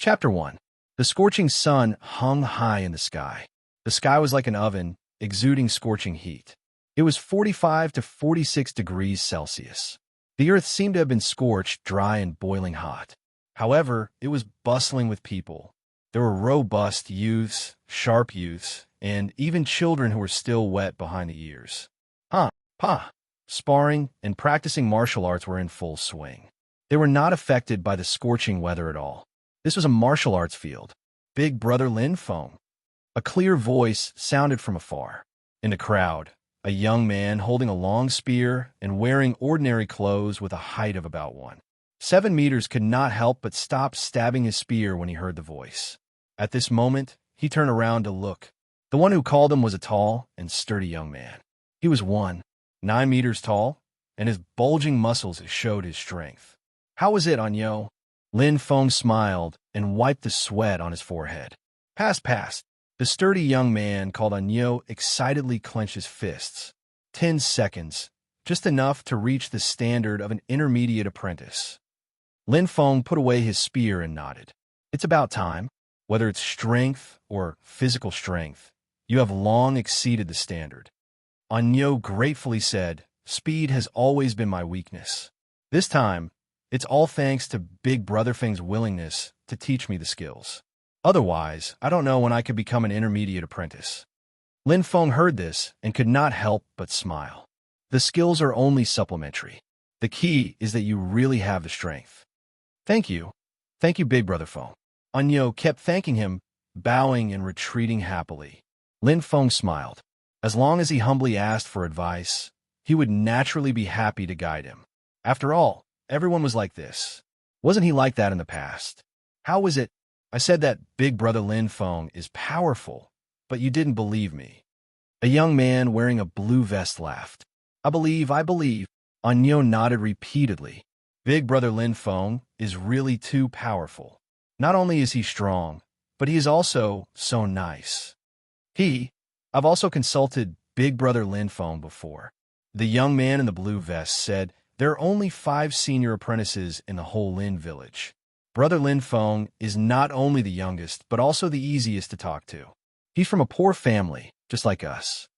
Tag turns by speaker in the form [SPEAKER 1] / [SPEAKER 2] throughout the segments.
[SPEAKER 1] Chapter 1. The scorching sun hung high in the sky. The sky was like an oven, exuding scorching heat. It was 45 to 46 degrees Celsius. The earth seemed to have been scorched, dry and boiling hot. However, it was bustling with people. There were robust youths, sharp youths, and even children who were still wet behind the ears. Sparring and practicing martial arts were in full swing. They were not affected by the scorching weather at all. This was a martial arts field. Big Brother Lin Feng. A clear voice sounded from afar. In the crowd, a young man holding a long spear and wearing ordinary clothes with a height of about 1.7 meters could not help but stop stabbing his spear when he heard the voice. At this moment, he turned around to look. The one who called him was a tall and sturdy young man. He was 1.9 meters tall, and his bulging muscles showed his strength. "How was it, Anyo?" Lin Feng smiled and wiped the sweat on his forehead. Pass. The sturdy young man called Anyo excitedly clenched his fists. 10 seconds, just enough to reach the standard of an intermediate apprentice. Lin Feng put away his spear and nodded. It's about time. Whether it's strength or physical strength, you have long exceeded the standard. Anyo gratefully said, "Speed has always been my weakness. This time, it's all thanks to Big Brother Feng's willingness to teach me the skills. Otherwise, I don't know when I could become an intermediate apprentice." Lin Feng heard this and could not help but smile. The skills are only supplementary. The key is that you really have the strength. Thank you, Big Brother Feng." Anyo kept thanking him, bowing and retreating happily. Lin Feng smiled. As long as he humbly asked for advice, he would naturally be happy to guide him. After all, everyone was like this. Wasn't he like that in the past? "How was it? I said that Big Brother Lin Feng is powerful, but you didn't believe me." A young man wearing a blue vest laughed. I believe. Anyo nodded repeatedly. Big Brother Lin Feng is really too powerful. Not only is he strong, but he is also so nice. I've also consulted Big Brother Lin Feng before. The young man in the blue vest said, "There are only 5 senior apprentices in the whole Lin village. Brother Lin Feng is not only the youngest, but also the easiest to talk to. He's from a poor family, just like us."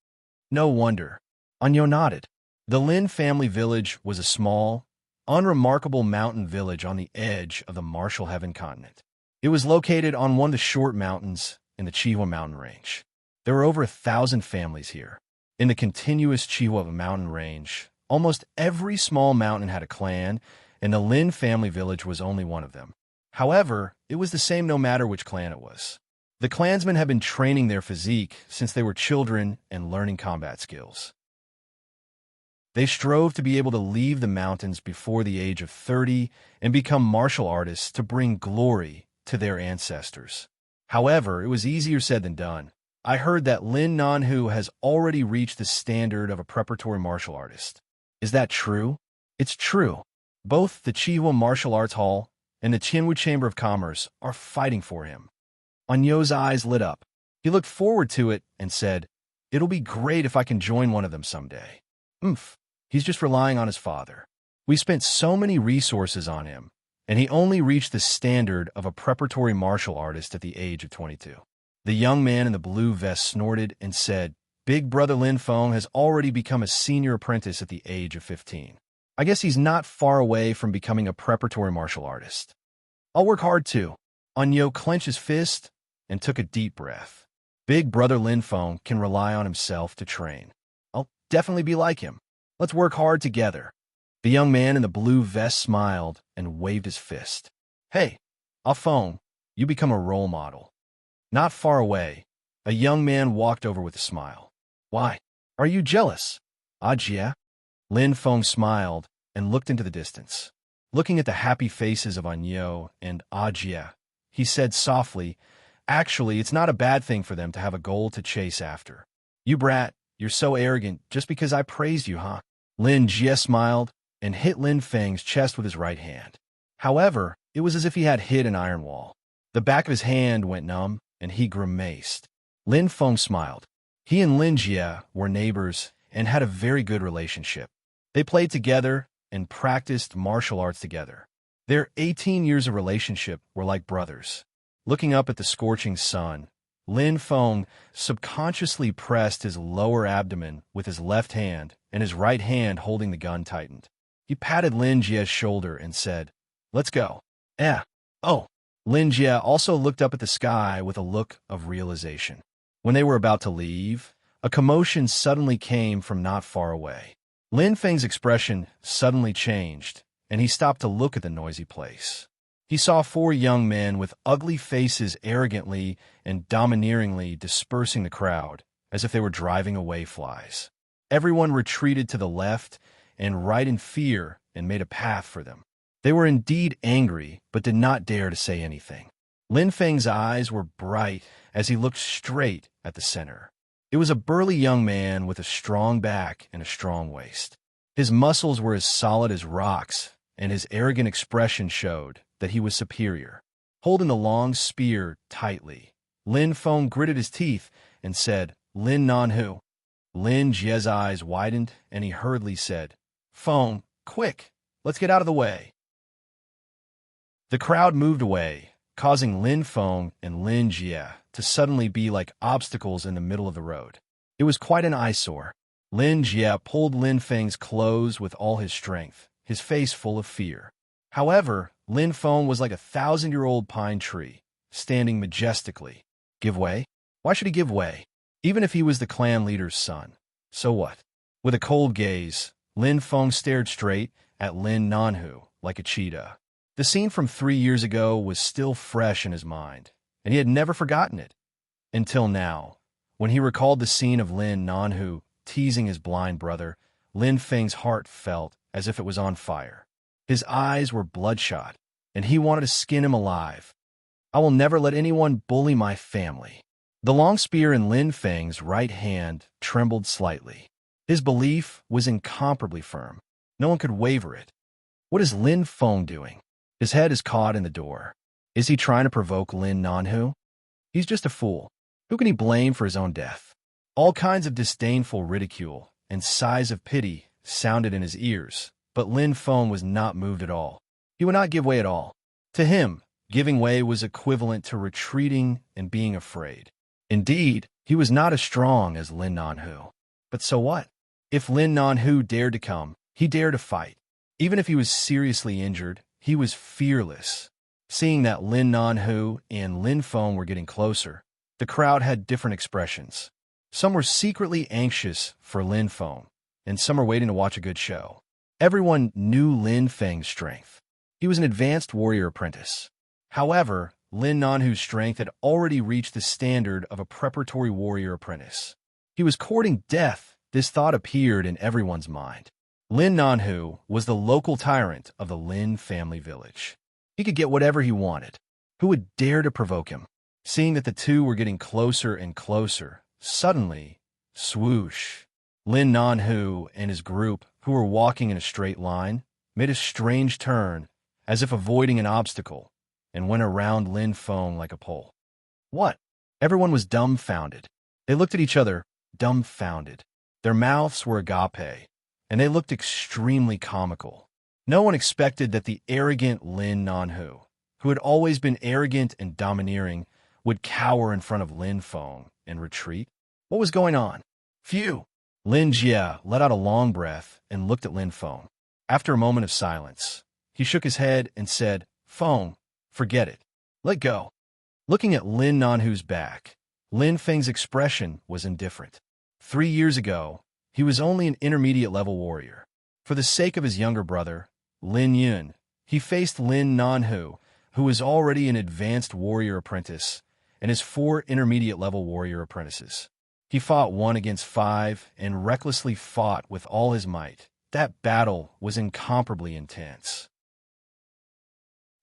[SPEAKER 1] No wonder. Anyo nodded. The Lin family village was a small, unremarkable mountain village on the edge of the Martial Heaven continent. It was located on one of the short mountains in the Chihuahua mountain range. There were over 1,000 families here. In the continuous Chihuahua mountain range, almost every small mountain had a clan, and the Lin family village was only one of them. However, it was the same no matter which clan it was. The clansmen had been training their physique since they were children and learning combat skills. They strove to be able to leave the mountains before the age of 30 and become martial artists to bring glory to their ancestors. However, it was easier said than done. I heard that Lin Nanhu has already reached the standard of a preparatory martial artist. Is that true? It's true. Both the Chihuahua Martial Arts Hall and the Qianwu Chamber of Commerce are fighting for him. Anyo's eyes lit up. He looked forward to it and said, "It'll be great if I can join one of them someday." He's just relying on his father. We spent so many resources on him, and he only reached the standard of a preparatory martial artist at the age of 22. The young man in the blue vest snorted and said, "Big Brother Lin Feng has already become a senior apprentice at the age of 15. I guess he's not far away from becoming a preparatory martial artist. I'll work hard too." Anyo clenched his fist and took a deep breath. Big Brother Lin Feng can rely on himself to train. I'll definitely be like him. Let's work hard together. The young man in the blue vest smiled and waved his fist. "Hey, Feng, you become a role model." Not far away, a young man walked over with a smile. "Why? Are you jealous?" "Yeah." Lin Feng smiled and looked into the distance. Looking at the happy faces of Anyo and Ajia, he said softly, "Actually, it's not a bad thing for them to have a goal to chase after. You brat, you're so arrogant just because I praised you, huh?" Lin Jie smiled and hit Lin Feng's chest with his right hand. However, it was as if he had hit an iron wall. The back of his hand went numb, and he grimaced. Lin Feng smiled. He and Lin Jie were neighbors and had a very good relationship. They played together and practiced martial arts together. Their 18 years of relationship were like brothers. Looking up at the scorching sun, Lin Feng subconsciously pressed his lower abdomen with his left hand and his right hand holding the gun tightened. He patted Lin Jie's shoulder and said, "Let's go." Oh. Lin Jie also looked up at the sky with a look of realization. When they were about to leave, a commotion suddenly came from not far away. Lin Feng's expression suddenly changed, and he stopped to look at the noisy place. He saw 4 young men with ugly faces arrogantly and domineeringly dispersing the crowd, as if they were driving away flies. Everyone retreated to the left and right in fear and made a path for them. They were indeed angry, but did not dare to say anything. Lin Feng's eyes were bright as he looked straight at the center. It was a burly young man with a strong back and a strong waist. His muscles were as solid as rocks, and his arrogant expression showed that he was superior. Holding the long spear tightly, Lin Feng gritted his teeth and said, "Lin Nanhu." Lin Jie's eyes widened, and he hurriedly said, "Feng, quick, let's get out of the way." The crowd moved away, causing Lin Feng and Lin Jie to suddenly be like obstacles in the middle of the road. It was quite an eyesore. Lin Jie pulled Lin Feng's clothes with all his strength, his face full of fear. However, Lin Feng was like a 1,000-year-old pine tree, standing majestically. Give way? Why should he give way? Even if he was the clan leader's son. So what? With a cold gaze, Lin Feng stared straight at Lin Nanhu like a cheetah. The scene from 3 years ago was still fresh in his mind, and he had never forgotten it. Until now, when he recalled the scene of Lin Nanhu teasing his blind brother, Lin Feng's heart felt as if it was on fire. His eyes were bloodshot, and he wanted to skin him alive. "I will never let anyone bully my family." The long spear in Lin Feng's right hand trembled slightly. His belief was incomparably firm. No one could waver it. What is Lin Feng doing? His head is caught in the door. Is he trying to provoke Lin Nanhu? He's just a fool. Who can he blame for his own death? All kinds of disdainful ridicule and sighs of pity sounded in his ears, but Lin Feng was not moved at all. He would not give way at all. To him, giving way was equivalent to retreating and being afraid. Indeed, he was not as strong as Lin Nanhu. But so what? If Lin Nanhu dared to come, he dared to fight. Even if he was seriously injured, he was fearless. Seeing that Lin Nanhu and Lin Feng were getting closer, the crowd had different expressions. Some were secretly anxious for Lin Feng, and some were waiting to watch a good show. Everyone knew Lin Feng's strength. He was an advanced warrior apprentice. However, Lin Nanhu's strength had already reached the standard of a preparatory warrior apprentice. He was courting death. This thought appeared in everyone's mind. Lin Nanhu was the local tyrant of the Lin family village. He could get whatever he wanted. Who would dare to provoke him? Seeing that the two were getting closer and closer, suddenly, swoosh, Lin Nanhu and his group, who were walking in a straight line, made a strange turn, as if avoiding an obstacle, and went around Lin Feng like a pole. What? Everyone was dumbfounded. They looked at each other, dumbfounded. Their mouths were agape, and they looked extremely comical. No one expected that the arrogant Lin Nanhu, who had always been arrogant and domineering, would cower in front of Lin Feng and retreat. What was going on? Phew! Lin Jie let out a long breath and looked at Lin Feng. After a moment of silence, he shook his head and said, "Feng, forget it. Let go." Looking at Lin Nanhu's back, Lin Feng's expression was indifferent. 3 years ago, he was only an intermediate-level warrior. For the sake of his younger brother, Lin Yun, he faced Lin Nanhu, who was already an advanced warrior apprentice, and his 4 intermediate-level warrior apprentices. He fought 1 against 5 and recklessly fought with all his might. That battle was incomparably intense.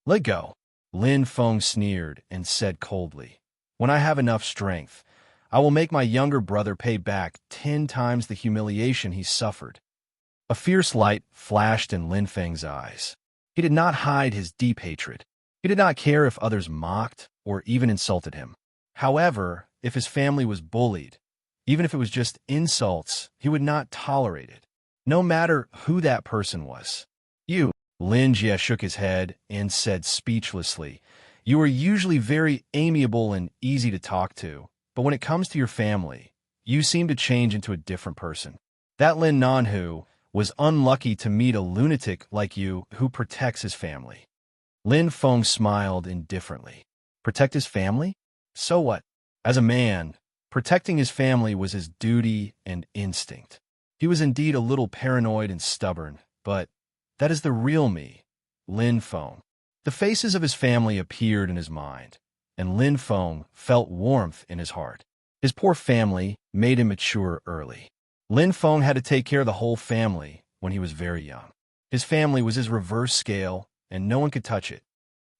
[SPEAKER 1] "Let go," Lin Feng sneered and said coldly. "When I have enough strength, I will make my younger brother pay back 10 times the humiliation he suffered." A fierce light flashed in Lin Feng's eyes. He did not hide his deep hatred. He did not care if others mocked or even insulted him. However, if his family was bullied, even if it was just insults, he would not tolerate it, no matter who that person was. "You," Lin Jie shook his head and said speechlessly, You are usually very amiable and easy to talk to, but when it comes to your family, you seem to change into a different person. That Lin Nanhu was unlucky to meet a lunatic like you who protects his family." Lin Feng smiled indifferently. Protect his family? So what? As a man, protecting his family was his duty and instinct. He was indeed a little paranoid and stubborn, but that is the real me, Lin Feng. The faces of his family appeared in his mind, and Lin Feng felt warmth in his heart. His poor family made him mature early. Lin Feng had to take care of the whole family when he was very young. His family was his reverse scale, and no one could touch it.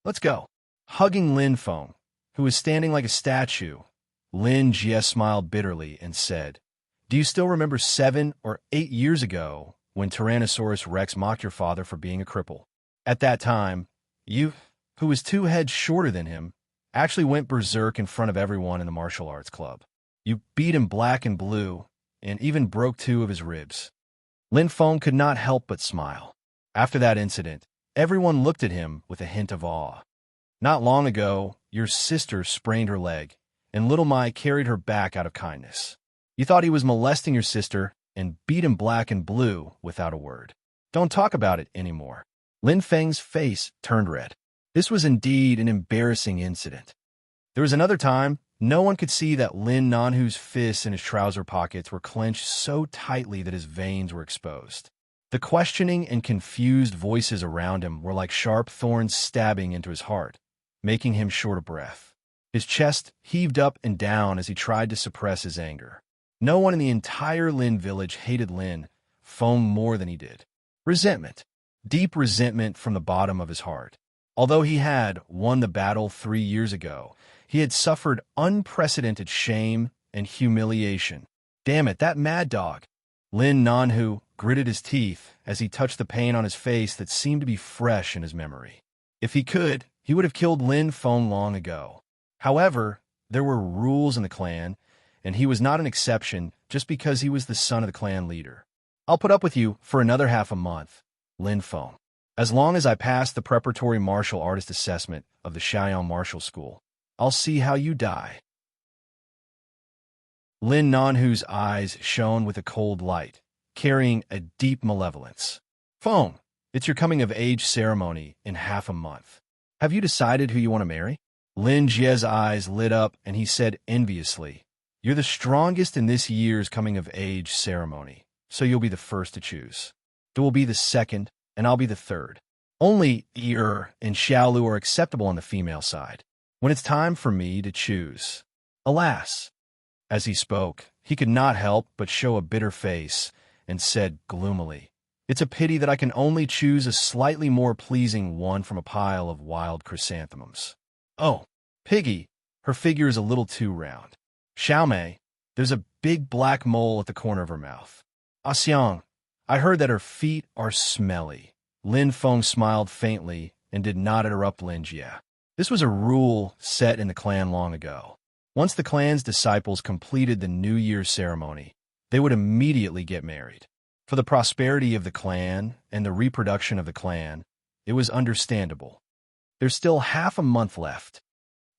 [SPEAKER 1] "Let's go." Hugging Lin Feng, who was standing like a statue, Lin Jie smiled bitterly and said, "Do you still remember 7 or 8 years ago when Tyrannosaurus Rex mocked your father for being a cripple? At that time, you, who was 2 heads shorter than him, actually went berserk in front of everyone in the martial arts club. You beat him black and blue, and even broke 2 of his ribs." Lin Feng could not help but smile. After that incident, everyone looked at him with a hint of awe. "Not long ago, your sister sprained her leg, and little Mai carried her back out of kindness. You thought he was molesting your sister and beat him black and blue without a word. Don't talk about it anymore." Lin Feng's face turned red. This was indeed an embarrassing incident. There was another time, no one could see that Lin Nanhu's fists in his trouser pockets were clenched so tightly that his veins were exposed. The questioning and confused voices around him were like sharp thorns stabbing into his heart, making him short of breath. His chest heaved up and down as he tried to suppress his anger. No one in the entire Lin village hated Lin Feng more than he did. Resentment. Deep resentment from the bottom of his heart. Although he had won the battle 3 years ago, he had suffered unprecedented shame and humiliation. Damn it, that mad dog! Lin Nanhu gritted his teeth as he touched the pain on his face that seemed to be fresh in his memory. If he could, he would have killed Lin Feng long ago. However, there were rules in the clan, and he was not an exception just because he was the son of the clan leader. "I'll put up with you for another half a month, Lin Feng, as long as I pass the preparatory martial artist assessment of the Shaoyang Martial School. I'll see how you die." Lin Nanhu's eyes shone with a cold light, carrying a deep malevolence. "Feng, it's your coming-of-age ceremony in half a month. Have you decided who you want to marry?" Lin Jie's eyes lit up and he said enviously, "You're the strongest in this year's coming-of-age ceremony, so you'll be the first to choose. It will be the second, and I'll be the third. Only Er and Xiaolu are acceptable on the female side. When it's time for me to choose." Alas! As he spoke, he could not help but show a bitter face and said gloomily, "It's a pity that I can only choose a slightly more pleasing one from a pile of wild chrysanthemums. Oh, Piggy, her figure is a little too round. Xiaomei, there's a big black mole at the corner of her mouth. Xiang, I heard that her feet are smelly." Lin Feng smiled faintly and did not interrupt Lin Jie. This was a rule set in the clan long ago. Once the clan's disciples completed the New Year's ceremony, they would immediately get married. For the prosperity of the clan and the reproduction of the clan, it was understandable. There's still half a month left.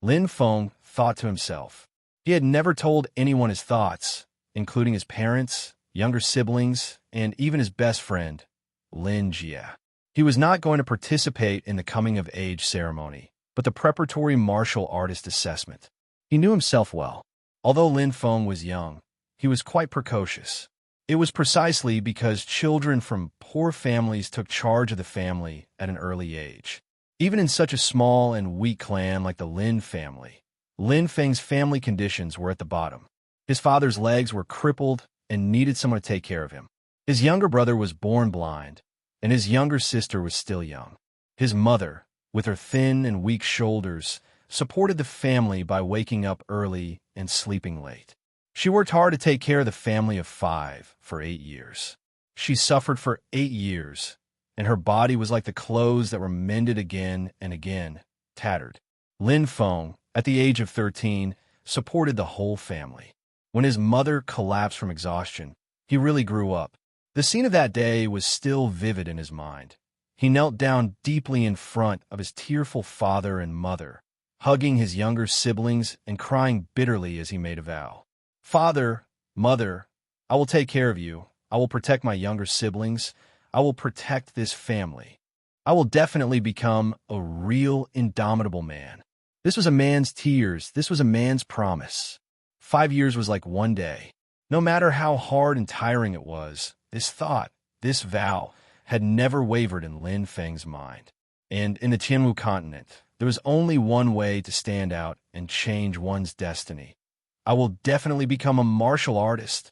[SPEAKER 1] Lin Feng thought to himself. He had never told anyone his thoughts, including his parents, younger siblings, and even his best friend, Lin Jie. He was not going to participate in the coming-of-age ceremony, but the preparatory martial artist assessment. He knew himself well. Although Lin Feng was young, he was quite precocious. It was precisely because children from poor families took charge of the family at an early age. Even in such a small and weak clan like the Lin family, Lin Feng's family conditions were at the bottom. His father's legs were crippled and needed someone to take care of him. His younger brother was born blind, and his younger sister was still young. His mother, with her thin and weak shoulders, supported the family by waking up early and sleeping late. She worked hard to take care of the family of 5 for 8 years. She suffered for 8 years, and her body was like the clothes that were mended again and again, tattered. Lin Feng, at the age of 13, supported the whole family. When his mother collapsed from exhaustion, he really grew up. The scene of that day was still vivid in his mind. He knelt down deeply in front of his tearful father and mother hugging his younger siblings and crying bitterly as he made a vow. "Father, Mother, I will take care of you. I will protect my younger siblings. I will protect this family. I will definitely become a real indomitable man." This was a man's tears. This was a man's promise. 5 years was like one day. No matter how hard and tiring it was, this thought, this vow, had never wavered in Lin Feng's mind. And in the Tianwu continent, there was only one way to stand out and change one's destiny. "I will definitely become a martial artist."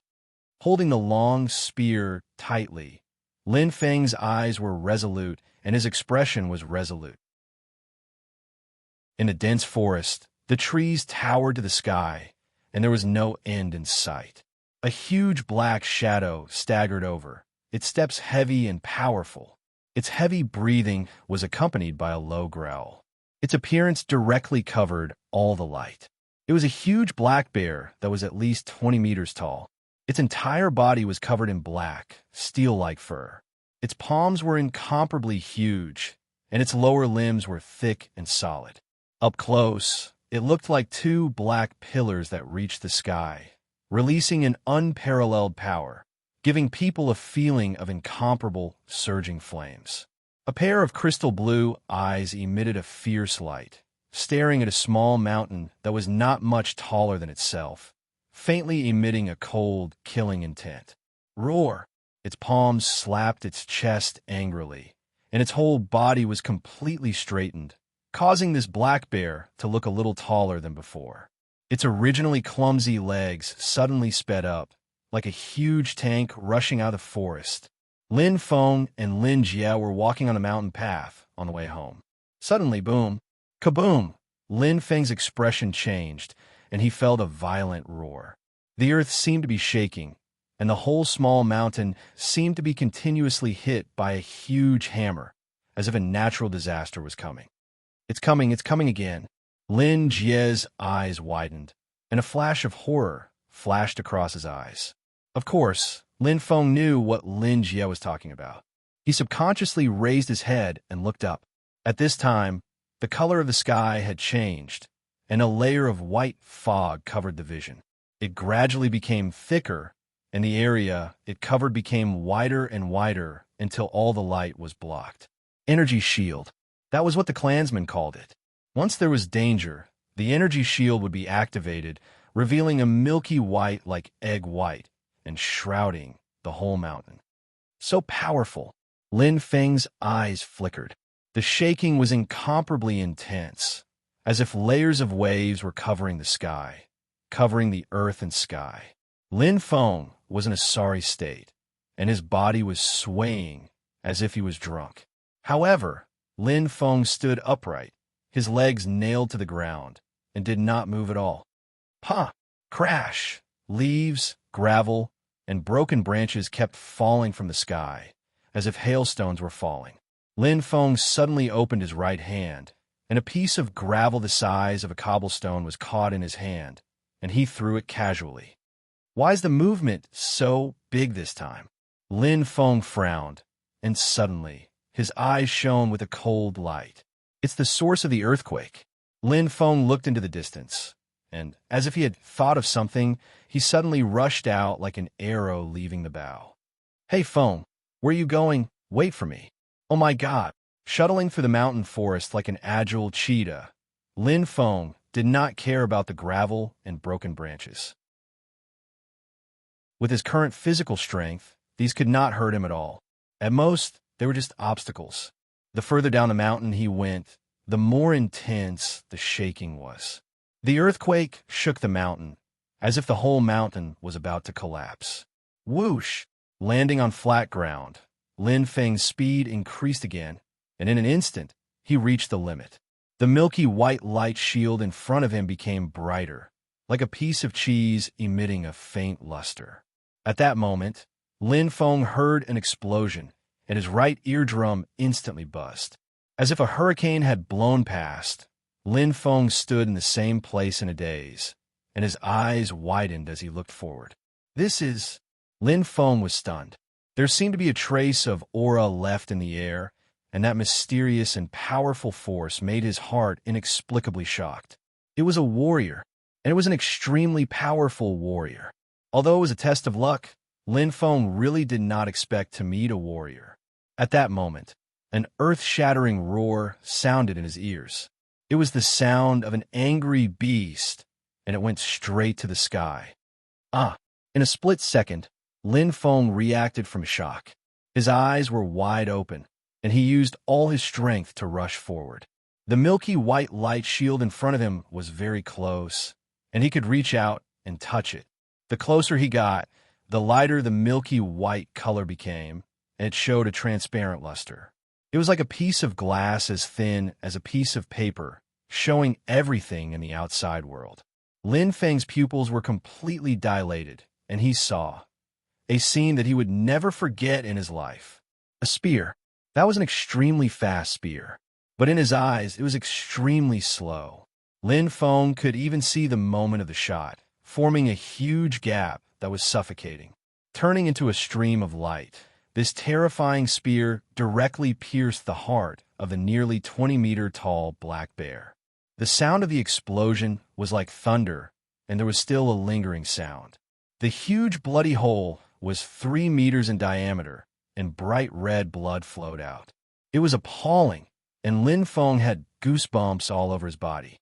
[SPEAKER 1] Holding the long spear tightly, Lin Feng's eyes were resolute and his expression was resolute. In a dense forest, the trees towered to the sky, and there was no end in sight. A huge black shadow staggered over, its steps heavy and powerful. Its heavy breathing was accompanied by a low growl. Its appearance directly covered all the light. It was a huge black bear that was at least 20 meters tall. Its entire body was covered in black, steel-like fur. Its palms were incomparably huge, and its lower limbs were thick and solid. Up close, it looked like two black pillars that reached the sky, releasing an unparalleled power, giving people a feeling of incomparable, surging flames. A pair of crystal blue eyes emitted a fierce light, staring at a small mountain that was not much taller than itself, faintly emitting a cold, killing intent. "Roar!" Its palms slapped its chest angrily, and its whole body was completely straightened, causing this black bear to look a little taller than before. Its originally clumsy legs suddenly sped up, like a huge tank rushing out of the forest. Lin Feng and Lin Jie were walking on a mountain path on the way home. Suddenly, boom, kaboom! Lin Feng's expression changed, and he felt a violent roar. The earth seemed to be shaking, and the whole small mountain seemed to be continuously hit by a huge hammer, as if a natural disaster was coming. It's coming again." Lin Jie's eyes widened, and a flash of horror flashed across his eyes. Of course, Lin Feng knew what Lin Jie was talking about. He subconsciously raised his head and looked up. At this time, the color of the sky had changed, and a layer of white fog covered the vision. It gradually became thicker, and the area it covered became wider and wider until all the light was blocked. Energy shield. That was what the clansmen called it. Once there was danger, the energy shield would be activated, revealing a milky white like egg white and shrouding the whole mountain. So powerful, Lin Feng's eyes flickered. The shaking was incomparably intense, as if layers of waves were covering the sky, covering the earth and sky. Lin Feng was in a sorry state, and his body was swaying as if he was drunk. However, Lin Feng stood upright, his legs nailed to the ground, and did not move at all. "Pah! Crash!" Leaves, gravel, and broken branches kept falling from the sky, as if hailstones were falling. Lin Feng suddenly opened his right hand, and a piece of gravel the size of a cobblestone was caught in his hand, and he threw it casually. "Why is the movement so big this time?" Lin Feng frowned, and suddenly his eyes shone with a cold light. "It's the source of the earthquake." Lin Feng looked into the distance, and, as if he had thought of something, he suddenly rushed out like an arrow leaving the bow. "Hey, Feng, where are you going? Wait for me." "Oh my God!" Shuttling through the mountain forest like an agile cheetah, Lin Feng did not care about the gravel and broken branches. With his current physical strength, these could not hurt him at all. At most, they were just obstacles. The further down the mountain he went, the more intense the shaking was. The earthquake shook the mountain, as if the whole mountain was about to collapse. Whoosh! Landing on flat ground, Lin Feng's speed increased again, and in an instant, he reached the limit. The milky white light shield in front of him became brighter, like a piece of cheese emitting a faint luster. At that moment, Lin Feng heard an explosion, and his right eardrum instantly buzzed. As if a hurricane had blown past, Lin Feng stood in the same place in a daze, and his eyes widened as he looked forward. "This is—" Lin Feng was stunned. There seemed to be a trace of aura left in the air, and that mysterious and powerful force made his heart inexplicably shocked. It was a warrior, and it was an extremely powerful warrior. Although it was a test of luck, Lin Feng really did not expect to meet a warrior. At that moment, an earth-shattering roar sounded in his ears. It was the sound of an angry beast, and it went straight to the sky. In a split second, Lin Feng reacted from shock. His eyes were wide open, and he used all his strength to rush forward. The milky white light shield in front of him was very close, and he could reach out and touch it. The closer he got, the lighter the milky white color became, and it showed a transparent luster. It was like a piece of glass as thin as a piece of paper, showing everything in the outside world. Lin Feng's pupils were completely dilated, and he saw a scene that he would never forget in his life. A spear. That was an extremely fast spear, but in his eyes, it was extremely slow. Lin Feng could even see the moment of the shot, forming a huge gap that was suffocating. Turning into a stream of light, this terrifying spear directly pierced the heart of the nearly 20-meter-tall black bear. The sound of the explosion was like thunder, and there was still a lingering sound. The huge bloody hole was 3 meters in diameter, and bright red blood flowed out. It was appalling, and Lin Feng had goosebumps all over his body.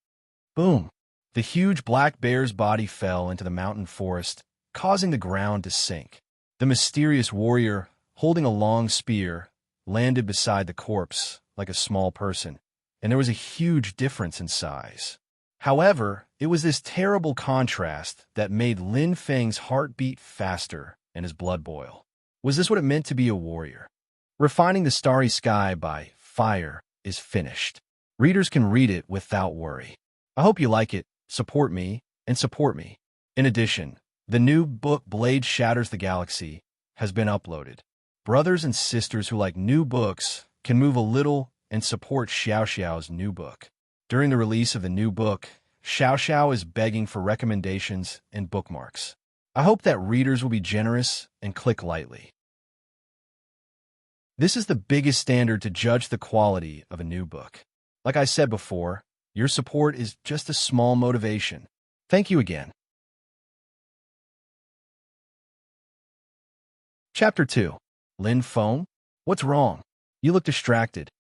[SPEAKER 1] Boom! The huge black bear's body fell into the mountain forest, causing the ground to sink. The mysterious warrior, holding a long spear, landed beside the corpse like a small person, and there was a huge difference in size. However, it was this terrible contrast that made Lin Feng's heart beat faster and his blood boil. Was this what it meant to be a warrior? Refining the Starry Sky by Fire is finished. Readers can read it without worry. I hope you like it, support me, and support me. In addition, the new book Blade Shatters the Galaxy has been uploaded. Brothers and sisters who like new books can move a little and support Xiao Xiao's new book. During the release of the new book, Xiao Xiao is begging for recommendations and bookmarks. I hope that readers will be generous and click lightly. This is the biggest standard to judge the quality of a new book. Like I said before, your support is just a small motivation. Thank you again. Chapter 2. Lin Feng? What's wrong? You look distracted.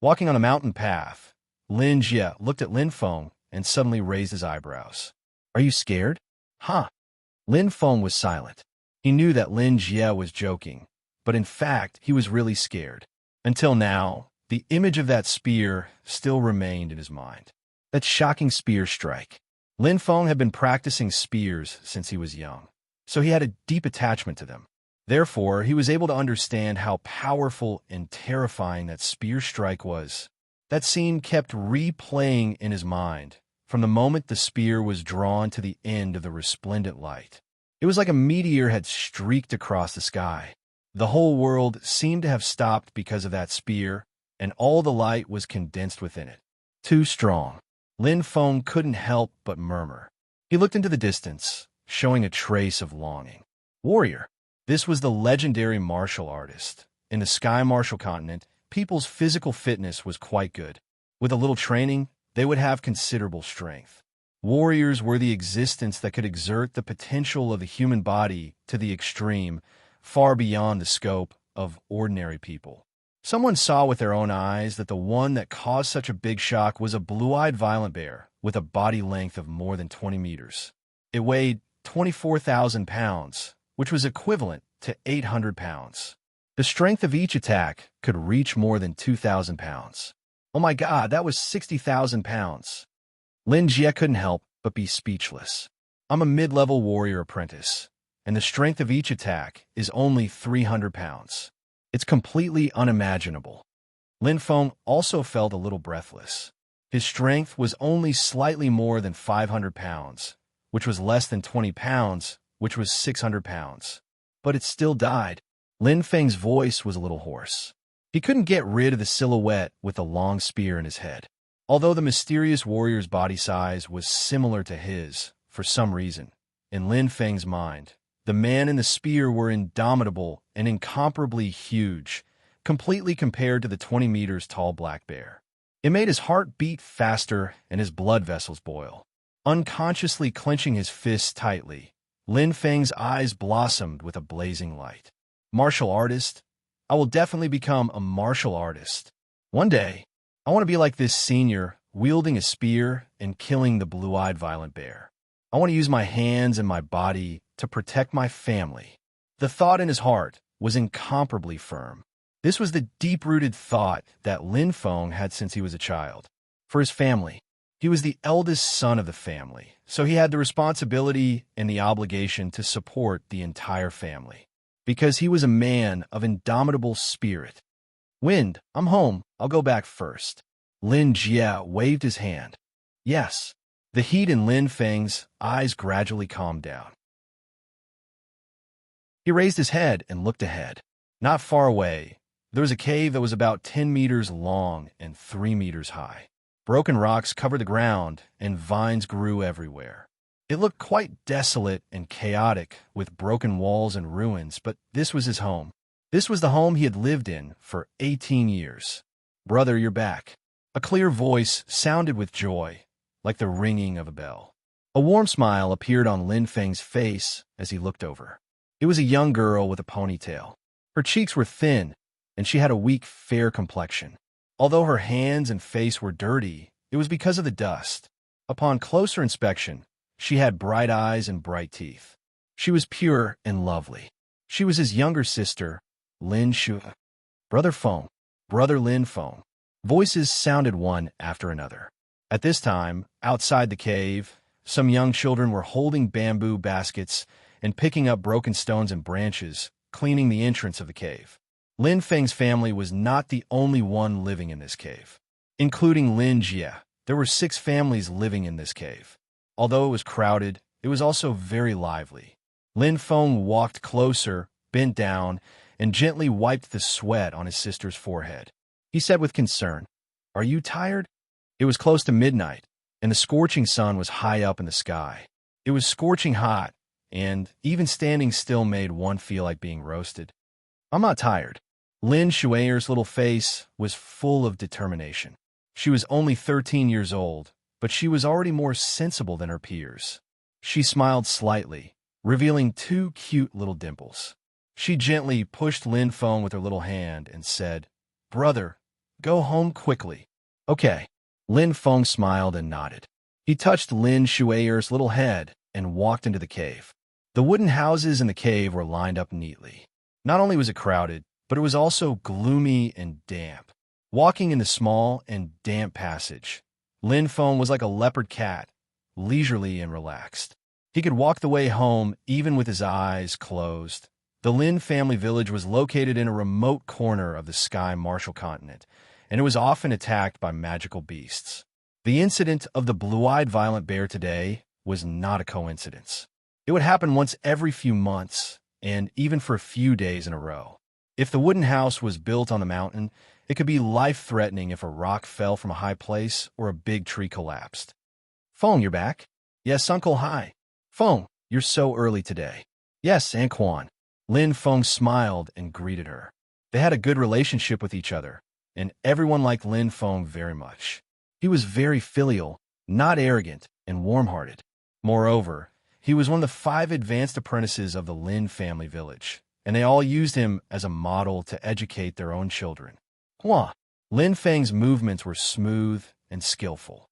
[SPEAKER 1] Walking on a mountain path, Lin Jie looked at Lin Feng and suddenly raised his eyebrows. Are you scared? Huh? Lin Feng was silent. He knew that Lin Jie was joking, but in fact, he was really scared. Until now, the image of that spear still remained in his mind. That shocking spear strike. Lin Feng had been practicing spears since he was young, so he had a deep attachment to them. Therefore, he was able to understand how powerful and terrifying that spear strike was. That scene kept replaying in his mind from the moment the spear was drawn to the end of the resplendent light. It was like a meteor had streaked across the sky. The whole world seemed to have stopped because of that spear, and all the light was condensed within it. Too strong. Lin Feng couldn't help but murmur. He looked into the distance, showing a trace of longing. Warrior. This was the legendary martial artist. In the Sky Martial Continent, people's physical fitness was quite good. With a little training, they would have considerable strength. Warriors were the existence that could exert the potential of the human body to the extreme, far beyond the scope of ordinary people. Someone saw with their own eyes that the one that caused such a big shock was a blue-eyed violent bear with a body length of more than 20 meters. It weighed 24,000 pounds, which was equivalent to 800 pounds. The strength of each attack could reach more than 2,000 pounds. Oh my God, that was 60,000 pounds. Lin Jie couldn't help but be speechless. I'm a mid-level warrior apprentice, and the strength of each attack is only 300 pounds. It's completely unimaginable. Lin Feng also felt a little breathless. His strength was only slightly more than 500 pounds, which was less than 20 pounds, which was 600 pounds. But it still died. Lin Feng's voice was a little hoarse. He couldn't get rid of the silhouette with the long spear in his head. Although the mysterious warrior's body size was similar to his, for some reason, in Lin Feng's mind, the man and the spear were indomitable and incomparably huge, completely compared to the 20 meters tall black bear. It made his heart beat faster and his blood vessels boil. Unconsciously clenching his fists tightly, Lin Feng's eyes blossomed with a blazing light. Martial artist? I will definitely become a martial artist. One day, I want to be like this senior, wielding a spear and killing the blue-eyed violent bear. I want to use my hands and my body to protect my family. The thought in his heart was incomparably firm. This was the deep-rooted thought that Lin Feng had since he was a child. For his family, he was the eldest son of the family, so he had the responsibility and the obligation to support the entire family. Because he was a man of indomitable spirit. Wind, I'm home. I'll go back first. Lin Jie waved his hand. Yes. The heat in Lin Feng's eyes gradually calmed down. He raised his head and looked ahead. Not far away, there was a cave that was about 10 meters long and 3 meters high. Broken rocks covered the ground, and vines grew everywhere. It looked quite desolate and chaotic, with broken walls and ruins, but this was his home. This was the home he had lived in for 18 years. Brother, you're back. A clear voice sounded with joy, like the ringing of a bell. A warm smile appeared on Lin Feng's face as he looked over. It was a young girl with a ponytail. Her cheeks were thin, and she had a weak, fair complexion. Although her hands and face were dirty, it was because of the dust. Upon closer inspection, she had bright eyes and bright teeth. She was pure and lovely. She was his younger sister, Lin Shu. Brother Feng, Brother Lin Feng. Voices sounded one after another. At this time, outside the cave, some young children were holding bamboo baskets and picking up broken stones and branches, cleaning the entrance of the cave. Lin Feng's family was not the only one living in this cave. Including Lin Jie, there were 6 families living in this cave. Although it was crowded, it was also very lively. Lin Feng walked closer, bent down, and gently wiped the sweat on his sister's forehead. He said with concern, "Are you tired?" It was close to midnight, and the scorching sun was high up in the sky. It was scorching hot, and even standing still made one feel like being roasted. "I'm not tired." Lin Shueyer's little face was full of determination. She was only 13 years old, but she was already more sensible than her peers. She smiled slightly, revealing 2 cute little dimples. She gently pushed Lin Feng with her little hand and said, "Brother, go home quickly." "Okay." Lin Feng smiled and nodded. He touched Lin Shueyer's little head and walked into the cave. The wooden houses in the cave were lined up neatly. Not only was it crowded, but it was also gloomy and damp. Walking in the small and damp passage, Lin Feng was like a leopard cat, leisurely and relaxed. He could walk the way home even with his eyes closed. The Lin family village was located in a remote corner of the Sky Martial continent, and it was often attacked by magical beasts. The incident of the blue-eyed violent bear today was not a coincidence. It would happen once every few months, and even for a few days in a row. If the wooden house was built on the mountain, it could be life-threatening if a rock fell from a high place or a big tree collapsed. "Feng, you're back?" "Yes, Uncle, hi." "Feng, you're so early today." "Yes, Aunt Quan." Lin Feng smiled and greeted her. They had a good relationship with each other, and everyone liked Lin Feng very much. He was very filial, not arrogant, and warm-hearted. Moreover, he was one of the 5 advanced apprentices of the Lin family village, and they all used him as a model to educate their own children. Hua! Lin Feng's movements were smooth and skillful.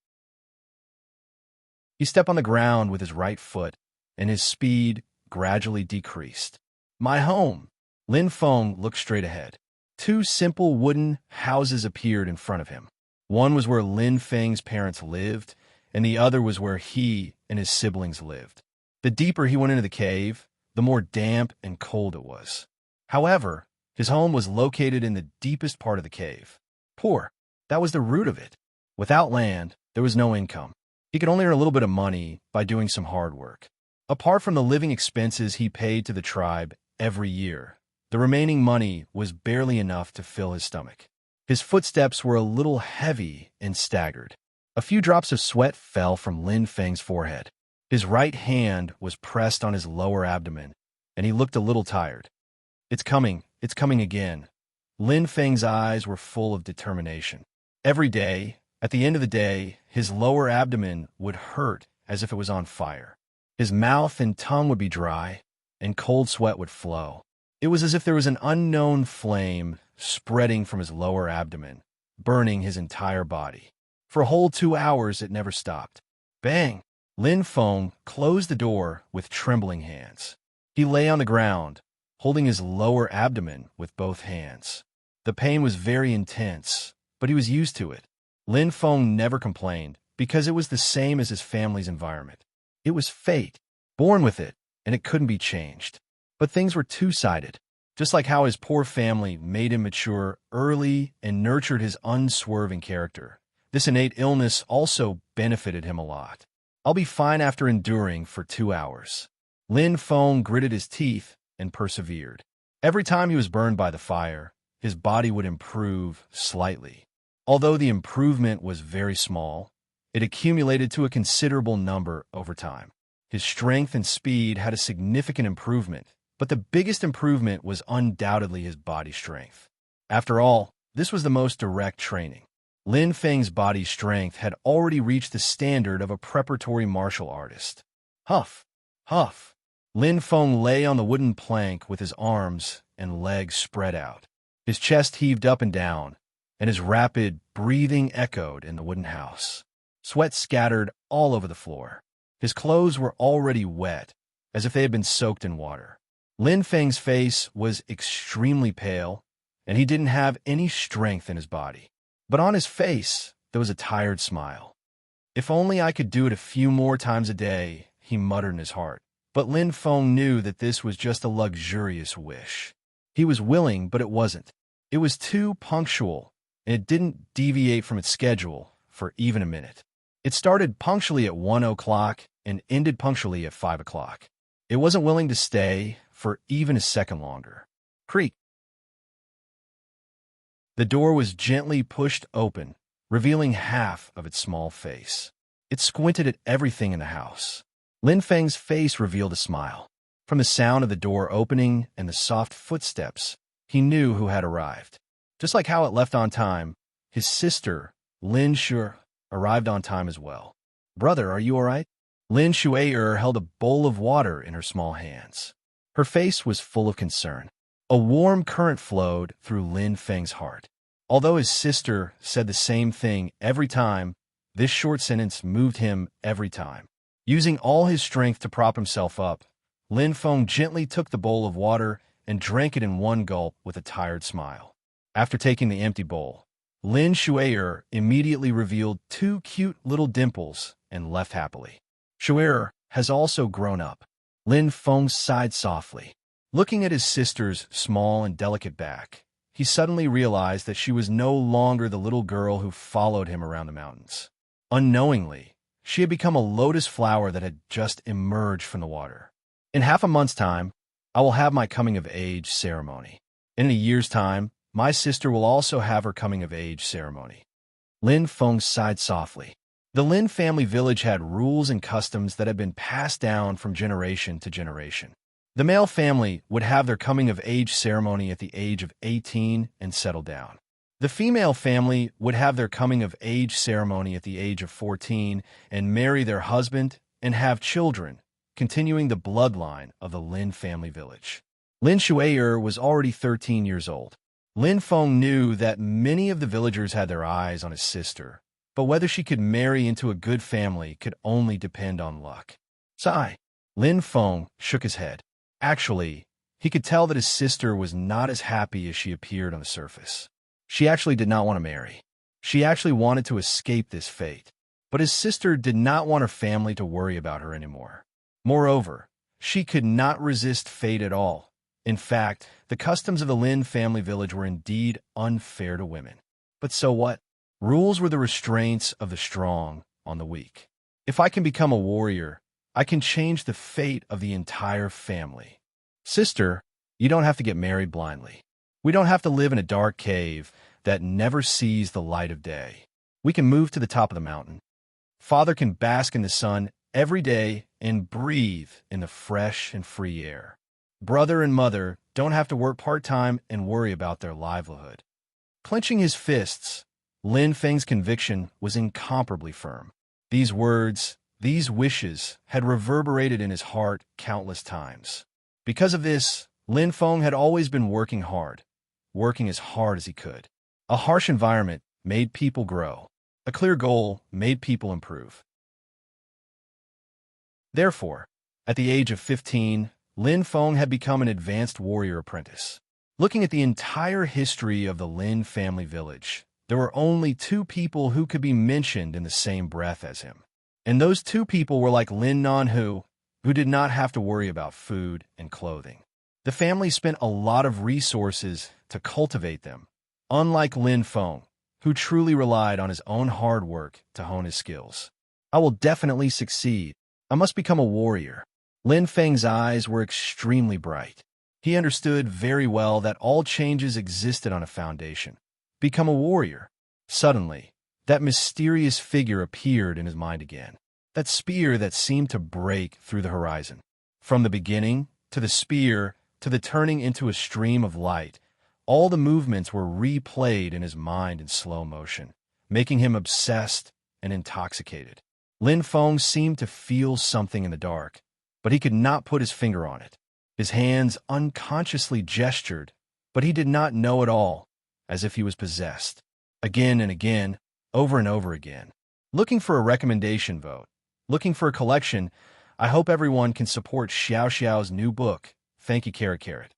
[SPEAKER 1] He stepped on the ground with his right foot, and his speed gradually decreased. "My home!" Lin Feng looked straight ahead. 2 simple wooden houses appeared in front of him. One was where Lin Feng's parents lived, and the other was where he and his siblings lived. The deeper he went into the cave, the more damp and cold it was. However, his home was located in the deepest part of the cave. Poor, that was the root of it. Without land, there was no income. He could only earn a little bit of money by doing some hard work. Apart from the living expenses he paid to the tribe every year, the remaining money was barely enough to fill his stomach. His footsteps were a little heavy and staggered. A few drops of sweat fell from Lin Feng's forehead. His right hand was pressed on his lower abdomen, and he looked a little tired. It's coming again." Lin Feng's eyes were full of determination. Every day, at the end of the day, his lower abdomen would hurt as if it was on fire. His mouth and tongue would be dry, and cold sweat would flow. It was as if there was an unknown flame spreading from his lower abdomen, burning his entire body. For a whole 2 hours, it never stopped. Bang! Lin Feng closed the door with trembling hands. He lay on the ground, holding his lower abdomen with both hands. The pain was very intense, but he was used to it. Lin Feng never complained, because it was the same as his family's environment. It was fate, born with it, and it couldn't be changed. But things were two-sided. Just like how his poor family made him mature early and nurtured his unswerving character, this innate illness also benefited him a lot. I'll be fine after enduring for 2 hours. Lin Feng gritted his teeth and persevered. Every time he was burned by the fire, his body would improve slightly. Although the improvement was very small, it accumulated to a considerable number over time. His strength and speed had a significant improvement, but the biggest improvement was undoubtedly his body strength. After all, this was the most direct training. Lin Feng's body strength had already reached the standard of a preparatory martial artist. Huff, huff. Lin Feng lay on the wooden plank with his arms and legs spread out. His chest heaved up and down, and his rapid breathing echoed in the wooden house. Sweat scattered all over the floor. His clothes were already wet, as if they had been soaked in water. Lin Feng's face was extremely pale, and he didn't have any strength in his body. But on his face, there was a tired smile. If only I could do it a few more times a day, he muttered in his heart. But Lin Feng knew that this was just a luxurious wish. He was willing, but it wasn't. It was too punctual, and it didn't deviate from its schedule for even a minute. It started punctually at 1 o'clock and ended punctually at 5 o'clock. It wasn't willing to stay for even a second longer. Creak. The door was gently pushed open, revealing half of its small face. It squinted at everything in the house. Lin Feng's face revealed a smile. From the sound of the door opening and the soft footsteps, he knew who had arrived. Just like how it left on time, his sister, Lin Shui, arrived on time as well. "Brother, are you all right?" Lin Shui held a bowl of water in her small hands. Her face was full of concern. A warm current flowed through Lin Feng's heart. Although his sister said the same thing every time, this short sentence moved him every time. Using all his strength to prop himself up, Lin Feng gently took the bowl of water and drank it in one gulp with a tired smile. After taking the empty bowl, Lin Shui immediately revealed 2 cute little dimples and left happily. Shui has also grown up. Lin Feng sighed softly. Looking at his sister's small and delicate back, he suddenly realized that she was no longer the little girl who followed him around the mountains. Unknowingly, she had become a lotus flower that had just emerged from the water. In half a month's time, I will have my coming-of-age ceremony. In a year's time, my sister will also have her coming-of-age ceremony. Lin Feng sighed softly. The Lin family village had rules and customs that had been passed down from generation to generation. The male family would have their coming-of-age ceremony at the age of 18 and settle down. The female family would have their coming-of-age ceremony at the age of 14 and marry their husband and have children, continuing the bloodline of the Lin family village. Lin Shui was already 13 years old. Lin Feng knew that many of the villagers had their eyes on his sister, but whether she could marry into a good family could only depend on luck. Sigh. Lin Feng shook his head. Actually, he could tell that his sister was not as happy as she appeared on the surface. She actually did not want to marry. She actually wanted to escape this fate. But his sister did not want her family to worry about her anymore. Moreover, she could not resist fate at all. In fact, the customs of the Lin family village were indeed unfair to women. But so what? Rules were the restraints of the strong on the weak. If I can become a warrior, I can change the fate of the entire family. Sister, you don't have to get married blindly. We don't have to live in a dark cave that never sees the light of day. We can move to the top of the mountain. Father can bask in the sun every day and breathe in the fresh and free air. Brother and mother don't have to work part-time and worry about their livelihood. Clenching his fists, Lin Feng's conviction was incomparably firm. These words, these wishes, had reverberated in his heart countless times. Because of this, Lin Feng had always been working as hard as he could. A harsh environment made people grow. A clear goal made people improve. Therefore, at the age of 15, Lin Feng had become an advanced warrior apprentice. Looking at the entire history of the Lin family village, there were only two people who could be mentioned in the same breath as him. And those two people were like Lin Nanhu, who did not have to worry about food and clothing. The family spent a lot of resources to cultivate them, unlike Lin Feng, who truly relied on his own hard work to hone his skills. I will definitely succeed. I must become a warrior. Lin Feng's eyes were extremely bright. He understood very well that all changes existed on a foundation. Become a warrior. Suddenly, that mysterious figure appeared in his mind again. That spear that seemed to break through the horizon. From the beginning, to the spear, to the turning into a stream of light, all the movements were replayed in his mind in slow motion, making him obsessed and intoxicated. Lin Feng seemed to feel something in the dark, but he could not put his finger on it. His hands unconsciously gestured, but he did not know at all, as if he was possessed. Again and again, over and over again. Looking for a recommendation vote. Looking for a collection. I hope everyone can support Xiao Xiao's new book. Thank you, Carrot Carrot.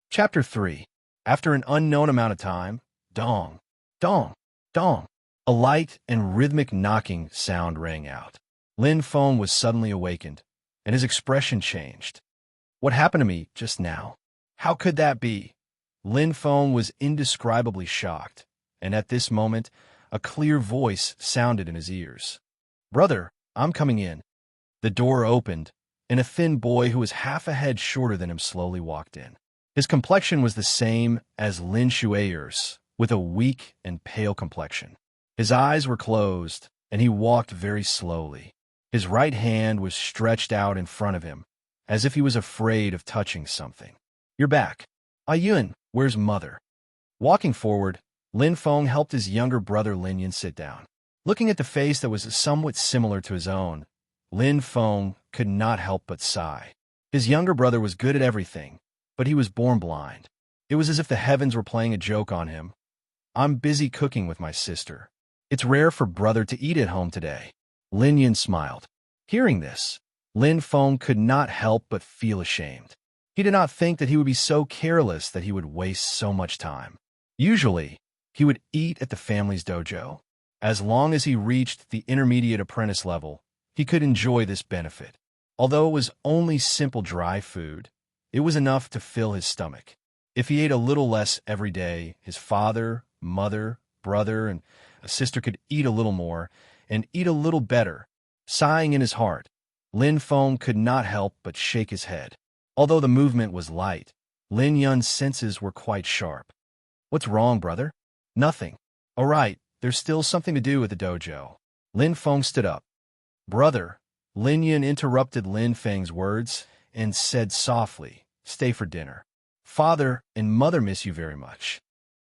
[SPEAKER 1] Chapter 3. After an unknown amount of time, dong, dong, dong, a light and rhythmic knocking sound rang out. Lin Feng was suddenly awakened, and his expression changed. What happened to me just now? How could that be? Lin Feng was indescribably shocked, and at this moment, a clear voice sounded in his ears. Brother, I'm coming in. The door opened, and a thin boy who was half a head shorter than him slowly walked in. His complexion was the same as Lin Shueyer's, with a weak and pale complexion. His eyes were closed, and he walked very slowly. His right hand was stretched out in front of him, as if he was afraid of touching something. You're back. Yun, where's mother? Walking forward, Lin Feng helped his younger brother Lin Yun sit down. Looking at the face that was somewhat similar to his own, Lin Feng could not help but sigh. His younger brother was good at everything, but he was born blind. It was as if the heavens were playing a joke on him. I'm busy cooking with my sister. It's rare for brother to eat at home today. Lin Yun smiled. Hearing this, Lin Feng could not help but feel ashamed. He did not think that he would be so careless that he would waste so much time. Usually, he would eat at the family's dojo. As long as he reached the intermediate apprentice level, he could enjoy this benefit. Although it was only simple dry food, it was enough to fill his stomach. If he ate a little less every day, his father, mother, brother, and a sister could eat a little more and eat a little better. Sighing in his heart, Lin Feng could not help but shake his head. Although the movement was light, Lin Yun's senses were quite sharp. What's wrong, brother? Nothing. All right, there's still something to do at the dojo. Lin Feng stood up. Brother, Lin Yun interrupted Lin Feng's words and said softly, stay for dinner. Father and mother miss you very much.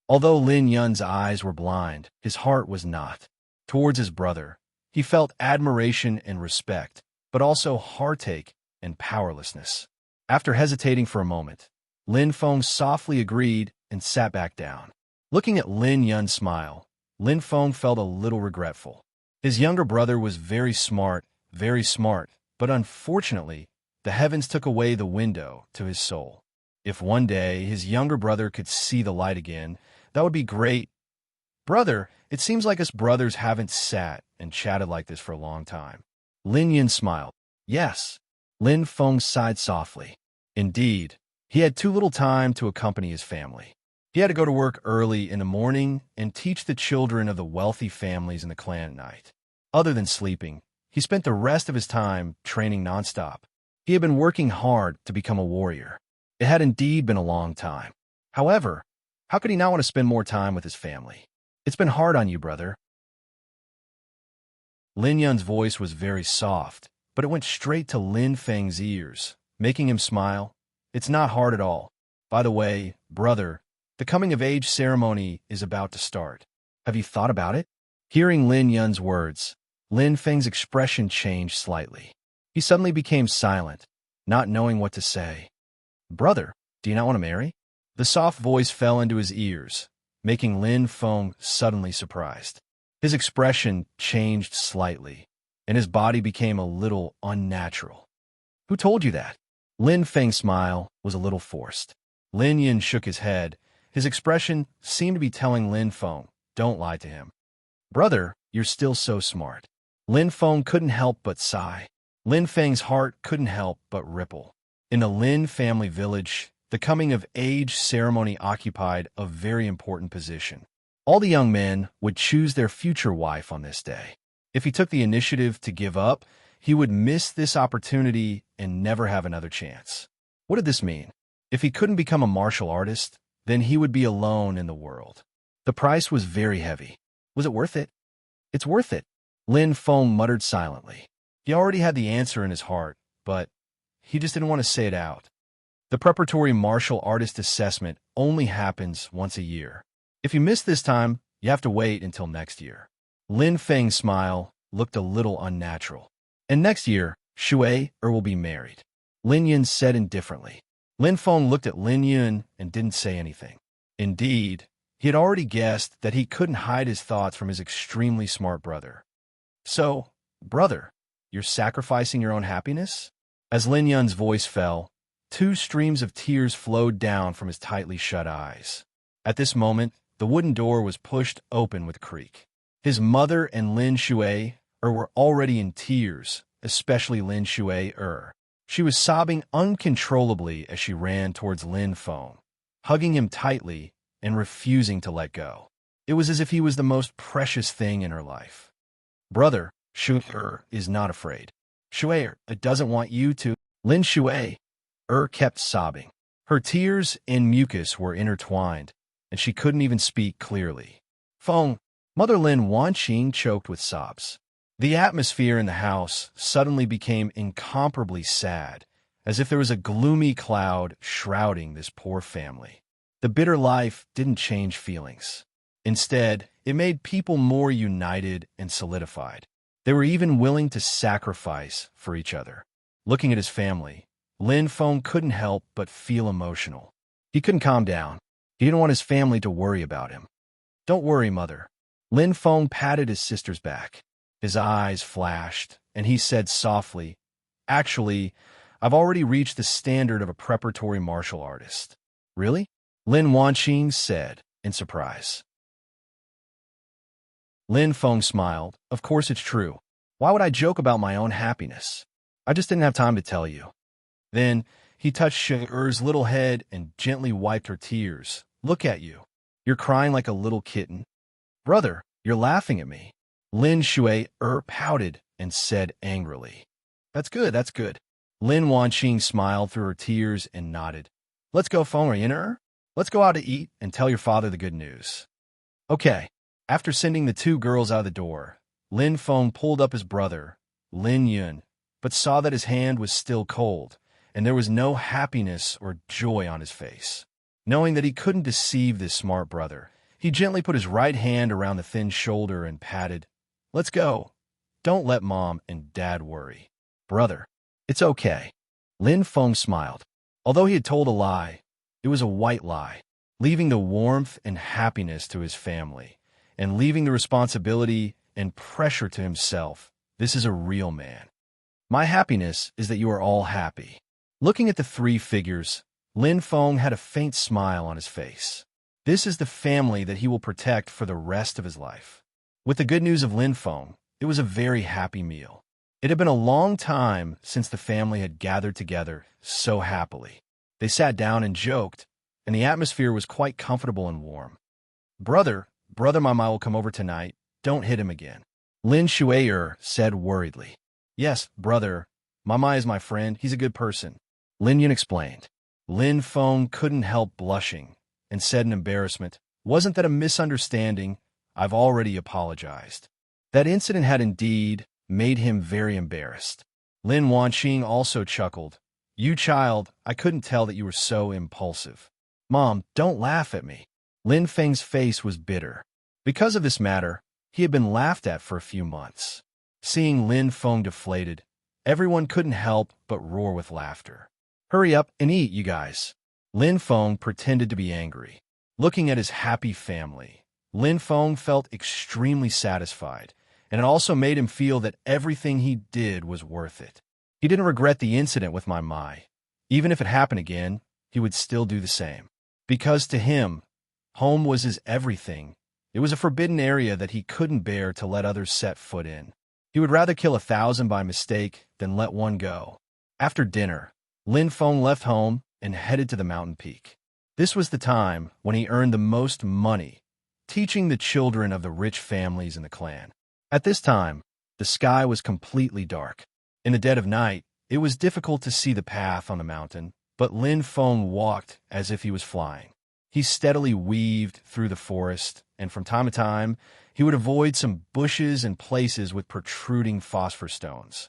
[SPEAKER 1] Although Lin Yun's eyes were blind, his heart was not. Towards his brother, he felt admiration and respect, but also heartache and powerlessness. After hesitating for a moment, Lin Feng softly agreed and sat back down. Looking at Lin Yun's smile, Lin Feng felt a little regretful. His younger brother was very smart, but unfortunately, the heavens took away the window to his soul. If one day his younger brother could see the light again, that would be great. Brother, it seems like us brothers haven't sat and chatted like this for a long time. Lin Yun smiled. Yes. Lin Feng sighed softly. Indeed, he had too little time to accompany his family. He had to go to work early in the morning and teach the children of the wealthy families in the clan at night. Other than sleeping, he spent the rest of his time training nonstop. He had been working hard to become a warrior. It had indeed been a long time. However, how could he not want to spend more time with his family? It's been hard on you, brother. Lin Yun's voice was very soft, but it went straight to Lin Feng's ears, making him smile. It's not hard at all. By the way, brother, the coming-of-age ceremony is about to start. Have you thought about it? Hearing Lin Yun's words, Lin Feng's expression changed slightly. He suddenly became silent, not knowing what to say. Brother, do you not want to marry? The soft voice fell into his ears, making Lin Feng suddenly surprised. His expression changed slightly, and his body became a little unnatural. Who told you that? Lin Feng's smile was a little forced. Lin Yun shook his head. His expression seemed to be telling Lin Feng, don't lie to him. Brother, you're still so smart. Lin Feng couldn't help but sigh. Lin Feng's heart couldn't help but ripple. In the Lin family village, the coming-of-age ceremony occupied a very important position. All the young men would choose their future wife on this day. If he took the initiative to give up, he would miss this opportunity and never have another chance. What did this mean? If he couldn't become a martial artist, then he would be alone in the world. The price was very heavy. Was it worth it? It's worth it, Lin Feng muttered silently. He already had the answer in his heart, but he just didn't want to say it out. The preparatory martial artist assessment only happens once a year. If you miss this time, you have to wait until next year. Lin Feng's smile looked a little unnatural. And next year, Shui will be married, Lin Yun said indifferently. Lin Feng looked at Lin Yun and didn't say anything. Indeed, he had already guessed that he couldn't hide his thoughts from his extremely smart brother. So, brother, you're sacrificing your own happiness? As Lin Yun's voice fell, 2 streams of tears flowed down from his tightly shut eyes. At this moment, the wooden door was pushed open with a creak. His mother and Lin Shui were already in tears, especially Lin Shui. She was sobbing uncontrollably as she ran towards Lin Feng, hugging him tightly and refusing to let go. It was as if he was the most precious thing in her life. Brother, Shui is not afraid. Shui doesn't want you to. Lin Shui kept sobbing. Her tears and mucus were intertwined, and she couldn't even speak clearly. Feng, Mother Lin Wanqing choked with sobs. The atmosphere in the house suddenly became incomparably sad, as if there was a gloomy cloud shrouding this poor family. The bitter life didn't change feelings. Instead, it made people more united and solidified. They were even willing to sacrifice for each other. Looking at his family, Lin Feng couldn't help but feel emotional. He couldn't calm down. He didn't want his family to worry about him. Don't worry, Mother. Lin Feng patted his sister's back. His eyes flashed, and he said softly, Actually, I've already reached the standard of a preparatory martial artist. Really? Lin Wanqing said, in surprise. Lin Feng smiled. Of course it's true. Why would I joke about my own happiness? I just didn't have time to tell you. Then he touched Shui's little head and gently wiped her tears. Look at you. You're crying like a little kitten. Brother, you're laughing at me. Lin Shui pouted and said angrily. That's good, that's good. Lin Wanqing smiled through her tears and nodded. Let's go, Feng. Let's go out to eat and tell your father the good news. Okay. After sending the 2 girls out of the door, Lin Feng pulled up his brother, Lin Yun, but saw that his hand was still cold, and there was no happiness or joy on his face. Knowing that he couldn't deceive this smart brother, he gently put his right hand around the thin shoulder and patted. Let's go. Don't let Mom and Dad worry. Brother, it's okay. Lin Feng smiled. Although he had told a lie, it was a white lie, leaving the warmth and happiness to his family, and leaving the responsibility and pressure to himself. This is a real man. My happiness is that you are all happy. Looking at the 3 figures, Lin Feng had a faint smile on his face. This is the family that he will protect for the rest of his life. With the good news of Lin Feng, it was a very happy meal. It had been a long time since the family had gathered together so happily. They sat down and joked, and the atmosphere was quite comfortable and warm. Brother Mama will come over tonight. Don't hit him again. Lin Shui said worriedly. Yes, brother. Mama is my friend. He's a good person. Lin Yun explained. Lin Feng couldn't help blushing and said in embarrassment, Wasn't that a misunderstanding? I've already apologized. That incident had indeed made him very embarrassed. Lin Wanqing also chuckled. You child, I couldn't tell that you were so impulsive. Mom, don't laugh at me. Lin Feng's face was bitter. Because of this matter, he had been laughed at for a few months. Seeing Lin Feng deflated, everyone couldn't help but roar with laughter. Hurry up and eat, you guys. Lin Feng pretended to be angry. Looking at his happy family, Lin Feng felt extremely satisfied, and it also made him feel that everything he did was worth it. He didn't regret the incident with my Mai. Even if it happened again, he would still do the same. Because to him, home was his everything. It was a forbidden area that he couldn't bear to let others set foot in. He would rather kill 1,000 by mistake than let one go. After dinner, Lin Feng left home and headed to the mountain peak. This was the time when he earned the most money, teaching the children of the rich families in the clan. At this time, the sky was completely dark. In the dead of night, it was difficult to see the path on the mountain, but Lin Feng walked as if he was flying. He steadily weaved through the forest, and from time to time, he would avoid some bushes and places with protruding phosphor stones.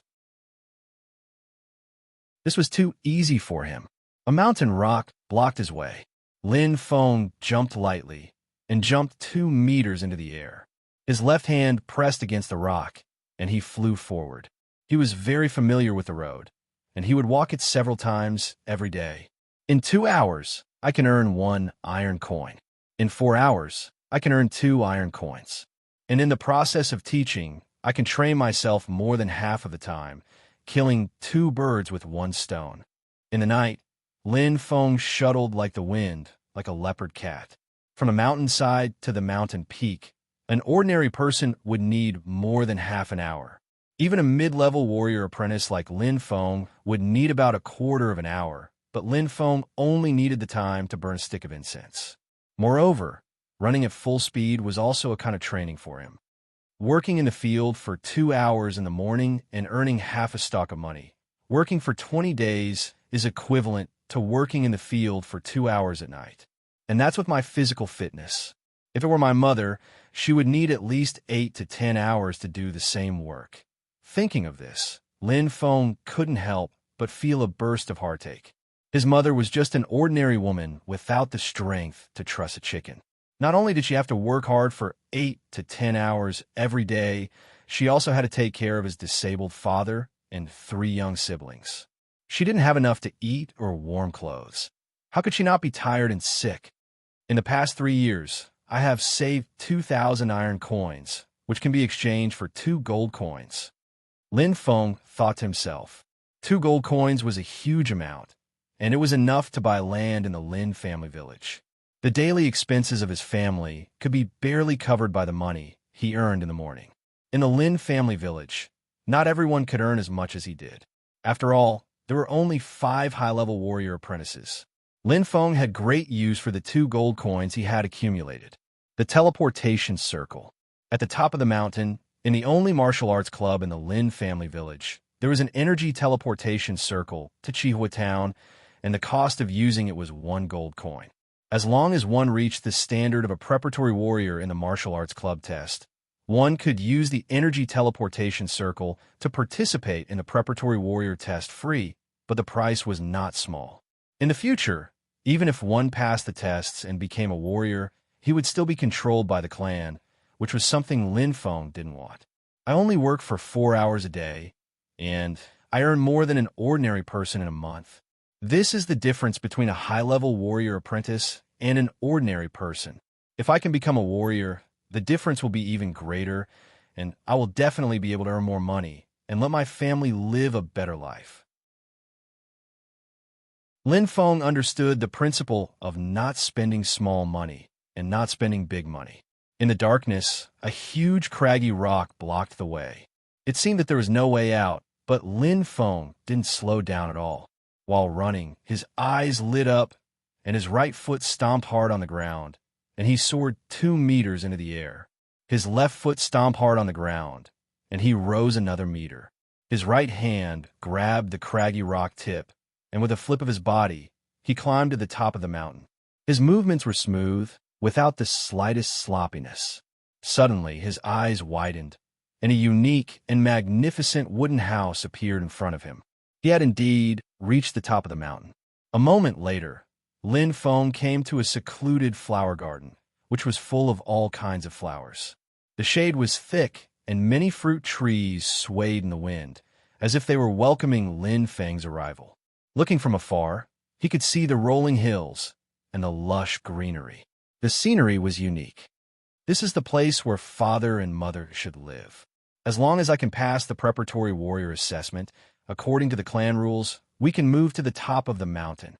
[SPEAKER 1] This was too easy for him. A mountain rock blocked his way. Lin Feng jumped lightly and jumped 2 meters into the air. His left hand pressed against the rock, and he flew forward. He was very familiar with the road, and he would walk it several times every day. In 2 hours, I can earn 1 iron coin. In 4 hours, I can earn 2 iron coins. And in the process of teaching, I can train myself more than half of the time, killing 2 birds with 1 stone. In the night, Lin Feng shuttled like the wind, like a leopard cat. From the mountainside to the mountain peak, an ordinary person would need more than half an hour. Even a mid-level warrior apprentice like Lin Feng would need about a quarter of an hour, but Lin Feng only needed the time to burn a stick of incense. Moreover, running at full speed was also a kind of training for him. Working in the field for 2 hours in the morning and earning half a stalk of money. Working for 20 days is equivalent to working in the field for 2 hours at night. And that's with my physical fitness. If it were my mother, she would need at least 8 to 10 hours to do the same work. Thinking of this, Lin Feng couldn't help but feel a burst of heartache. His mother was just an ordinary woman without the strength to truss a chicken. Not only did she have to work hard for 8 to 10 hours every day, she also had to take care of his disabled father and 3 young siblings. She didn't have enough to eat or warm clothes. How could she not be tired and sick? In the past 3 years, I have saved 2,000 iron coins, which can be exchanged for 2 gold coins. Lin Feng thought to himself. 2 gold coins was a huge amount, and it was enough to buy land in the Lin family village. The daily expenses of his family could be barely covered by the money he earned in the morning. In the Lin family village, not everyone could earn as much as he did. After all, there were only 5 high-level warrior apprentices. Lin Feng had great use for the 2 gold coins he had accumulated. The teleportation circle. At the top of the mountain, in the only martial arts club in the Lin family village, there was an energy teleportation circle to Chihua Town, and the cost of using it was 1 gold coin. As long as one reached the standard of a preparatory warrior in the martial arts club test, one could use the energy teleportation circle to participate in the preparatory warrior test free, but the price was not small. In the future, even if one passed the tests and became a warrior, he would still be controlled by the clan, which was something Lin Feng didn't want. I only work for 4 hours a day, and I earn more than an ordinary person in a month. This is the difference between a high-level warrior apprentice and an ordinary person. If I can become a warrior, the difference will be even greater, and I will definitely be able to earn more money and let my family live a better life. Lin Feng understood the principle of not spending small money and not spending big money. In the darkness, a huge craggy rock blocked the way. It seemed that there was no way out, but Lin Feng didn't slow down at all. While running, his eyes lit up, and his right foot stomped hard on the ground, and he soared 2 meters into the air. His left foot stomped hard on the ground, and he rose another meter. His right hand grabbed the craggy rock tip, and with a flip of his body, he climbed to the top of the mountain. His movements were smooth, without the slightest sloppiness. Suddenly, his eyes widened, and a unique and magnificent wooden house appeared in front of him. He had indeed reached the top of the mountain. A moment later, Lin Feng came to a secluded flower garden, which was full of all kinds of flowers. The shade was thick, and many fruit trees swayed in the wind, as if they were welcoming Lin Feng's arrival. Looking from afar, he could see the rolling hills and the lush greenery. The scenery was unique. This is the place where father and mother should live. As long as I can pass the preparatory warrior assessment, according to the clan rules, we can move to the top of the mountain.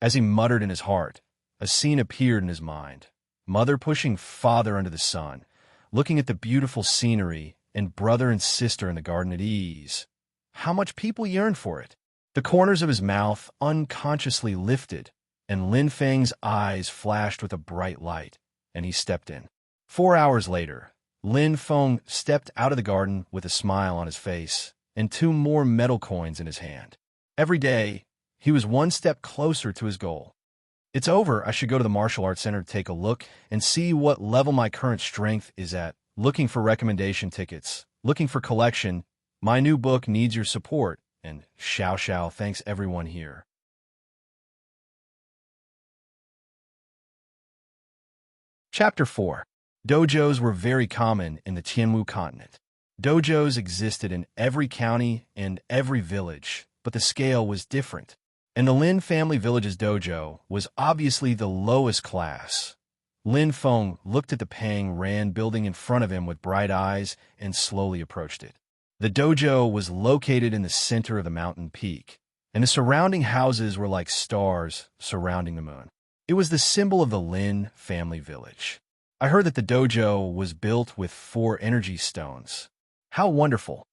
[SPEAKER 1] As he muttered in his heart, a scene appeared in his mind. Mother pushing father under the sun, looking at the beautiful scenery, and brother and sister in the garden at ease. How much people yearned for it. The corners of his mouth unconsciously lifted, and Lin Feng's eyes flashed with a bright light, and he stepped in. 4 hours later, Lin Feng stepped out of the garden with a smile on his face and 2 more metal coins in his hand. Every day, he was one step closer to his goal. It's over. I should go to the martial arts center to take a look and see what level my current strength is at. Looking for recommendation tickets. Looking for collection. My new book needs your support. And Xiao, thanks everyone here. Chapter 4. Dojos were very common in the Tianwu continent. Dojos existed in every county and every village, but the scale was different. And the Lin family village's dojo was obviously the lowest class. Lin Feng looked at the Pang Ran building in front of him with bright eyes and slowly approached it. The dojo was located in the center of the mountain peak, and the surrounding houses were like stars surrounding the moon. It was the symbol of the Lin family village. I heard that the dojo was built with 4 energy stones. How wonderful!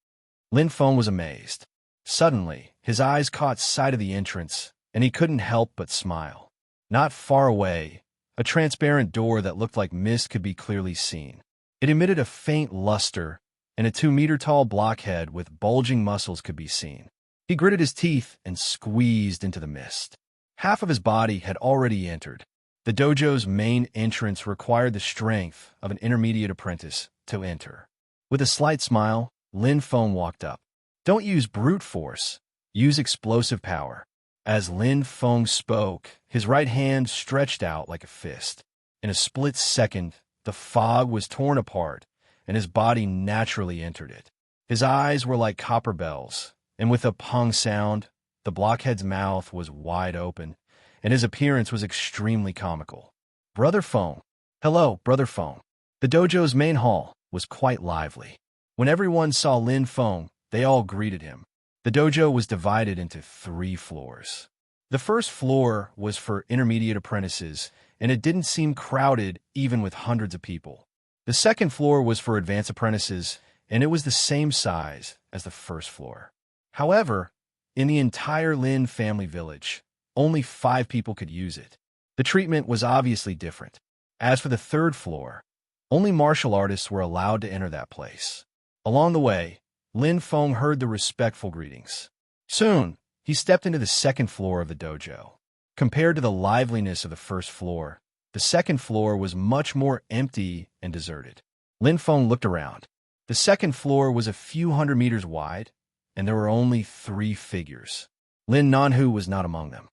[SPEAKER 1] Lin Feng was amazed. Suddenly, his eyes caught sight of the entrance, and he couldn't help but smile. Not far away, a transparent door that looked like mist could be clearly seen. It emitted a faint luster, and a 2-meter-tall blockhead with bulging muscles could be seen. He gritted his teeth and squeezed into the mist. Half of his body had already entered. The dojo's main entrance required the strength of an intermediate apprentice to enter. With a slight smile, Lin Feng walked up. Don't use brute force. Use explosive power. As Lin Feng spoke, his right hand stretched out like a fist. In a split second, the fog was torn apart, and his body naturally entered it. His eyes were like copper bells, and with a pung sound, the blockhead's mouth was wide open, and his appearance was extremely comical. Brother Feng. Hello, Brother Feng. The dojo's main hall was quite lively. When everyone saw Lin Feng, they all greeted him. The dojo was divided into 3 floors. The first floor was for intermediate apprentices, and it didn't seem crowded even with hundreds of people. The second floor was for advanced apprentices, and it was the same size as the first floor. However, in the entire Lin family village, only 5 people could use it. The treatment was obviously different. As for the third floor, only martial artists were allowed to enter that place. Along the way, Lin Feng heard the respectful greetings. Soon, he stepped into the second floor of the dojo. Compared to the liveliness of the first floor, the second floor was much more empty and deserted. Lin Feng looked around. The second floor was a few hundred meters wide, and there were only 3 figures. Lin Nanhu was not among them.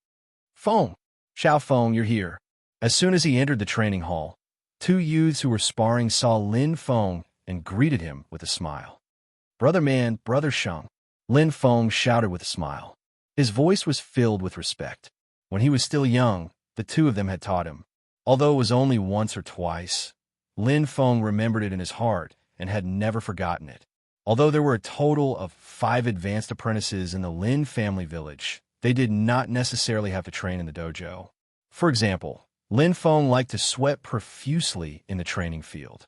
[SPEAKER 1] Feng! Xiao Feng, you're here. As soon as he entered the training hall, 2 youths who were sparring saw Lin Feng and greeted him with a smile. Brother man, Brother Sheng, Lin Feng shouted with a smile. His voice was filled with respect. When he was still young, the 2 of them had taught him. Although it was only once or twice, Lin Feng remembered it in his heart and had never forgotten it. Although there were a total of 5 advanced apprentices in the Lin family village, they did not necessarily have to train in the dojo. For example, Lin Feng liked to sweat profusely in the training field.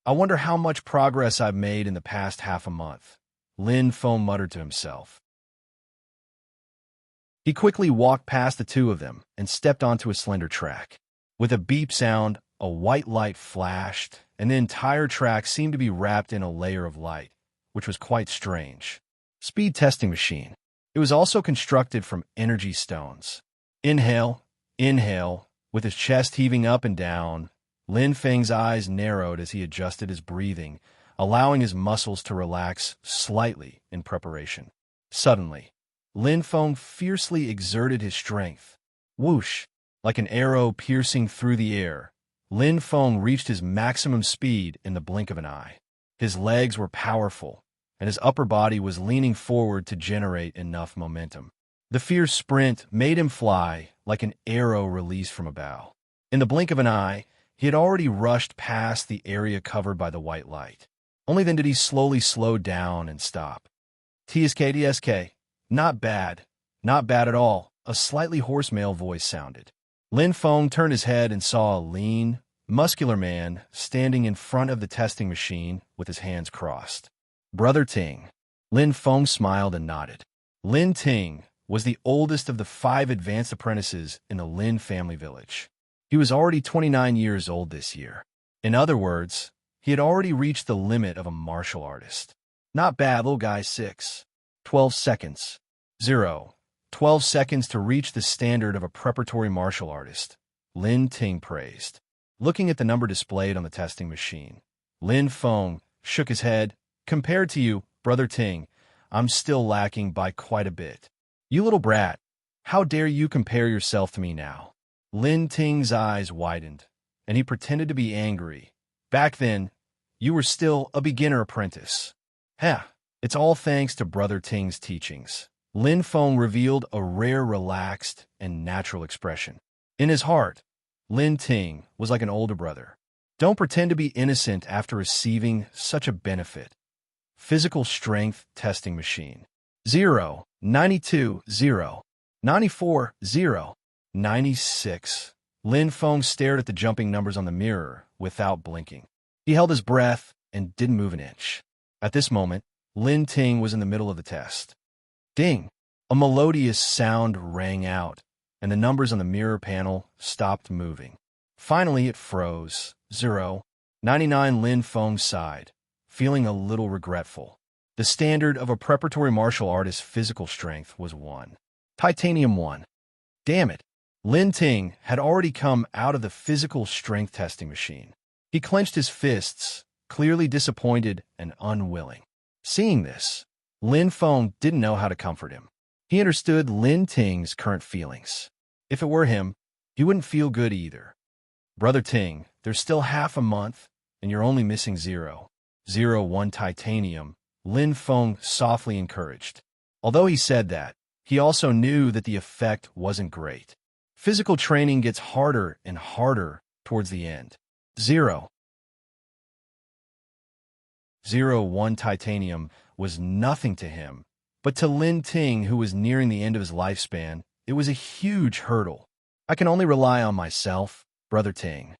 [SPEAKER 1] I wonder how much progress I've made in the past half a month, Lin Feng muttered to himself. He quickly walked past the 2 of them and stepped onto a slender track. With a beep sound, a white light flashed, and the entire track seemed to be wrapped in a layer of light, which was quite strange. Speed testing machine. It was also constructed from energy stones. Inhale, inhale, with his chest heaving up and down. Lin Feng's eyes narrowed as he adjusted his breathing. allowing his muscles to relax slightly in preparation. Suddenly, Lin Feng fiercely exerted his strength. Whoosh! Like an arrow piercing through the air, Lin Feng reached his maximum speed in the blink of an eye. His legs were powerful, and his upper body was leaning forward to generate enough momentum. The fierce sprint made him fly like an arrow released from a bow. In the blink of an eye, he had already rushed past the area covered by the white light. Only then did he slowly slow down and stop. TSK. Not bad. Not bad at all, a slightly hoarse male voice sounded. Lin Feng turned his head and saw a lean, muscular man standing in front of the testing machine with his hands crossed. Brother Ting. Lin Feng smiled and nodded. Lin Ting was the oldest of the 5 advanced apprentices in the Lin family village. He was already 29 years old this year. In other words, he had already reached the limit of a martial artist. Not bad, little guy. 12 seconds. 12 seconds to reach the standard of a preparatory martial artist, Lin Ting praised. Looking at the number displayed on the testing machine, Lin Feng shook his head. Compared to you, Brother Ting, I'm still lacking by quite a bit. You little brat, how dare you compare yourself to me now? Lin Ting's eyes widened, and he pretended to be angry. Back then, you were still a beginner apprentice. It's all thanks to Brother Ting's teachings. Lin Feng revealed a rare, relaxed, and natural expression. In his heart, Lin Ting was like an older brother. Don't pretend to be innocent after receiving such a benefit. Physical strength testing machine. 0, 92, 0, 94, 0, 96. Lin Feng stared at the jumping numbers on the mirror without blinking. He held his breath and didn't move an inch. At this moment, Lin Ting was in the middle of the test. Ding! A melodious sound rang out, and the numbers on the mirror panel stopped moving. Finally, it froze. 0, 99. Lin Feng sighed, feeling a little regretful. The standard of a preparatory martial artist's physical strength was 1. Titanium 1. Damn it! Lin Ting had already come out of the physical strength testing machine. He clenched his fists, clearly disappointed and unwilling. Seeing this, Lin Feng didn't know how to comfort him. He understood Lin Ting's current feelings. If it were him, he wouldn't feel good either. Brother Ting, there's still half a month, and you're only missing 0. 1 titanium, Lin Feng softly encouraged. Although he said that, he also knew that the effect wasn't great. Physical training gets harder and harder towards the end. 0. 1 titanium was nothing to him, but to Lin Ting, who was nearing the end of his lifespan, it was a huge hurdle. I can only rely on myself, Brother Ting.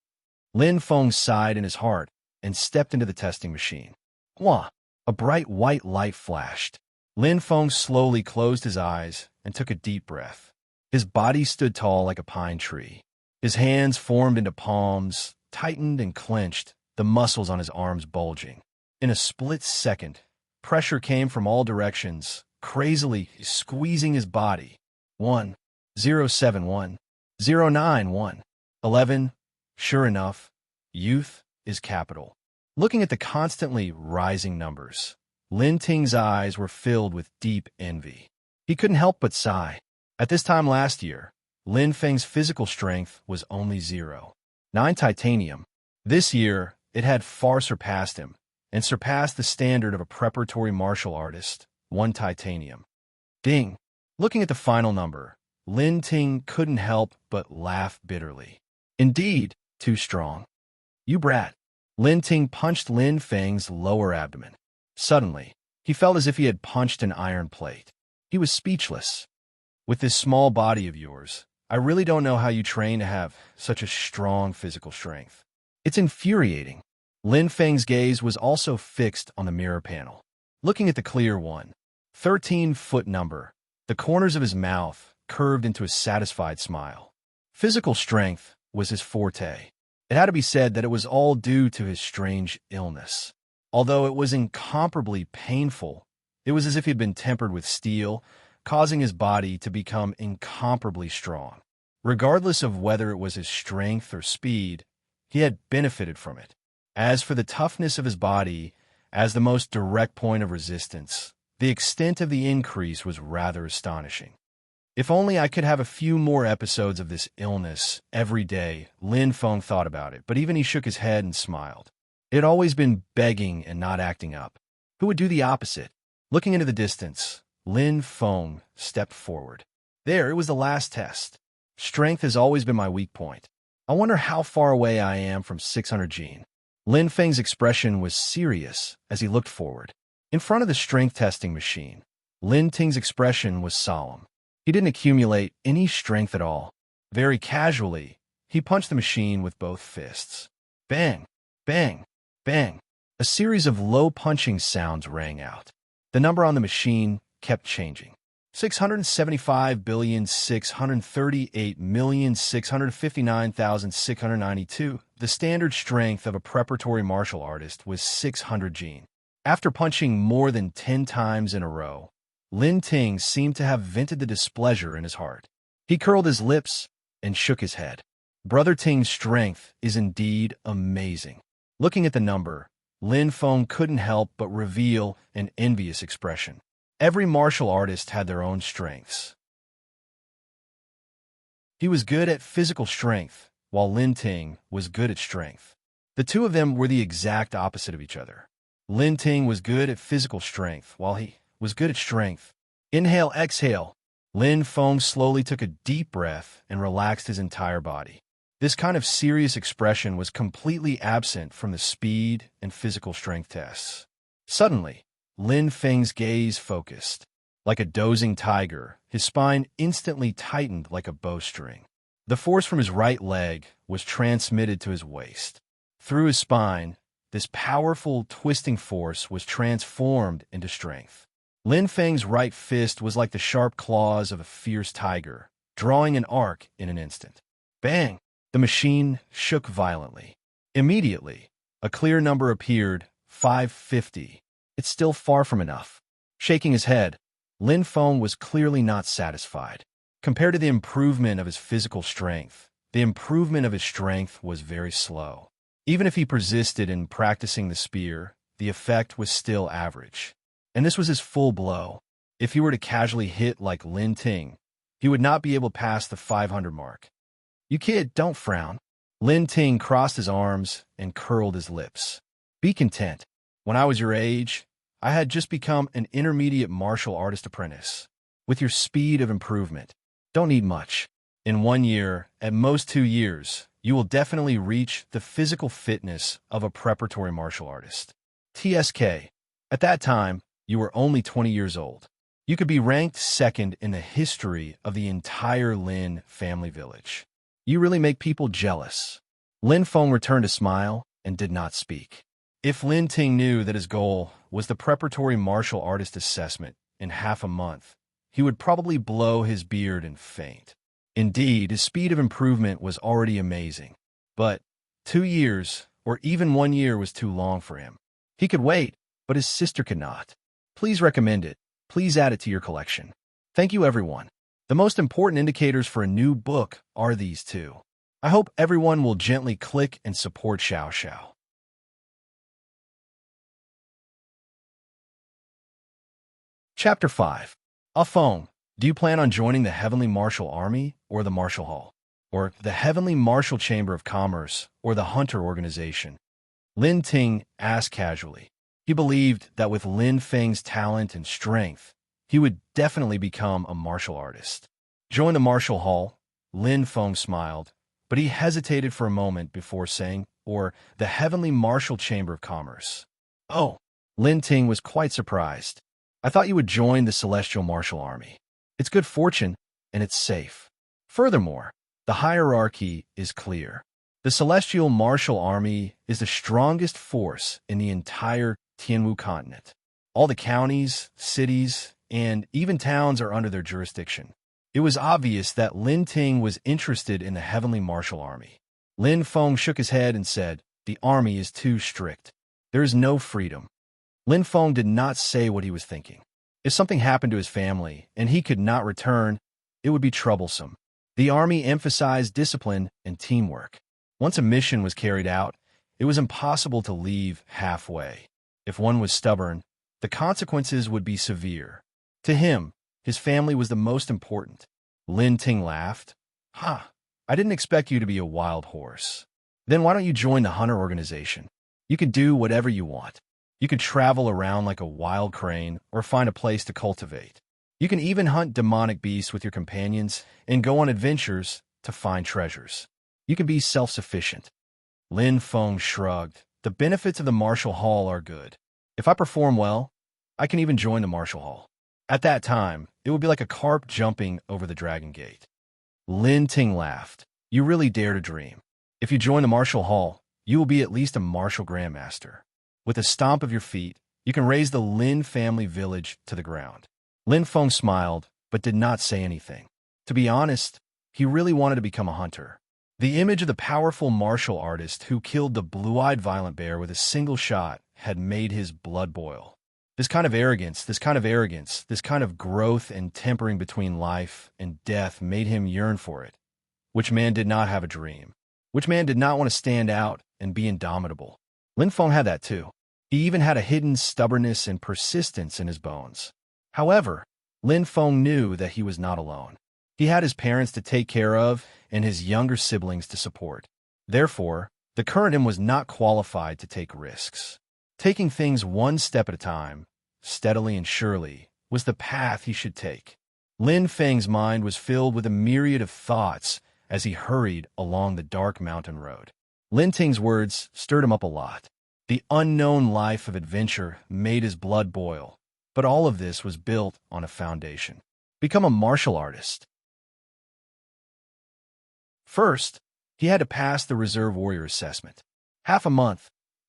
[SPEAKER 1] Lin Feng sighed in his heart and stepped into the testing machine. Wah! A bright white light flashed. Lin Feng slowly closed his eyes and took a deep breath. His body stood tall like a pine tree. His hands formed into palms, tightened and clenched, the muscles on his arms bulging. In a split second, pressure came from all directions, crazily squeezing his body. 1, 0, 7, 1, 0, 9, 1, 11. Sure enough, youth is capital. Looking at the constantly rising numbers, Lin Ting's eyes were filled with deep envy. He couldn't help but sigh. At this time last year, Lin Feng's physical strength was only 0. 9 titanium. This year, it had far surpassed him, and surpassed the standard of a preparatory martial artist, 1 titanium. Ding! Looking at the final number, Lin Ting couldn't help but laugh bitterly. Indeed, too strong. You brat! Lin Ting punched Lin Feng's lower abdomen. Suddenly, he felt as if he had punched an iron plate. He was speechless. With this small body of yours, I really don't know how you train to have such a strong physical strength. It's infuriating. Lin Feng's gaze was also fixed on the mirror panel. Looking at the clear 13-foot number, the corners of his mouth curved into a satisfied smile. Physical strength was his forte. It had to be said that it was all due to his strange illness. Although it was incomparably painful, it was as if he had been tempered with steel, causing his body to become incomparably strong. Regardless of whether it was his strength or speed, he had benefited from it. As for the toughness of his body, As the most direct point of resistance, the extent of the increase was rather astonishing. If only I could have a few more episodes of this illness every day, Lin Feng thought about it, but even he shook his head and smiled. It had always been begging and not acting up. Who would do the opposite? Looking into the distance, Lin Feng stepped forward. There, it was the last test. Strength has always been my weak point. I wonder how far away I am from 600 gene. Lin Feng's expression was serious as he looked forward. In front of the strength testing machine, Lin Ting's expression was solemn. He didn't accumulate any strength at all. Very casually, he punched the machine with both fists. Bang, bang, bang. A series of low punching sounds rang out. The number on the machine kept changing. 675,638,659,692. The standard strength of a preparatory martial artist was 600 gene. After punching more than 10 times in a row, Lin Ting seemed to have vented the displeasure in his heart. He curled his lips and shook his head. Brother Ting's strength is indeed amazing. Looking at the number, Lin Feng couldn't help but reveal an envious expression. Every martial artist had their own strengths. He was good at physical strength, while Lin Ting was good at strength. The two of them were the exact opposite of each other. Lin Ting was good at physical strength, while he was good at strength. Inhale, exhale. Lin Feng slowly took a deep breath and relaxed his entire body. This kind of serious expression was completely absent from the speed and physical strength tests. Suddenly, Lin Feng's gaze focused. Like a dozing tiger, his spine instantly tightened like a bowstring. The force from his right leg was transmitted to his waist. Through his spine, this powerful, twisting force was transformed into strength. Lin Feng's right fist was like the sharp claws of a fierce tiger, drawing an arc in an instant. Bang! The machine shook violently. Immediately, a clear number appeared, 550. It's still far from enough. Shaking his head, Lin Feng was clearly not satisfied. Compared to the improvement of his physical strength, the improvement of his strength was very slow. Even if he persisted in practicing the spear, the effect was still average. And this was his full blow. If he were to casually hit like Lin Ting, he would not be able to pass the 500 mark. You kid, don't frown. Lin Ting crossed his arms and curled his lips. Be content. When I was your age, I had just become an intermediate martial artist apprentice. With your speed of improvement, don't need much. In 1 year, at most 2 years, you will definitely reach the physical fitness of a preparatory martial artist. TSK. At that time, you were only 20 years old. You could be ranked second in the history of the entire Lin family village. You really make people jealous. Lin Feng returned a smile and did not speak. If Lin Ting knew that his goal was the preparatory martial artist assessment in half a month, he would probably blow his beard and faint. Indeed, his speed of improvement was already amazing. But 2 years, or even 1 year, was too long for him. He could wait, but his sister could not. Please recommend it. Please add it to your collection. Thank you, everyone. The most important indicators for a new book are these two. I hope everyone will gently click and support Xiao Xiao. Chapter 5. Afeng, do you plan on joining the Heavenly Martial Army or the Martial Hall? Or the Heavenly Martial Chamber of Commerce or the Hunter Organization? Lin Ting asked casually. He believed that with Lin Feng's talent and strength, he would definitely become a martial artist. Join the Martial Hall? Lin Feng smiled, but he hesitated for a moment before saying, or the Heavenly Martial Chamber of Commerce. Oh, Lin Ting was quite surprised. I thought you would join the Celestial Martial Army. It's good fortune, and it's safe. Furthermore, the hierarchy is clear. The Celestial Martial Army is the strongest force in the entire Tianwu continent. All the counties, cities, and even towns are under their jurisdiction. It was obvious that Lin Ting was interested in the Heavenly Martial Army. Lin Feng shook his head and said, the army is too strict. There is no freedom. Lin Feng did not say what he was thinking. If something happened to his family and he could not return, it would be troublesome. The army emphasized discipline and teamwork. Once a mission was carried out, it was impossible to leave halfway. If one was stubborn, the consequences would be severe. To him, his family was the most important. Lin Ting laughed. I didn't expect you to be a wild horse. Then why don't you join the hunter organization? You could do whatever you want. You could travel around like a wild crane or find a place to cultivate. You can even hunt demonic beasts with your companions and go on adventures to find treasures. You can be self-sufficient. Lin Feng shrugged. The benefits of the martial hall are good. If I perform well, I can even join the martial hall. At that time, it would be like a carp jumping over the dragon gate. Lin Ting laughed. You really dare to dream. If you join the martial hall, you will be at least a martial grandmaster. With a stomp of your feet, you can raise the Lin family village to the ground. Lin Feng smiled, but did not say anything. To be honest, he really wanted to become a hunter. The image of the powerful martial artist who killed the blue-eyed violent bear with a single shot had made his blood boil. This kind of arrogance, this kind of growth and tempering between life and death made him yearn for it. Which man did not have a dream? Which man did not want to stand out and be indomitable? Lin Feng had that too. He even had a hidden stubbornness and persistence in his bones. However, Lin Feng knew that he was not alone. He had his parents to take care of and his younger siblings to support. Therefore, the current him was not qualified to take risks. Taking things one step at a time, steadily and surely, was the path he should take. Lin Feng's mind was filled with a myriad of thoughts as he hurried along the dark mountain road. Lin Ting's words stirred him up a lot. The unknown life of adventure made his blood boil, but all of this was built on a foundation. Become a martial artist. First, he had to pass the Reserve Warrior assessment.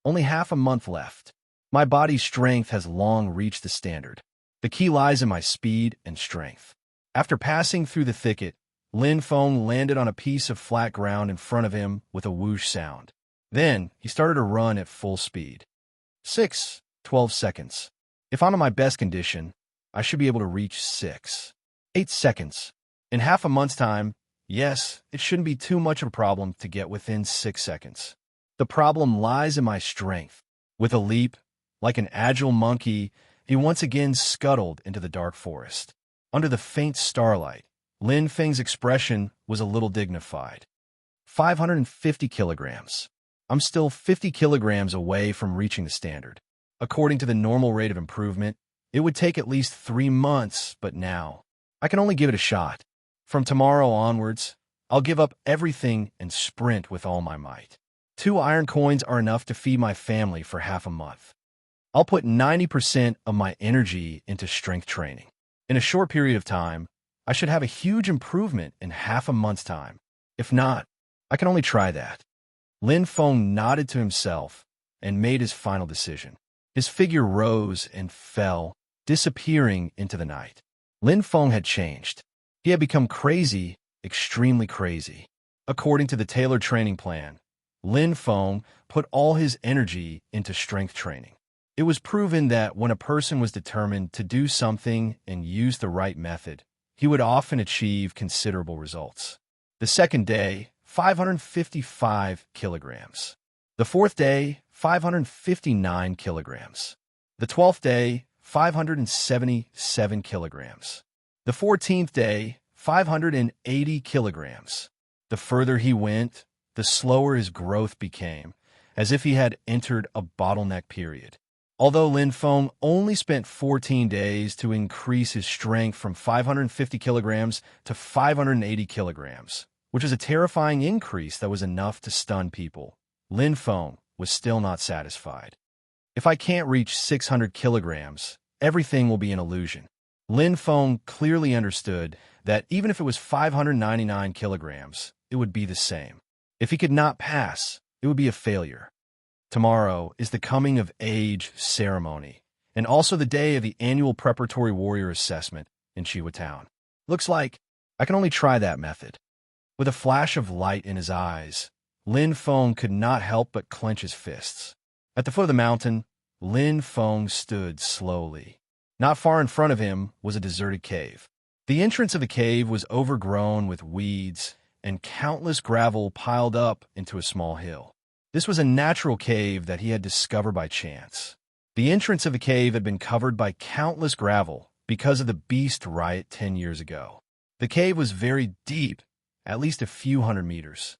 [SPEAKER 1] Only half a month left. My body's strength has long reached the standard. The key lies in my speed and strength. After passing through the thicket, Lin Feng landed on a piece of flat ground in front of him with a whoosh sound. Then, he started to run at full speed. 12 seconds. If I'm in my best condition, I should be able to reach 8 seconds. In half a month's time, yes, it shouldn't be too much of a problem to get within 6 seconds. The problem lies in my strength. With a leap, like an agile monkey, he once again scuttled into the dark forest. Under the faint starlight, Lin Feng's expression was a little dignified. 550 kilograms. I'm still 50 kilograms away from reaching the standard. According to the normal rate of improvement, it would take at least 3 months, but now, I can only give it a shot. From tomorrow onwards, I'll give up everything and sprint with all my might. 2 iron coins are enough to feed my family for half a month. I'll put 90% of my energy into strength training. In a short period of time, I should have a huge improvement in half a month's time. If not, I can only try that. Lin Feng nodded to himself and made his final decision. His figure rose and fell, disappearing into the night. Lin Feng had changed. He had become crazy, extremely crazy. According to the tailored training plan, Lin Feng put all his energy into strength training. It was proven that when a person was determined to do something and use the right method, he would often achieve considerable results. The second day, 555 kilograms. The fourth day, 559 kilograms. The 12th day, 577 kilograms. The 14th day, 580 kilograms. The further he went, the slower his growth became, as if he had entered a bottleneck period. Although Lin Feng only spent 14 days to increase his strength from 550 kilograms to 580 kilograms, which is a terrifying increase that was enough to stun people, Lin Feng was still not satisfied. If I can't reach 600 kilograms, everything will be an illusion. Lin Feng clearly understood that even if it was 599 kilograms, it would be the same. If he could not pass, it would be a failure. Tomorrow is the coming of age ceremony, and also the day of the annual preparatory warrior assessment in Chiwa Town. Looks like I can only try that method. With a flash of light in his eyes, Lin Feng could not help but clench his fists. At the foot of the mountain, Lin Feng stood slowly. Not far in front of him was a deserted cave. The entrance of the cave was overgrown with weeds and countless gravel piled up into a small hill. This was a natural cave that he had discovered by chance. The entrance of the cave had been covered by countless gravel because of the beast riot 10 years ago. The cave was very deep, at least a few hundred meters.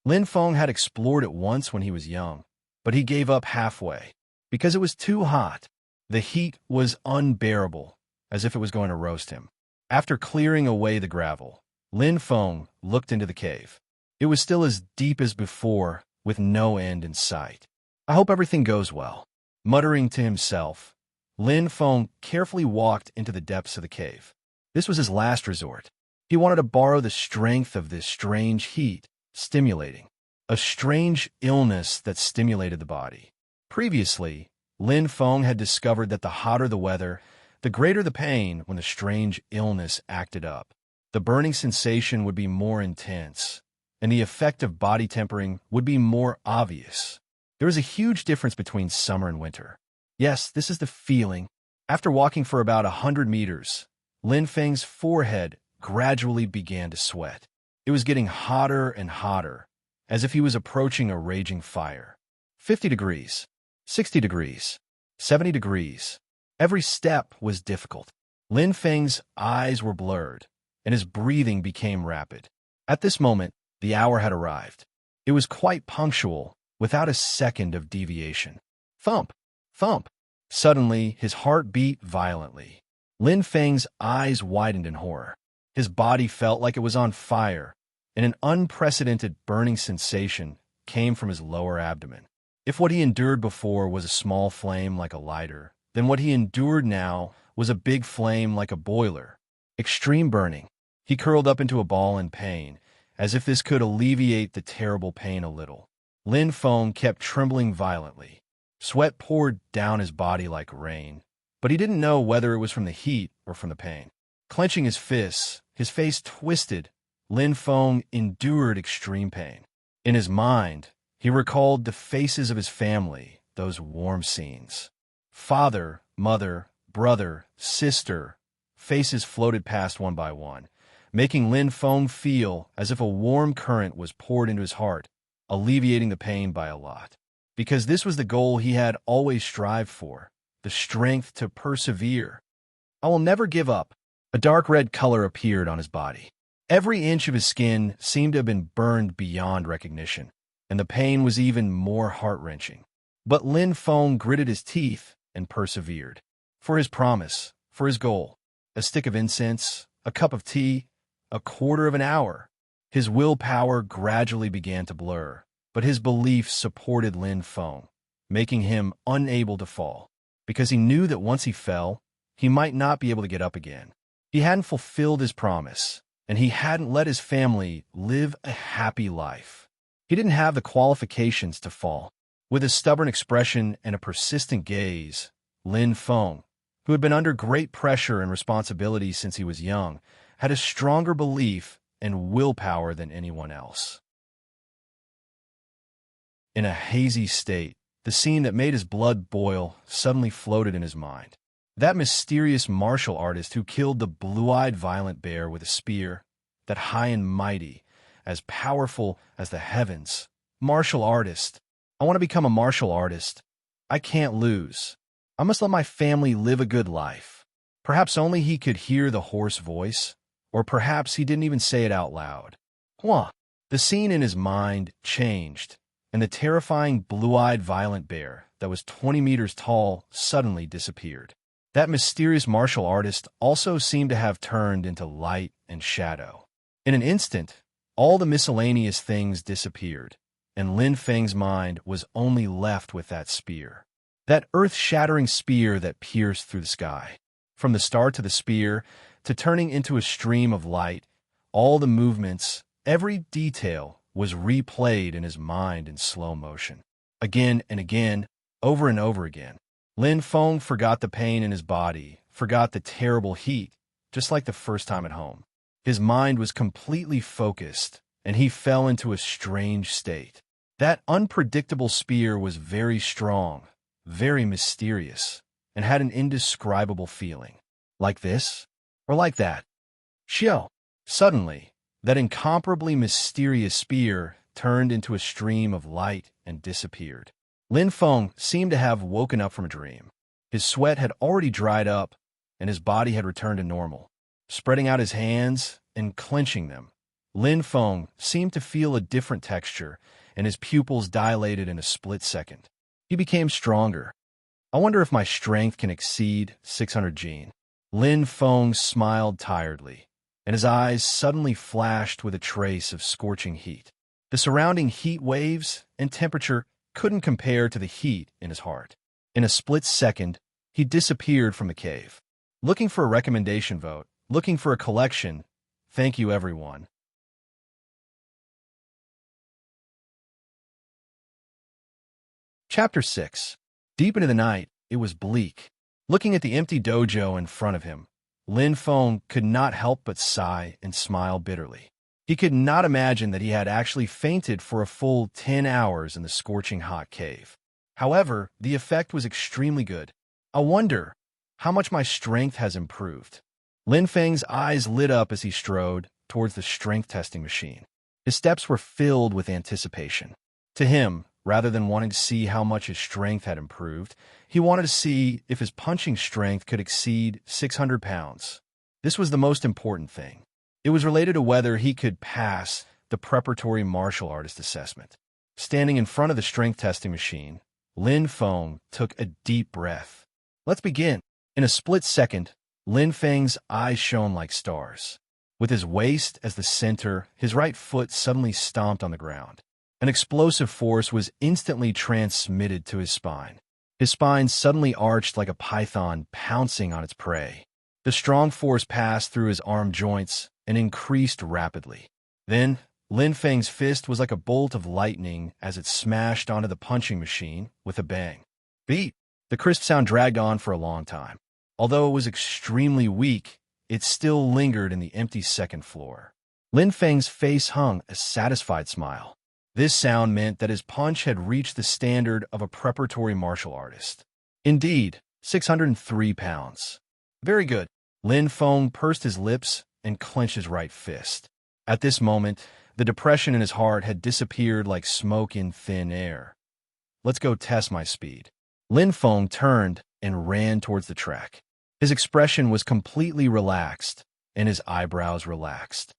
[SPEAKER 1] Lin Feng had explored it once when he was young, but he gave up halfway because it was too hot. The heat was unbearable, as if it was going to roast him. After clearing away the gravel, Lin Feng looked into the cave. It was still as deep as before, with no end in sight. I hope everything goes well. Muttering to himself, Lin Feng carefully walked into the depths of the cave. This was his last resort. He wanted to borrow the strength of this strange heat, stimulating. A strange illness that stimulated the body. Previously, Lin Feng had discovered that the hotter the weather, the greater the pain when the strange illness acted up. The burning sensation would be more intense, and the effect of body tempering would be more obvious. There is a huge difference between summer and winter. Yes, this is the feeling. After walking for about 100 meters, Lin Feng's forehead gradually began to sweat. It was getting hotter and hotter, as if he was approaching a raging fire. 50 degrees, 60 degrees, 70 degrees. Every step was difficult. Lin Feng's eyes were blurred, and his breathing became rapid. At this moment, the hour had arrived. It was quite punctual, without a second of deviation. Thump! Thump! Suddenly, his heart beat violently. Lin Feng's eyes widened in horror. His body felt like it was on fire, and an unprecedented burning sensation came from his lower abdomen. If what he endured before was a small flame like a lighter, then what he endured now was a big flame like a boiler. Extreme burning. He curled up into a ball in pain, as if this could alleviate the terrible pain a little. Lin Feng kept trembling violently. Sweat poured down his body like rain, but he didn't know whether it was from the heat or from the pain. Clenching his fists, his face twisted, Lin Feng endured extreme pain. In his mind, he recalled the faces of his family, those warm scenes. Father, mother, brother, sister. Faces floated past one by one, making Lin Feng feel as if a warm current was poured into his heart, alleviating the pain by a lot. Because this was the goal he had always strived for, the strength to persevere. I will never give up. A dark red color appeared on his body. Every inch of his skin seemed to have been burned beyond recognition, and the pain was even more heart-wrenching. But Lin Feng gritted his teeth and persevered. For his promise, for his goal. A stick of incense, a cup of tea, a quarter of an hour. His willpower gradually began to blur, but his belief supported Lin Feng, making him unable to fall, because he knew that once he fell, he might not be able to get up again. He hadn't fulfilled his promise, and he hadn't let his family live a happy life. He didn't have the qualifications to fall. With a stubborn expression and a persistent gaze, Lin Feng, who had been under great pressure and responsibility since he was young, had a stronger belief and willpower than anyone else. In a hazy state, the scene that made his blood boil suddenly floated in his mind. That mysterious martial artist who killed the blue-eyed violent bear with a spear, that high and mighty, as powerful as the heavens. Martial artist. I want to become a martial artist. I can't lose. I must let my family live a good life. Perhaps only he could hear the hoarse voice, or perhaps he didn't even say it out loud. Huh. The scene in his mind changed, and the terrifying blue-eyed violent bear that was 20 meters tall suddenly disappeared. That mysterious martial artist also seemed to have turned into light and shadow. In an instant, all the miscellaneous things disappeared, and Lin Feng's mind was only left with that spear. That earth-shattering spear that pierced through the sky. From the start to the spear, to turning into a stream of light, all the movements, every detail was replayed in his mind in slow motion. Again and again, over and over again. Lin Feng forgot the pain in his body, forgot the terrible heat, just like the first time at home. His mind was completely focused, and he fell into a strange state. That unpredictable spear was very strong, very mysterious, and had an indescribable feeling. Like this, or like that. Xiao. Suddenly, that incomparably mysterious spear turned into a stream of light and disappeared. Lin Feng seemed to have woken up from a dream. His sweat had already dried up, and his body had returned to normal. Spreading out his hands and clenching them, Lin Feng seemed to feel a different texture, and his pupils dilated in a split second. He became stronger. I wonder if my strength can exceed 600 Gene. Lin Feng smiled tiredly, and his eyes suddenly flashed with a trace of scorching heat. The surrounding heat waves and temperature couldn't compare to the heat in his heart. In a split second, he disappeared from the cave. Looking for a recommendation vote, looking for a collection. Thank you, everyone. Chapter 6. Deep into the night, it was bleak. Looking at the empty dojo in front of him, Lin Feng could not help but sigh and smile bitterly. He could not imagine that he had actually fainted for a full 10 hours in the scorching hot cave. However, the effect was extremely good. I wonder how much my strength has improved. Lin Feng's eyes lit up as he strode towards the strength testing machine. His steps were filled with anticipation. To him, rather than wanting to see how much his strength had improved, he wanted to see if his punching strength could exceed 600 pounds. This was the most important thing. It was related to whether he could pass the preparatory martial artist assessment. Standing in front of the strength testing machine, Lin Feng took a deep breath. Let's begin. In a split second, Lin Feng's eyes shone like stars. With his waist as the center, his right foot suddenly stomped on the ground. An explosive force was instantly transmitted to his spine. His spine suddenly arched like a python pouncing on its prey. The strong force passed through his arm joints and increased rapidly. Then, Lin Feng's fist was like a bolt of lightning as it smashed onto the punching machine with a bang. Beat! The crisp sound dragged on for a long time. Although it was extremely weak, it still lingered in the empty second floor. Lin Feng's face hung a satisfied smile. This sound meant that his punch had reached the standard of a preparatory martial artist. Indeed, 603 pounds. Very good. Lin Feng pursed his lips and clenched his right fist. At this moment, the depression in his heart had disappeared like smoke in thin air. Let's go test my speed. Lin Feng turned and ran towards the track. His expression was completely relaxed, and his eyebrows relaxed.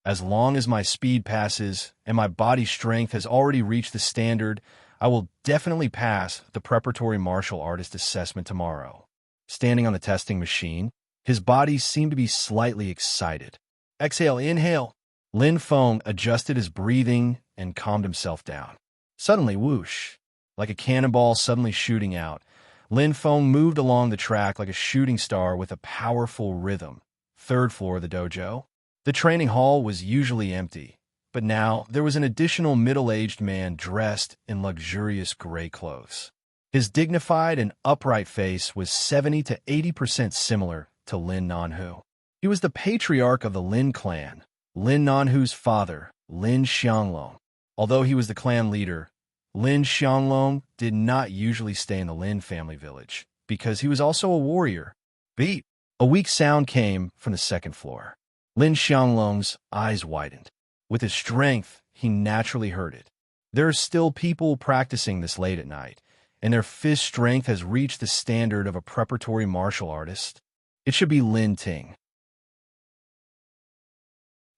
[SPEAKER 1] As long as my speed passes and my body strength has already reached the standard, I will definitely pass the preparatory martial artist assessment tomorrow. Standing on the testing machine, his body seemed to be slightly excited. Exhale, inhale. Lin Feng adjusted his breathing and calmed himself down. Suddenly, whoosh, like a cannonball suddenly shooting out, Lin Feng moved along the track like a shooting star with a powerful rhythm. Third floor of the dojo. The training hall was usually empty, but now there was an additional middle-aged man dressed in luxurious gray clothes. His dignified and upright face was 70 to 80% similar to Lin Nanhu. He was the patriarch of the Lin clan, Lin Nanhu's father, Lin Xianglong. Although he was the clan leader, Lin Xianglong did not usually stay in the Lin family village because he was also a warrior. Beat! A weak sound came from the second floor. Lin Xianglong's eyes widened. With his strength, he naturally heard it. There are still people practicing this late at night, and their fist strength has reached the standard of a preparatory martial artist. It should be Lin Ting.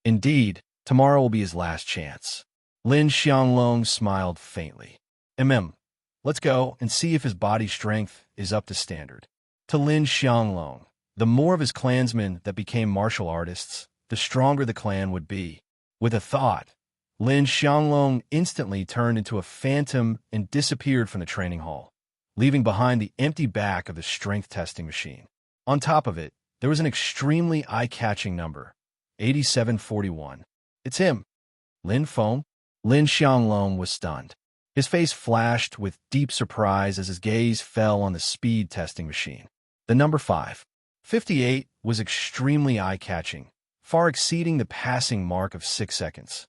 [SPEAKER 1] Indeed, tomorrow will be his last chance. Lin Xianglong smiled faintly. Let's go and see if his body strength is up to standard. To Lin Xianglong, the more of his clansmen that became martial artists, the stronger the clan would be. With a thought, Lin Xianglong instantly turned into a phantom and disappeared from the training hall, leaving behind the empty back of the strength testing machine. On top of it, there was an extremely eye-catching number, 8741. It's him. Lin Feng? Lin Xianglong was stunned. His face flashed with deep surprise as his gaze fell on the speed testing machine. The number 558 was extremely eye-catching, far exceeding the passing mark of 6 seconds.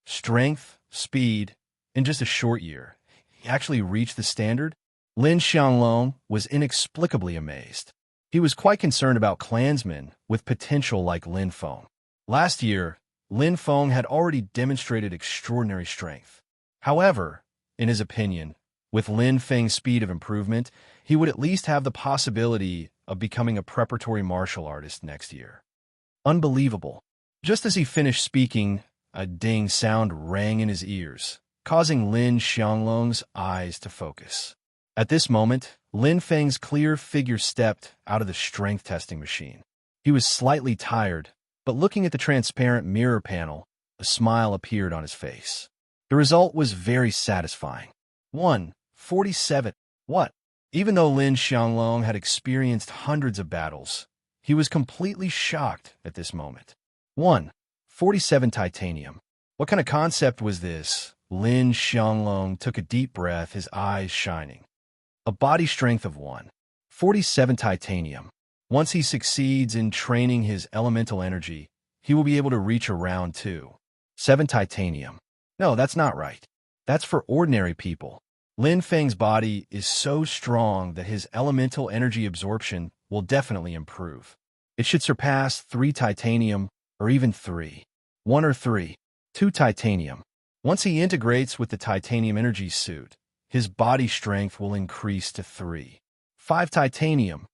[SPEAKER 1] Strength, speed, in just a short year, he actually reached the standard? Lin Xianglong was inexplicably amazed. He was quite concerned about clansmen with potential like Lin Feng. Last year, Lin Feng had already demonstrated extraordinary strength. However, in his opinion, With Lin Feng's speed of improvement, he would at least have the possibility of becoming a preparatory martial artist next year. Unbelievable. Just as he finished speaking, a ding sound rang in his ears, causing Lin Xianglong's eyes to focus. At this moment, Lin Feng's clear figure stepped out of the strength testing machine. He was slightly tired, but looking at the transparent mirror panel, a smile appeared on his face. The result was very satisfying. 147. What? Even though Lin Xianglong had experienced hundreds of battles, he was completely shocked at this moment. 147 titanium. What kind of concept was this? Lin Xianglong took a deep breath, his eyes shining. A body strength of 147 titanium. Once he succeeds in training his elemental energy, he will be able to reach around 2.7 titanium. No, that's not right. That's for ordinary people. Lin Feng's body is so strong that his elemental energy absorption will definitely improve. It should surpass 3 titanium or even 3. 1 or 3. 2 titanium. Once he integrates with the titanium energy suit, his body strength will increase to 3.5 titanium.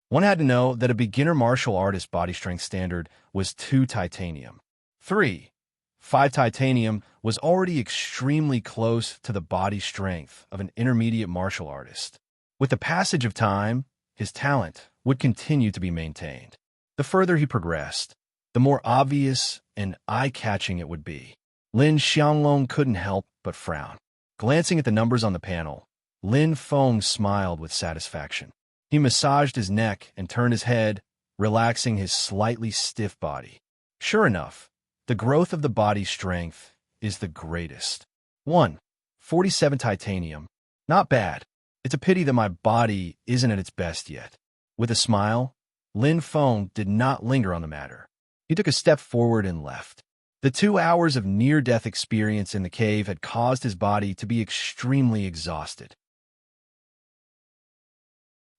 [SPEAKER 1] One had to know that a beginner martial artist body strength standard was 2 titanium. 3.5 titanium was already extremely close to the body strength of an intermediate martial artist. With the passage of time, his talent would continue to be maintained. The further he progressed, the more obvious and eye-catching it would be. Lin Xianglong couldn't help but frown. Glancing at the numbers on the panel, Lin Feng smiled with satisfaction. He massaged his neck and turned his head, relaxing his slightly stiff body. Sure enough, the growth of the body strength is the greatest. 147 titanium. Not bad. It's a pity that my body isn't at its best yet. With a smile, Lin Feng did not linger on the matter. He took a step forward and left. The 2 hours of near-death experience in the cave had caused his body to be extremely exhausted.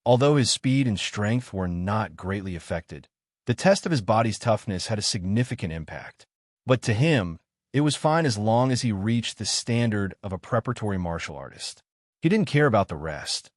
[SPEAKER 1] Although his speed and strength were not greatly affected, the test of his body's toughness had a significant impact. But to him, it was fine as long as he reached the standard of a preparatory martial artist. He didn't care about the rest,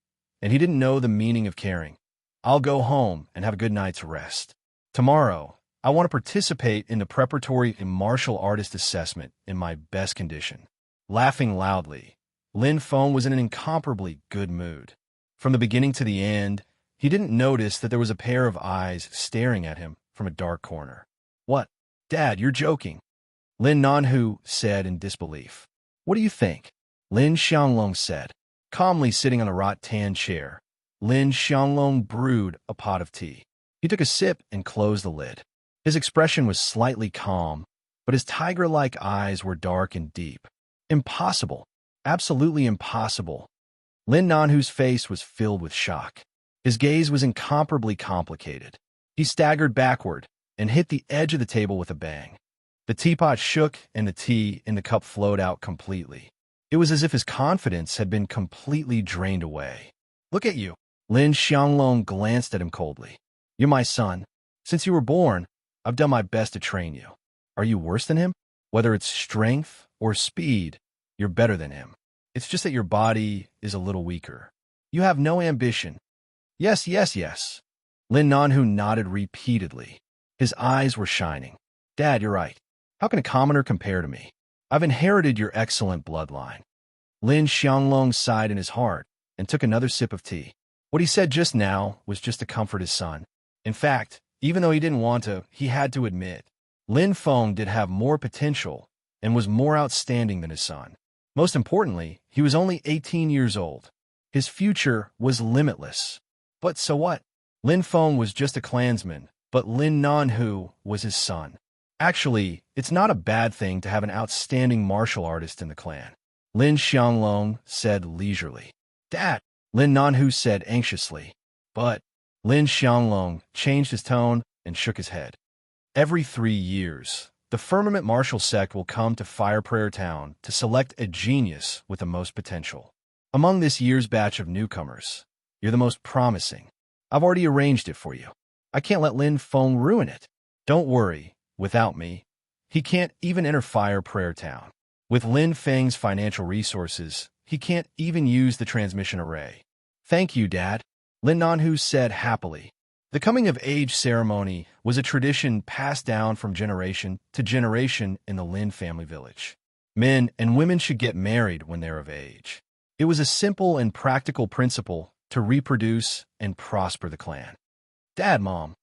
[SPEAKER 1] and he didn't know the meaning of caring. I'll go home and have a good night's rest. Tomorrow, I want to participate in the preparatory martial artist assessment in my best condition. Laughing loudly, Lin Feng was in an incomparably good mood. From the beginning to the end, he didn't notice that there was a pair of eyes staring at him from a dark corner. What? Dad, you're joking. Lin Nanhu said in disbelief. What do you think? Lin Xianglong said. Calmly sitting on a rattan chair, Lin Xianglong brewed a pot of tea. He took a sip and closed the lid. His expression was slightly calm, but his tiger-like eyes were dark and deep. Impossible. Absolutely impossible. Lin Nanhu's face was filled with shock. His gaze was incomparably complicated. He staggered backward and hit the edge of the table with a bang. The teapot shook and the tea in the cup flowed out completely. It was as if his confidence had been completely drained away. Look at you. Lin Xianglong glanced at him coldly. You're my son. Since you were born, I've done my best to train you. Are you worse than him? Whether it's strength or speed, you're better than him. It's just that your body is a little weaker. You have no ambition. Yes, yes, yes. Lin Nanhu nodded repeatedly. His eyes were shining. Dad, you're right. How can a commoner compare to me? I've inherited your excellent bloodline. Lin Xianglong sighed in his heart and took another sip of tea. What he said just now was just to comfort his son. In fact, even though he didn't want to, he had to admit, Lin Feng did have more potential and was more outstanding than his son. Most importantly, he was only 18 years old. His future was limitless. But so what? Lin Feng was just a clansman, but Lin Nanhu was his son. Actually, it's not a bad thing to have an outstanding martial artist in the clan. Lin Xianglong said leisurely. Dad, Lin Nanhu said anxiously. But Lin Xianglong changed his tone and shook his head. Every 3 years, the Firmament Martial Sect will come to Fire Prayer Town to select a genius with the most potential. Among this year's batch of newcomers, you're the most promising. I've already arranged it for you. I can't let Lin Feng ruin it. Don't worry, without me, he can't even enter Fire Prayer Town. With Lin Feng's financial resources, he can't even use the transmission array. Thank you, Dad, Lin Nanhu said happily. The coming-of-age ceremony was a tradition passed down from generation to generation in the Lin family village. Men and women should get married when they're of age. It was a simple and practical principle to reproduce and prosper the clan. Dad, Mom.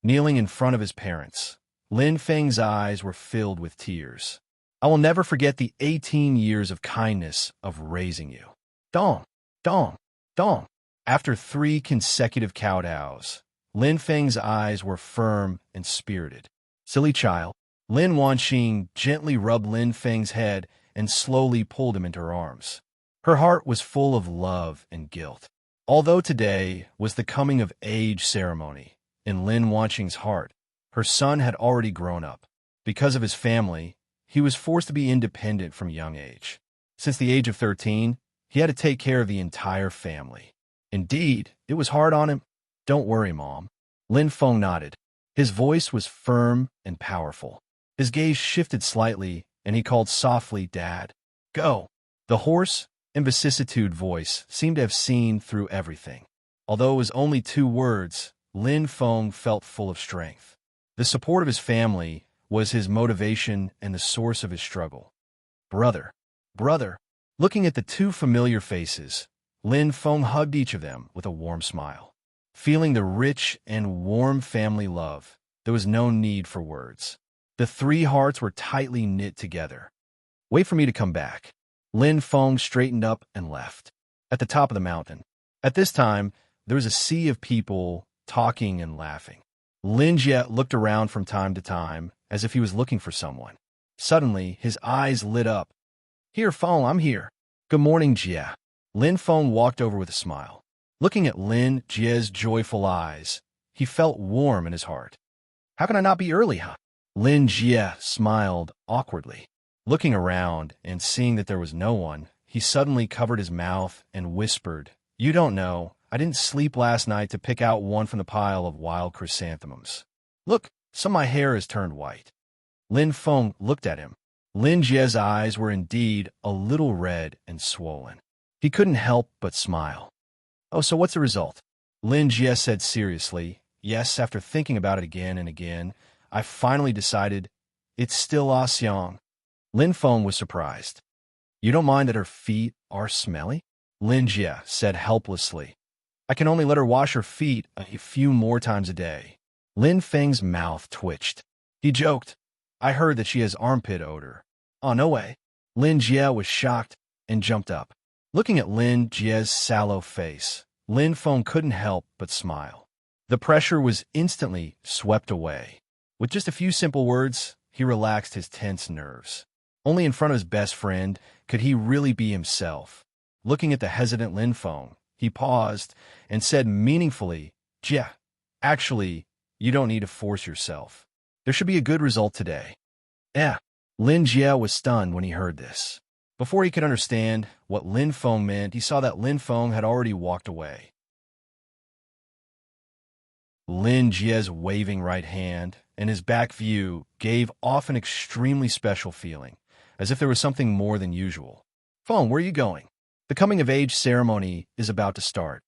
[SPEAKER 1] Kneeling in front of his parents, Lin Feng's eyes were filled with tears. I will never forget the 18 years of kindness of raising you. Dong, dong, dong. After 3 consecutive kowtows, Lin Feng's eyes were firm and spirited. Silly child. Lin Wanxing gently rubbed Lin Feng's head and slowly pulled him into her arms. Her heart was full of love and guilt. Although today was the coming-of-age ceremony, in Lin Wanxing's heart, her son had already grown up. Because of his family, he was forced to be independent from a young age. Since the age of 13, he had to take care of the entire family. Indeed, it was hard on him. Don't worry, Mom. Lin Feng nodded. His voice was firm and powerful. His gaze shifted slightly, and he called softly, Dad. Go. The hoarse and vicissitude voice seemed to have seen through everything. Although it was only 2 words, Lin Feng felt full of strength. The support of his family was his motivation and the source of his struggle. Brother. Looking at the 2 familiar faces, Lin Feng hugged each of them with a warm smile. Feeling the rich and warm family love, there was no need for words. The 3 hearts were tightly knit together. Wait for me to come back. Lin Feng straightened up and left. At the top of the mountain. At this time, there was a sea of people talking and laughing. Lin Jie looked around from time to time, as if he was looking for someone. Suddenly, his eyes lit up. Here, Feng, I'm here. Good morning, Jie. Lin Feng walked over with a smile. Looking at Lin Jie's joyful eyes, he felt warm in his heart. How can I not be early, huh? Lin Jie smiled awkwardly. Looking around and seeing that there was no one, he suddenly covered his mouth and whispered, You don't know, I didn't sleep last night to pick out one from the pile of wild chrysanthemums. Look, some of my hair has turned white. Lin Feng looked at him. Lin Jie's eyes were indeed a little red and swollen. He couldn't help but smile. Oh, so what's the result? Lin Jie said seriously. Yes, after thinking about it again and again, I finally decided it's still Ah Xiang. Lin Feng was surprised. You don't mind that her feet are smelly? Lin Jie said helplessly. I can only let her wash her feet a few more times a day. Lin Feng's mouth twitched. He joked, I heard that she has armpit odor. Oh, no way. Lin Jie was shocked and jumped up. Looking at Lin Jie's sallow face, Lin Feng couldn't help but smile. The pressure was instantly swept away. With just a few simple words, he relaxed his tense nerves. Only in front of his best friend could he really be himself. Looking at the hesitant Lin Feng, he paused and said meaningfully, Jie, actually, you don't need to force yourself. There should be a good result today. Lin Jie was stunned when he heard this. Before he could understand what Lin Feng meant, he saw that Lin Feng had already walked away. Lin Jie's waving right hand and his back view gave off an extremely special feeling, as if there was something more than usual. Feng, where are you going? The coming-of-age ceremony is about to start.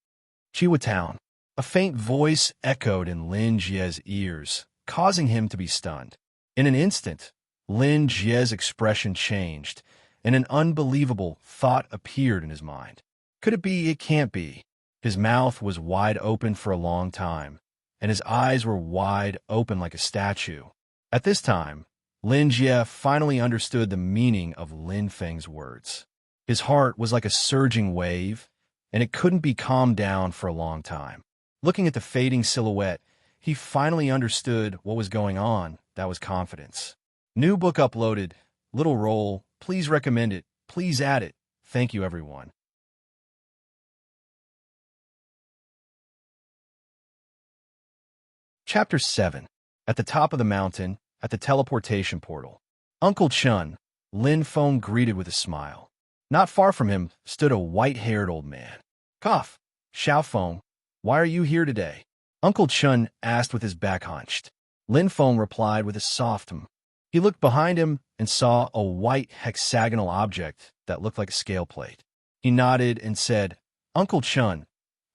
[SPEAKER 1] Chiwa Town. A faint voice echoed in Lin Jie's ears, causing him to be stunned. In an instant, Lin Jie's expression changed, and an unbelievable thought appeared in his mind. Could it be? It can't be. His mouth was wide open for a long time, and his eyes were wide open like a statue. At this time, Lin Jie finally understood the meaning of Lin Feng's words. His heart was like a surging wave, and it couldn't be calmed down for a long time. Looking at the fading silhouette, he finally understood what was going on. That was confidence. New book uploaded. Little roll. Please recommend it. Please add it. Thank you, everyone. Chapter 7. At the top of the mountain, at the teleportation portal. Uncle Chun, Lin Feng greeted with a smile. Not far from him stood a white-haired old man. Cough. Xiao Feng, why are you here today? Uncle Chun asked with his back hunched. Lin Feng replied with a soft He looked behind him and saw a white hexagonal object that looked like a scale plate. He nodded and said, "Uncle Chun,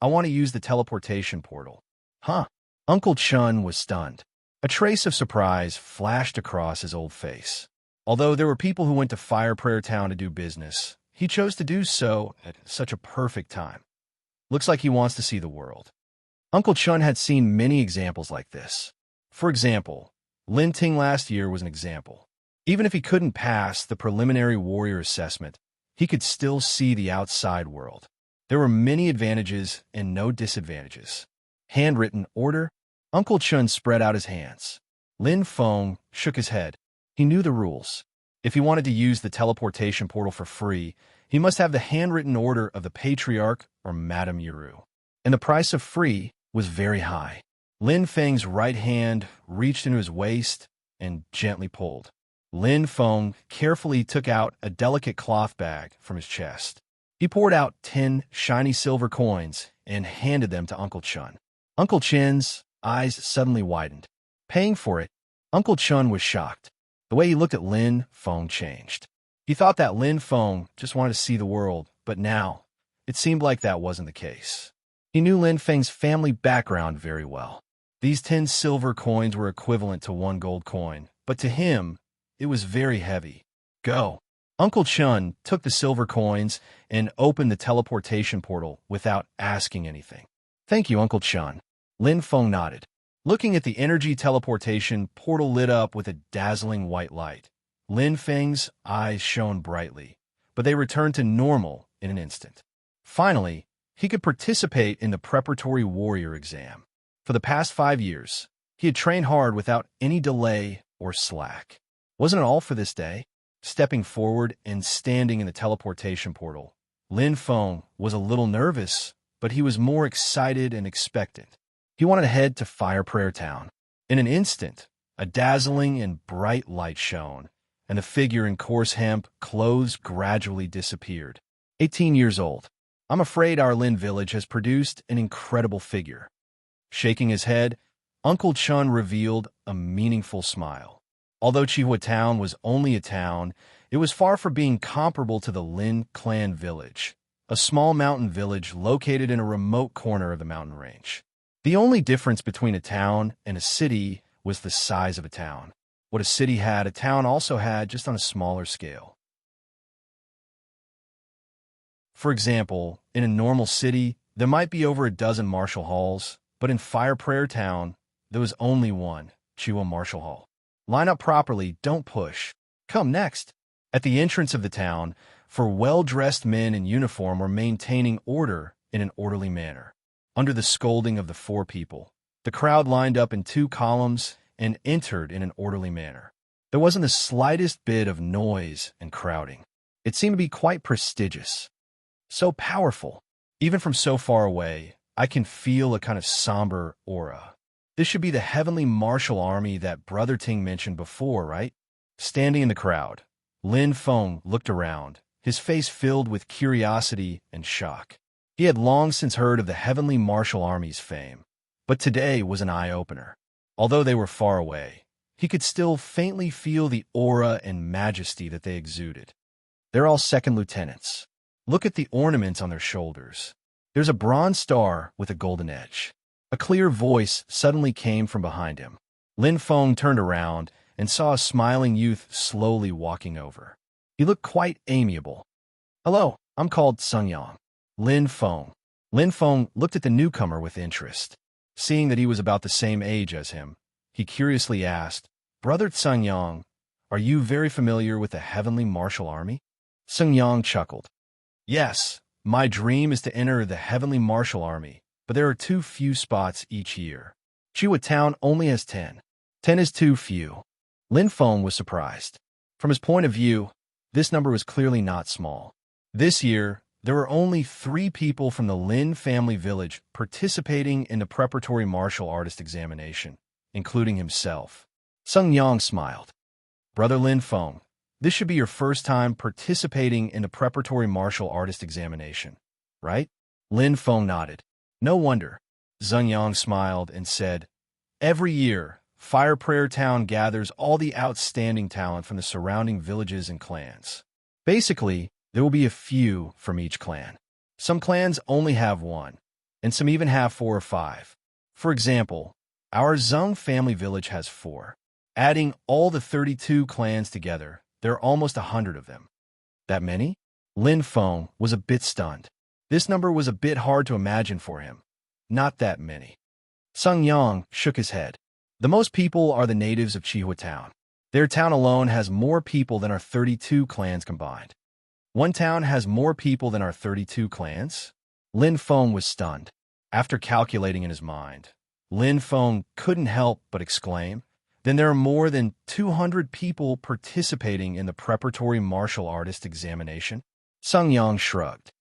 [SPEAKER 1] I want to use the teleportation portal." Huh? Uncle Chun was stunned. A trace of surprise flashed across his old face. Although there were people who went to Fire Prayer Town to do business, he chose to do so at such a perfect time. Looks like he wants to see the world. Uncle Chun had seen many examples like this. For example, Lin Ting last year was an example. Even if he couldn't pass the preliminary warrior assessment, he could still see the outside world. There were many advantages and no disadvantages. Handwritten order. Uncle Chun spread out his hands. Lin Feng shook his head. He knew the rules. If he wanted to use the teleportation portal for free, he must have the handwritten order of the Patriarch or Madame Yuru. And the price of free was very high. Lin Feng's right hand reached into his waist and gently pulled. Lin Feng carefully took out a delicate cloth bag from his chest. He poured out 10 shiny silver coins and handed them to Uncle Chun. Uncle Chun's eyes suddenly widened. Paying for it, Uncle Chun was shocked. The way he looked at Lin Feng changed. He thought that Lin Feng just wanted to see the world, but now it seemed like that wasn't the case. He knew Lin Feng's family background very well. These 10 silver coins were equivalent to 1 gold coin, but to him, it was very heavy. Go. Uncle Chun took the silver coins and opened the teleportation portal without asking anything. Thank you, Uncle Chun. Lin Feng nodded. Looking at the energy teleportation portal lit up with a dazzling white light. Lin Feng's eyes shone brightly, but they returned to normal in an instant. Finally, he could participate in the preparatory warrior exam. For the past 5 years, he had trained hard without any delay or slack. Wasn't it all for this day? Stepping forward and standing in the teleportation portal, Lin Feng was a little nervous, but he was more excited and expectant. He wanted to head to Fire Prayer Town. In an instant, a dazzling and bright light shone, and the figure in coarse hemp clothes gradually disappeared. 18 years old. I'm afraid our Lin village has produced an incredible figure. Shaking his head, Uncle Chun revealed a meaningful smile. Although Chihua Town was only a town, it was far from being comparable to the Lin clan village, a small mountain village located in a remote corner of the mountain range. The only difference between a town and a city was the size of a town. What a city had, a town also had, just on a smaller scale. For example, in a normal city, there might be over a dozen martial halls, but in Fire Prayer Town, there was only one, Chihua Martial Hall. Line up properly, don't push. Come next. At the entrance of the town, 4 well-dressed men in uniform were maintaining order in an orderly manner. Under the scolding of the 4 people, the crowd lined up in 2 columns and entered in an orderly manner. There wasn't the slightest bit of noise and crowding. It seemed to be quite prestigious. So powerful. Even from so far away, I can feel a kind of somber aura. This should be the heavenly martial army that Brother Ting mentioned before, right? Standing in the crowd, Lin Feng looked around, his face filled with curiosity and shock. He had long since heard of the heavenly martial army's fame, but today was an eye-opener. Although they were far away, he could still faintly feel the aura and majesty that they exuded. They're all second lieutenants. Look at the ornaments on their shoulders. There's a bronze star with a golden edge. A clear voice suddenly came from behind him. Lin Feng turned around and saw a smiling youth slowly walking over. He looked quite amiable. Hello, I'm called Sung Yang. Lin Feng. Lin Feng looked at the newcomer with interest. Seeing that he was about the same age as him, he curiously asked, Brother Sung Yang, are you very familiar with the heavenly martial army? Sung Yang chuckled. Yes, my dream is to enter the heavenly martial army, but there are too few spots each year. Chihua Town only has 10. 10 is too few. Lin Feng was surprised. From his point of view, this number was clearly not small. This year, there were only 3 people from the Lin family village participating in the preparatory martial artist examination, including himself. Sung Yang smiled. Brother Lin Feng, this should be your first time participating in the preparatory martial artist examination, right? Lin Feng nodded. No wonder. Sung Yang smiled and said, every year, Fire Prayer Town gathers all the outstanding talent from the surrounding villages and clans. Basically, there will be a few from each clan. Some clans only have one, and some even have 4 or 5. For example, our Zheng family village has 4. Adding all the 32 clans together, there are almost 100 of them. That many? Lin Feng was a bit stunned. This number was a bit hard to imagine for him. Not that many. Sung Yang shook his head. The most people are the natives of Chihua Town. Their town alone has more people than our 32 clans combined. One town has more people than our 32 clans? Lin Feng was stunned. After calculating in his mind, Lin Feng couldn't help but exclaim, then there are more than 200 people participating in the preparatory martial artist examination? Sung Yang shrugged.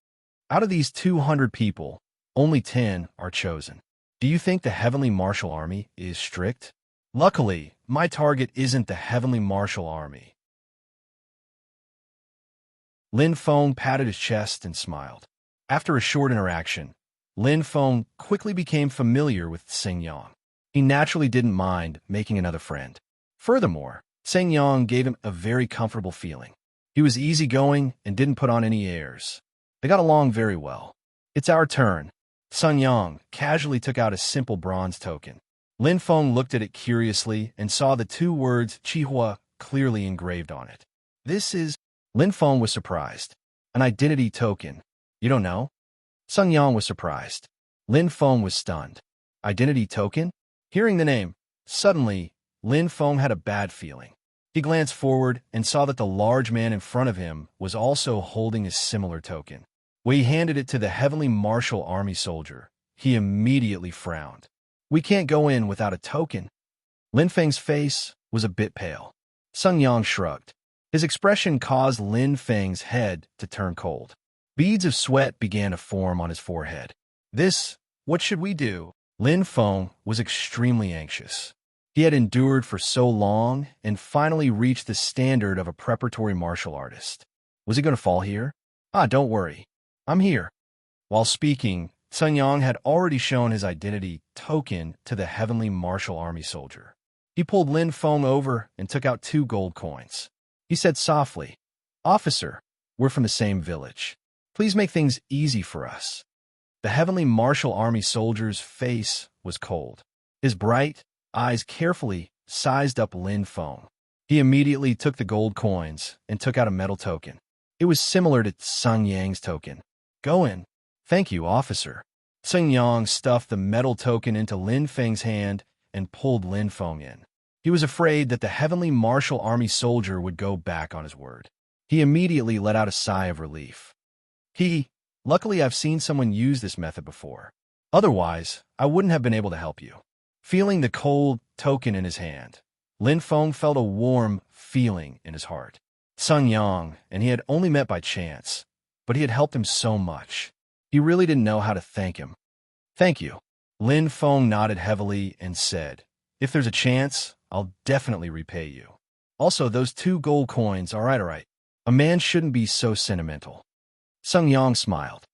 [SPEAKER 1] Out of these 200 people, only 10 are chosen. Do you think the Heavenly Martial Army is strict? Luckily, my target isn't the Heavenly Martial Army. Lin Feng patted his chest and smiled. After a short interaction, Lin Feng quickly became familiar with Sing Yang. He naturally didn't mind making another friend. Furthermore, Sing Yang gave him a very comfortable feeling. He was easygoing and didn't put on any airs. They got along very well. It's our turn. Sun Yang casually took out a simple bronze token. Lin Feng looked at it curiously and saw the 2 words Chihua clearly engraved on it. This is... Lin Feng was surprised. An identity token. You don't know? Sun Yang was surprised. Lin Feng was stunned. Identity token? Hearing the name, suddenly, Lin Feng had a bad feeling. He glanced forward and saw that the large man in front of him was also holding a similar token. When he handed it to the Heavenly Martial Army soldier, he immediately frowned. We can't go in without a token. Lin Feng's face was a bit pale. Sun Yang shrugged. His expression caused Lin Feng's head to turn cold. Beads of sweat began to form on his forehead. What should we do? Lin Feng was extremely anxious. He had endured for so long and finally reached the standard of a preparatory martial artist. Was he going to fall here? Don't worry. I'm here. While speaking, Sun Yang had already shown his identity token to the Heavenly Martial Army soldier. He pulled Lin Feng over and took out 2 gold coins. He said softly, Officer, we're from the same village. Please make things easy for us. The Heavenly Martial Army soldier's face was cold. His bright eyes carefully sized up Lin Feng. He immediately took the gold coins and took out a metal token. It was similar to Sun Yang's token. Go in. Thank you, officer. Sun Yang stuffed the metal token into Lin Feng's hand and pulled Lin Feng in. He was afraid that the Heavenly Martial Army soldier would go back on his word. He immediately let out a sigh of relief. Luckily I've seen someone use this method before. Otherwise, I wouldn't have been able to help you. Feeling the cold token in his hand, Lin Feng felt a warm feeling in his heart. Sun Yang and he had only met by chance, but he had helped him so much. He really didn't know how to thank him. Thank you. Lin Feng nodded heavily and said, if there's a chance, I'll definitely repay you. Also, those 2 gold coins, all right. A man shouldn't be so sentimental. Sun Yang smiled.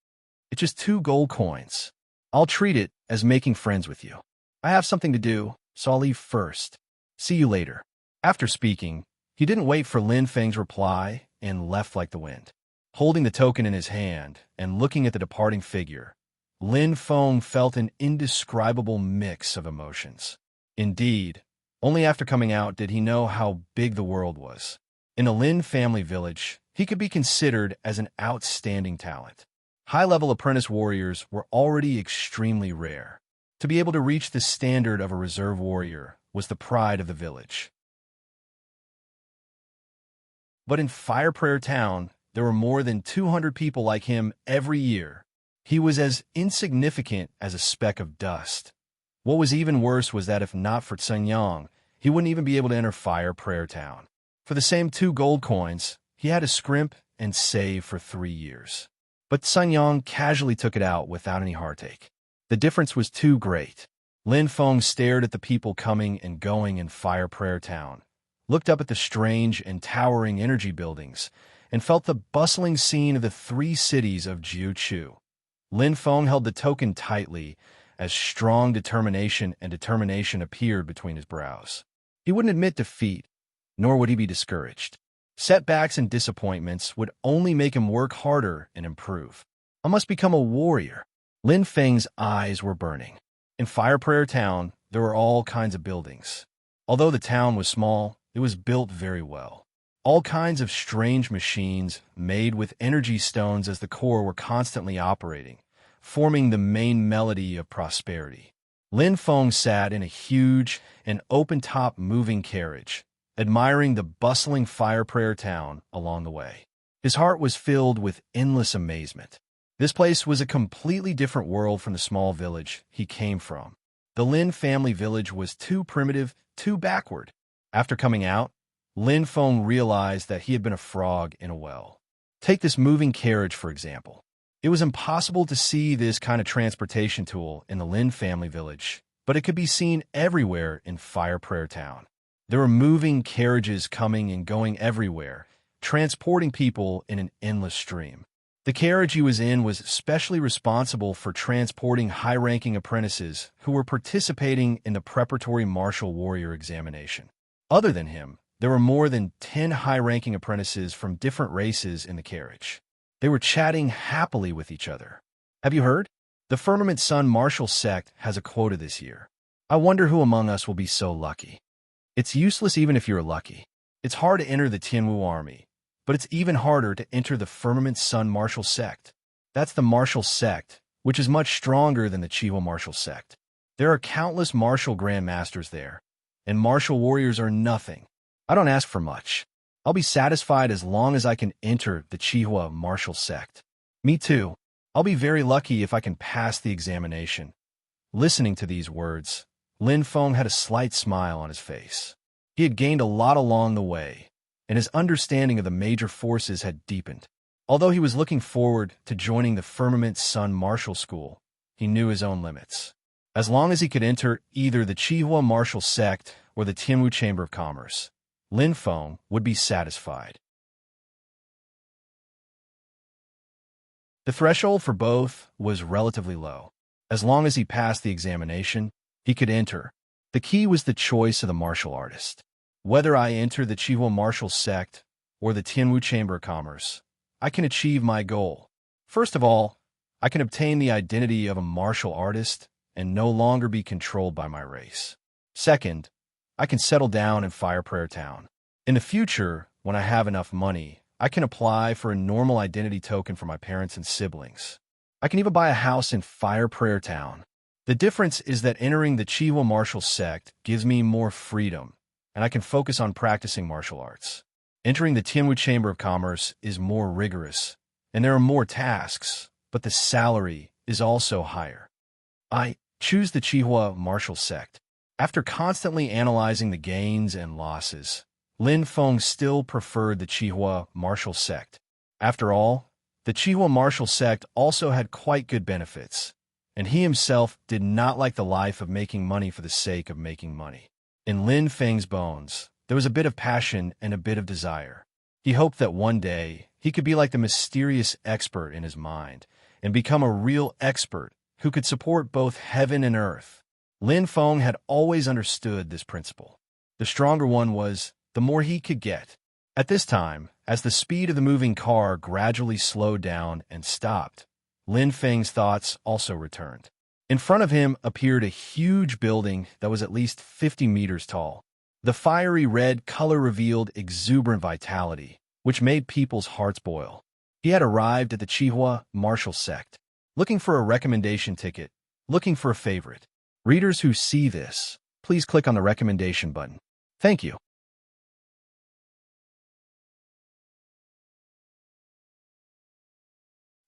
[SPEAKER 1] It's just 2 gold coins. I'll treat it as making friends with you. I have something to do, so I'll leave first. See you later. After speaking, he didn't wait for Lin Feng's reply and left like the wind. Holding the token in his hand and looking at the departing figure, Lin Feng felt an indescribable mix of emotions. Indeed, only after coming out did he know how big the world was. In a Lin family village, he could be considered as an outstanding talent. High-level apprentice warriors were already extremely rare. To be able to reach the standard of a reserve warrior was the pride of the village. But in Fire Prayer Town, there were more than 200 people like him every year. He was as insignificant as a speck of dust. What was even worse was that if not for Sun Yang, he wouldn't even be able to enter Fire Prayer Town. For the same 2 gold coins, he had to scrimp and save for 3 years. But Sun Yang casually took it out without any heartache. The difference was too great. Lin Feng stared at the people coming and going in Fire Prayer Town, looked up at the strange and towering energy buildings, and felt the bustling scene of the 3 cities of Jiuchu. Lin Feng held the token tightly as strong determination appeared between his brows. He wouldn't admit defeat, nor would he be discouraged. Setbacks and disappointments would only make him work harder and improve. I must become a warrior. Lin Feng's eyes were burning. In Fire Prayer Town, there were all kinds of buildings. Although the town was small, it was built very well. All kinds of strange machines made with energy stones as the core were constantly operating, forming the main melody of prosperity. Lin Feng sat in a huge and open-top moving carriage, admiring the bustling Fire Prayer Town along the way. His heart was filled with endless amazement. This place was a completely different world from the small village he came from. The Lin family village was too primitive, too backward. After coming out, Lin Feng realized that he had been a frog in a well. Take this moving carriage, for example. It was impossible to see this kind of transportation tool in the Lin family village, but it could be seen everywhere in Fire Prayer Town. There were moving carriages coming and going everywhere, transporting people in an endless stream. The carriage he was in was specially responsible for transporting high-ranking apprentices who were participating in the preparatory martial warrior examination. Other than him, there were more than 10 high-ranking apprentices from different races in the carriage. They were chatting happily with each other. Have you heard? The Firmament Sun martial sect has a quota this year. I wonder who among us will be so lucky. It's useless even if you're lucky. It's hard to enter the Tianwu army, but it's even harder to enter the Firmament Sun martial sect. That's the martial sect, which is much stronger than the Chihuahua martial sect. There are countless martial grandmasters there, and martial warriors are nothing. I don't ask for much. I'll be satisfied as long as I can enter the Chihuahua martial sect. Me too. I'll be very lucky if I can pass the examination. Listening to these words, Lin Feng had a slight smile on his face. He had gained a lot along the way, and his understanding of the major forces had deepened. Although he was looking forward to joining the Firmament Sun Martial School, he knew his own limits. As long as he could enter either the Chihuahua martial sect or the Tianwu Chamber of Commerce, Lin Feng would be satisfied. The threshold for both was relatively low. As long as he passed the examination, he could enter. The key was the choice of the martial artist. Whether I enter the Chihuahua martial sect or the Tianwu Chamber of Commerce, I can achieve my goal. First of all, I can obtain the identity of a martial artist and no longer be controlled by my race. Second, I can settle down in Fire Prayer Town. In the future, when I have enough money, I can apply for a normal identity token for my parents and siblings. I can even buy a house in Fire Prayer Town. The difference is that entering the Chihuahua martial sect gives me more freedom, and I can focus on practicing martial arts. Entering the Tianwu Chamber of Commerce is more rigorous, and there are more tasks, but the salary is also higher. I choose the Chihuahua martial sect. After constantly analyzing the gains and losses, Lin Feng still preferred the Chihuahua martial sect. After all, the Chihuahua martial sect also had quite good benefits, and he himself did not like the life of making money for the sake of making money. In Lin Feng's bones, there was a bit of passion and a bit of desire. He hoped that one day he could be like the mysterious expert in his mind and become a real expert who could support both heaven and earth. Lin Feng had always understood this principle. The stronger one was, the more he could get. At this time, as the speed of the moving car gradually slowed down and stopped, Lin Feng's thoughts also returned. In front of him appeared a huge building that was at least 50 meters tall. The fiery red color revealed exuberant vitality, which made people's hearts boil. He had arrived at the Chihuahua martial sect, looking for a recommendation ticket, looking for a favorite. Readers who see this, please click on the recommendation button. Thank you.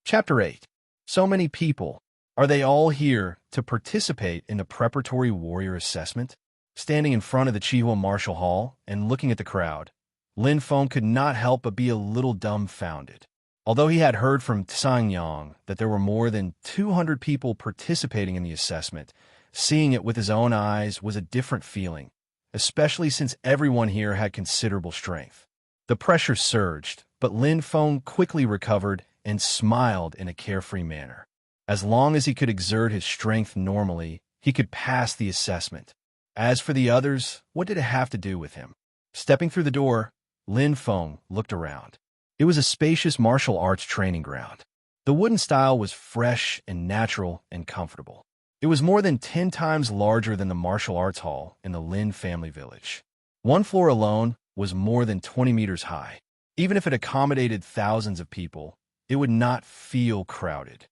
[SPEAKER 1] Chapter 8. So many people. Are they all here to participate in the preparatory warrior assessment? Standing in front of the Chihuahua Martial Hall and looking at the crowd, Lin Feng could not help but be a little dumbfounded. Although he had heard from Yang that there were more than 200 people participating in the assessment, seeing it with his own eyes was a different feeling, especially since everyone here had considerable strength. The pressure surged, but Lin Feng quickly recovered and smiled in a carefree manner. As long as he could exert his strength normally, he could pass the assessment. As for the others, what did it have to do with him? Stepping through the door, Lin Feng looked around. It was a spacious martial arts training ground. The wooden style was fresh and natural and comfortable. It was more than 10 times larger than the martial arts hall in the Lin family village. One floor alone was more than 20 meters high. Even if it accommodated thousands of people, it would not feel crowded.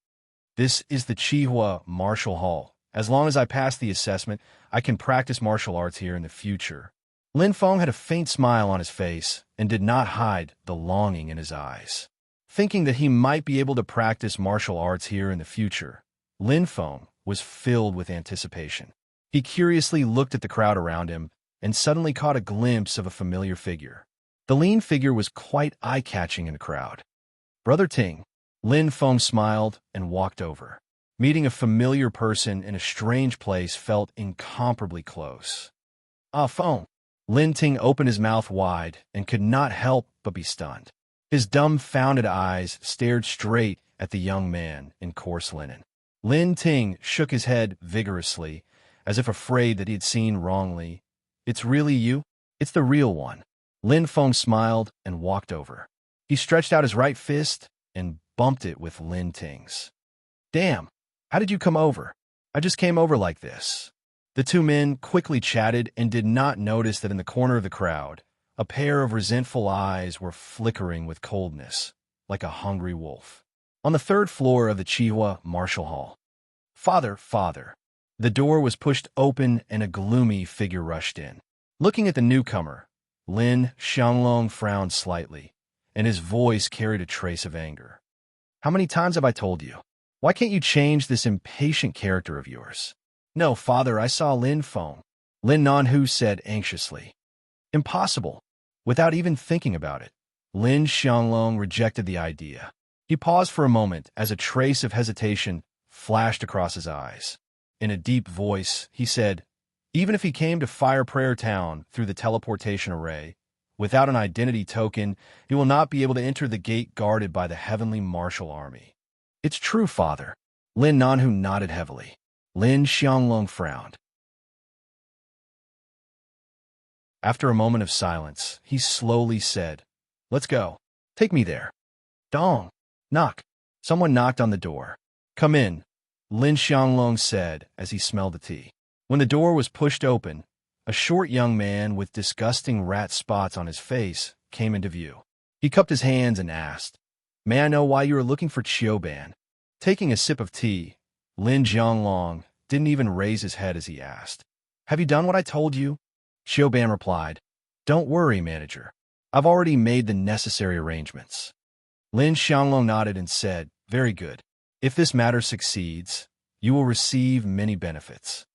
[SPEAKER 1] This is the Chihua Martial Hall. As long as I pass the assessment, I can practice martial arts here in the future. Lin Feng had a faint smile on his face and did not hide the longing in his eyes. Thinking that he might be able to practice martial arts here in the future, Lin Feng was filled with anticipation. He curiously looked at the crowd around him and suddenly caught a glimpse of a familiar figure. The lean figure was quite eye-catching in the crowd. "Brother Ting." Lin Feng smiled and walked over. Meeting a familiar person in a strange place felt incomparably close. "Ah, Feng." Lin Ting opened his mouth wide and could not help but be stunned. His dumbfounded eyes stared straight at the young man in coarse linen. Lin Ting shook his head vigorously, as if afraid that he had seen wrongly. "It's really you? It's the real one." Lin Feng smiled and walked over. He stretched out his right fist and bumped it with Lin Ting's. "Damn, how did you come over?" "I just came over like this." The two men quickly chatted and did not notice that in the corner of the crowd, a pair of resentful eyes were flickering with coldness, like a hungry wolf. On the third floor of the Chihua Martial Hall. "Father, father." The door was pushed open and a gloomy figure rushed in. Looking at the newcomer, Lin Xianglong frowned slightly, and his voice carried a trace of anger. "How many times have I told you? Why can't you change this impatient character of yours?" "No, father, I saw Lin Feng," Lin Nanhu said anxiously. "Impossible." Without even thinking about it, Lin Xianglong rejected the idea. He paused for a moment as a trace of hesitation flashed across his eyes. In a deep voice, he said, "Even if he came to Fire Prayer Town through the teleportation array, without an identity token, he will not be able to enter the gate guarded by the Heavenly Martial Army." "It's true, father." Lin Nanhu nodded heavily. Lin Xianglong frowned. After a moment of silence, he slowly said, "Let's go. Take me there." "Dong." "Knock." Someone knocked on the door. "Come in," Lin Xianglong said as he smelled the tea. When the door was pushed open, a short young man with disgusting rat spots on his face came into view. He cupped his hands and asked, "May I know why you are looking for Qiuban?" Taking a sip of tea, Lin Xianglong didn't even raise his head as he asked, "Have you done what I told you?" Qiuban replied, "Don't worry, manager. I've already made the necessary arrangements." Lin Xianglong nodded and said, "Very good. If this matter succeeds, you will receive many benefits."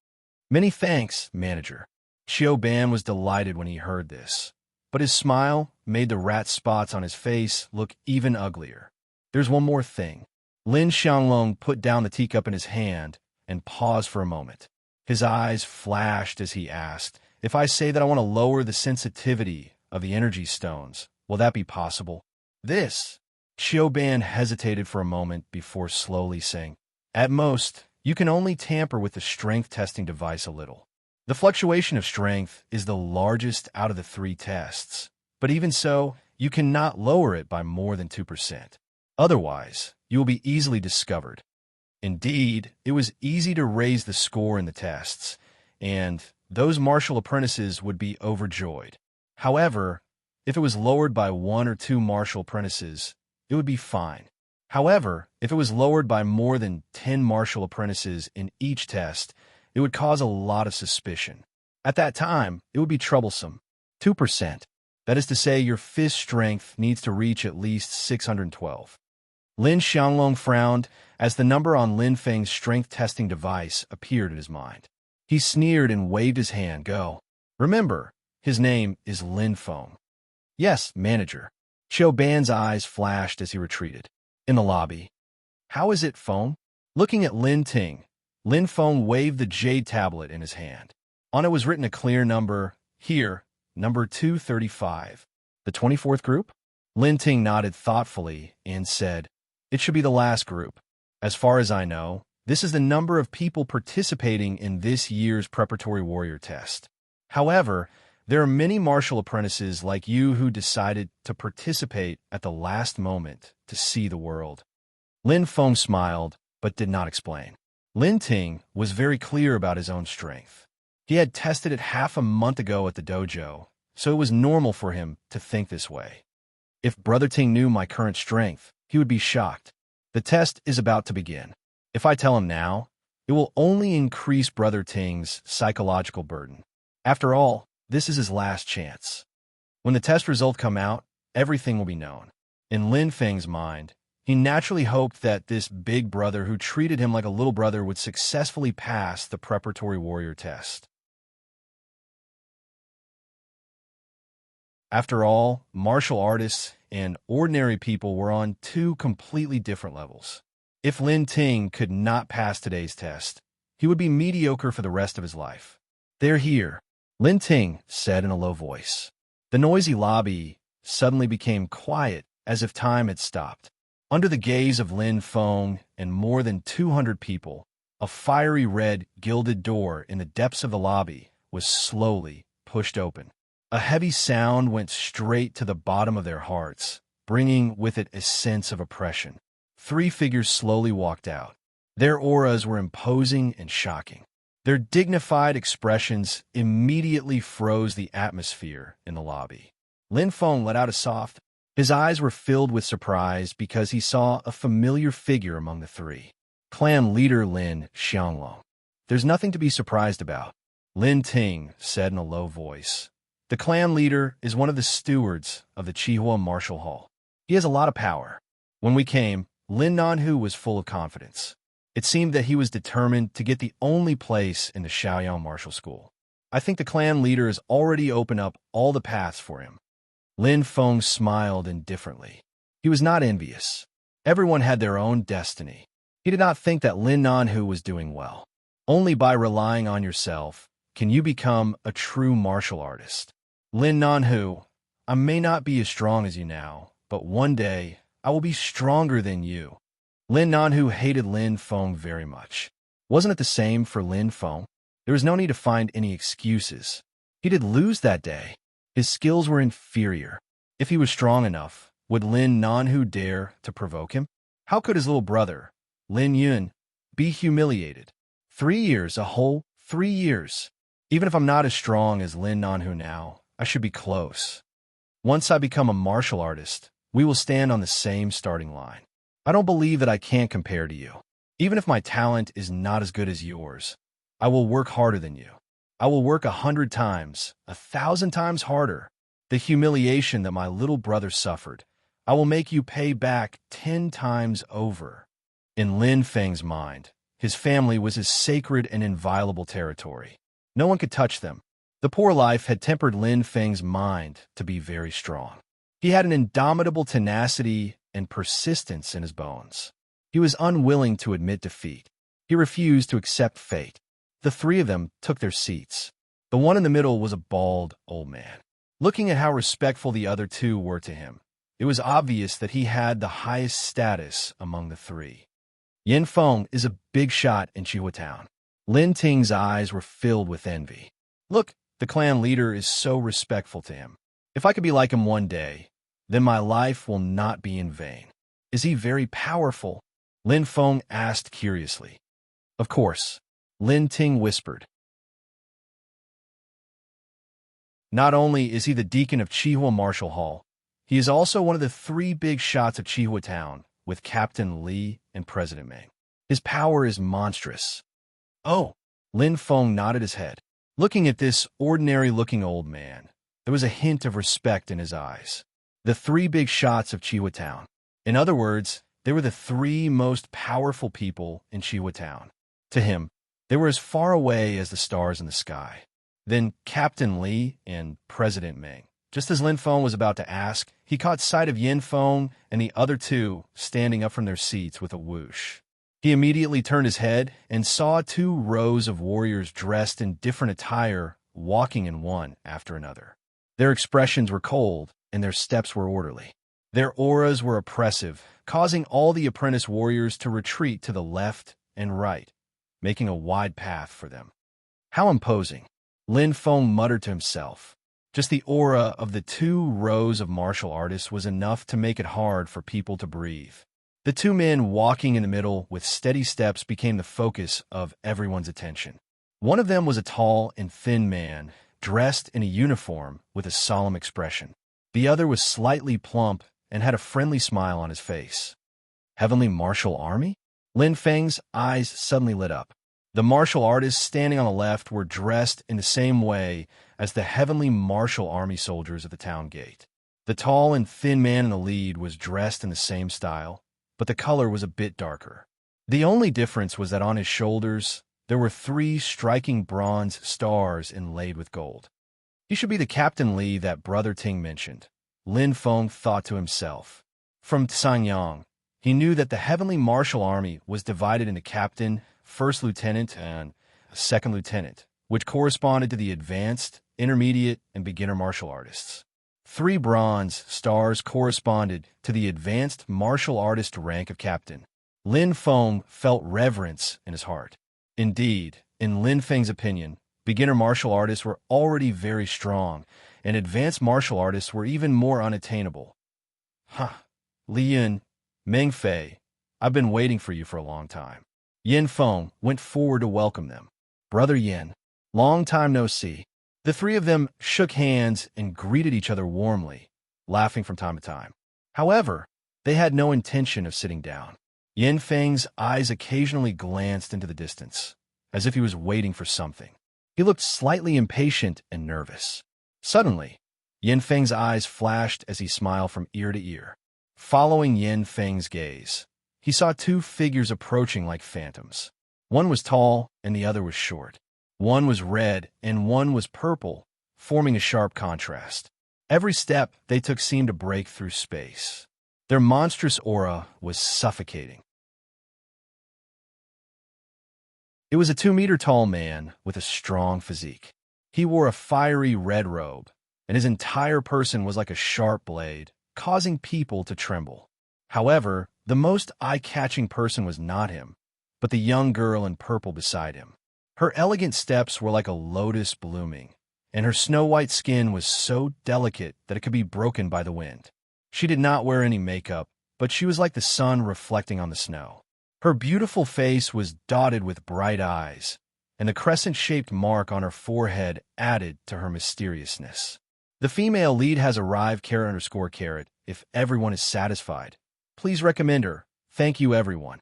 [SPEAKER 1] "Many thanks, manager." Qiuban was delighted when he heard this, but his smile made the rat spots on his face look even uglier. "There's one more thing." Lin Xianglong put down the teacup in his hand and paused for a moment. His eyes flashed as he asked, "If I say that I want to lower the sensitivity of the energy stones, will that be possible?" "This." Qiuban hesitated for a moment before slowly saying, "At most, you can only tamper with the strength testing device a little. The fluctuation of strength is the largest out of the 3 tests, but even so, you cannot lower it by more than 2%. Otherwise, you will be easily discovered." Indeed, it was easy to raise the score in the tests, and those martial apprentices would be overjoyed. However, if it was lowered by 1 or 2 martial apprentices, it would be fine. However, if it was lowered by more than 10 martial apprentices in each test, it would cause a lot of suspicion. At that time, it would be troublesome. 2%. That is to say, your fist strength needs to reach at least 612. Lin Xianglong frowned as the number on Lin Feng's strength testing device appeared in his mind. He sneered and waved his hand. "Go." Remember, his name is Lin Feng. "Yes, manager." Qiuban's eyes flashed as he retreated. In the lobby. "How is it, Feng?" Looking at Lin Ting, Lin Feng waved the jade tablet in his hand. On it was written a clear number, "Here, number 235. The 24th group?" Lin Ting nodded thoughtfully and said, "It should be the last group." As far as I know, this is the number of people participating in this year's preparatory warrior test. However, there are many martial apprentices like you who decided to participate at the last moment to see the world. Lin Feng smiled, but did not explain. Lin Ting was very clear about his own strength. He had tested it half a month ago at the dojo, so it was normal for him to think this way. If Brother Ting knew my current strength, he would be shocked. The test is about to begin. If I tell him now, it will only increase Brother Ting's psychological burden. After all, this is his last chance. When the test results come out, everything will be known. In Lin Feng's mind, he naturally hoped that this big brother who treated him like a little brother would successfully pass the preparatory warrior test. After all, martial artists and ordinary people were on two completely different levels. If Lin Ting could not pass today's test, he would be mediocre for the rest of his life. "They're here," Lin Ting said in a low voice. The noisy lobby suddenly became quiet, as if time had stopped. Under the gaze of Lin Feng and more than 200 people, a fiery red gilded door in the depths of the lobby was slowly pushed open. A heavy sound went straight to the bottom of their hearts, bringing with it a sense of oppression. 3 figures slowly walked out. Their auras were imposing and shocking. Their dignified expressions immediately froze the atmosphere in the lobby. Lin Feng let out a soft. His eyes were filled with surprise because he saw a familiar figure among the 3. Clan leader Lin Xianglong. "There's nothing to be surprised about," Lin Ting said in a low voice. "The clan leader is one of the stewards of the Qihua Martial Hall. He has a lot of power." When we came, Lin Nanhu was full of confidence. It seemed that he was determined to get the only place in the Shaoyang Martial School. "I think the clan leader has already opened up all the paths for him." Lin Feng smiled indifferently. He was not envious. Everyone had their own destiny. He did not think that Lin Nanhu was doing well. Only by relying on yourself can you become a true martial artist. "Lin Nanhu, I may not be as strong as you now, but one day I will be stronger than you." Lin Nanhu hated Lin Feng very much. Wasn't it the same for Lin Feng? There was no need to find any excuses. He did lose that day. His skills were inferior. If he was strong enough, would Lin Nanhu dare to provoke him? How could his little brother, Lin Yun, be humiliated? 3 years, a whole 3 years. Even if I'm not as strong as Lin Nanhu now, I should be close. Once I become a martial artist, we will stand on the same starting line. I don't believe that I can't compare to you. Even if my talent is not as good as yours, I will work harder than you. I will work 100 times, 1,000 times harder. The humiliation that my little brother suffered, I will make you pay back 10 times over. In Lin Feng's mind, his family was his sacred and inviolable territory. No one could touch them. The poor life had tempered Lin Feng's mind to be very strong. He had an indomitable tenacity and persistence in his bones. He was unwilling to admit defeat. He refused to accept fate. The 3 of them took their seats. The one in the middle was a bald old man. Looking at how respectful the other 2 were to him, it was obvious that he had the highest status among the 3. Yin Feng is a big shot in Qihua Town. Lin Ting's eyes were filled with envy. "Look, the clan leader is so respectful to him. If I could be like him one day, then my life will not be in vain." "Is he very powerful?" Lin Feng asked curiously. "Of course," Lin Ting whispered. "Not only is he the deacon of Qihua Martial Hall, he is also one of the 3 big shots of Qihua Town with Captain Li and President Meng. His power is monstrous." "Oh," Lin Feng nodded his head. Looking at this ordinary-looking old man, there was a hint of respect in his eyes. The 3 big shots of Qihua Town. In other words, they were the 3 most powerful people in Qihua Town. To him, they were as far away as the stars in the sky. Then Captain Li and President Meng. Just as Lin Feng was about to ask, he caught sight of Yin Feng and the other 2 standing up from their seats with a whoosh. He immediately turned his head and saw 2 rows of warriors dressed in different attire walking in one after another. Their expressions were cold and their steps were orderly. Their auras were oppressive, causing all the apprentice warriors to retreat to the left and right, making a wide path for them. How imposing, Lin Feng muttered to himself. Just the aura of the 2 rows of martial artists was enough to make it hard for people to breathe. The 2 men walking in the middle with steady steps became the focus of everyone's attention. One of them was a tall and thin man, dressed in a uniform with a solemn expression. The other was slightly plump and had a friendly smile on his face. Heavenly Martial Army? Lin Feng's eyes suddenly lit up. The martial artists standing on the left were dressed in the same way as the Heavenly Martial Army soldiers at the town gate. The tall and thin man in the lead was dressed in the same style, but the color was a bit darker. The only difference was that on his shoulders, there were 3 striking bronze stars inlaid with gold. He should be the Captain Li that Brother Ting mentioned, Lin Feng thought to himself. From Sanyang, he knew that the Heavenly Martial Army was divided into Captain, First Lieutenant, and Second Lieutenant, which corresponded to the advanced, intermediate, and beginner martial artists. 3 bronze stars corresponded to the advanced martial artist rank of Captain. Lin Feng felt reverence in his heart. Indeed, in Lin Feng's opinion, beginner martial artists were already very strong, and advanced martial artists were even more unattainable. Li Yun, Meng Fei, I've been waiting for you for a long time. Yin Feng went forward to welcome them. Brother Yin, long time no see. The 3 of them shook hands and greeted each other warmly, laughing from time to time. However, they had no intention of sitting down. Yin Feng's eyes occasionally glanced into the distance, as if he was waiting for something. He looked slightly impatient and nervous. Suddenly, Yin Feng's eyes flashed as he smiled from ear to ear. Following Yin Feng's gaze, he saw 2 figures approaching like phantoms. One was tall and the other was short. One was red and one was purple, forming a sharp contrast. Every step they took seemed to break through space. Their monstrous aura was suffocating. It was a 2-meter-tall man with a strong physique. He wore a fiery red robe, and his entire person was like a sharp blade, causing people to tremble. However, the most eye-catching person was not him, but the young girl in purple beside him. Her elegant steps were like a lotus blooming, and her snow-white skin was so delicate that it could be broken by the wind. She did not wear any makeup, but she was like the sun reflecting on the snow. Her beautiful face was dotted with bright eyes, and the crescent-shaped mark on her forehead added to her mysteriousness. The female lead has arrived, _. If everyone is satisfied, please recommend her. Thank you, everyone.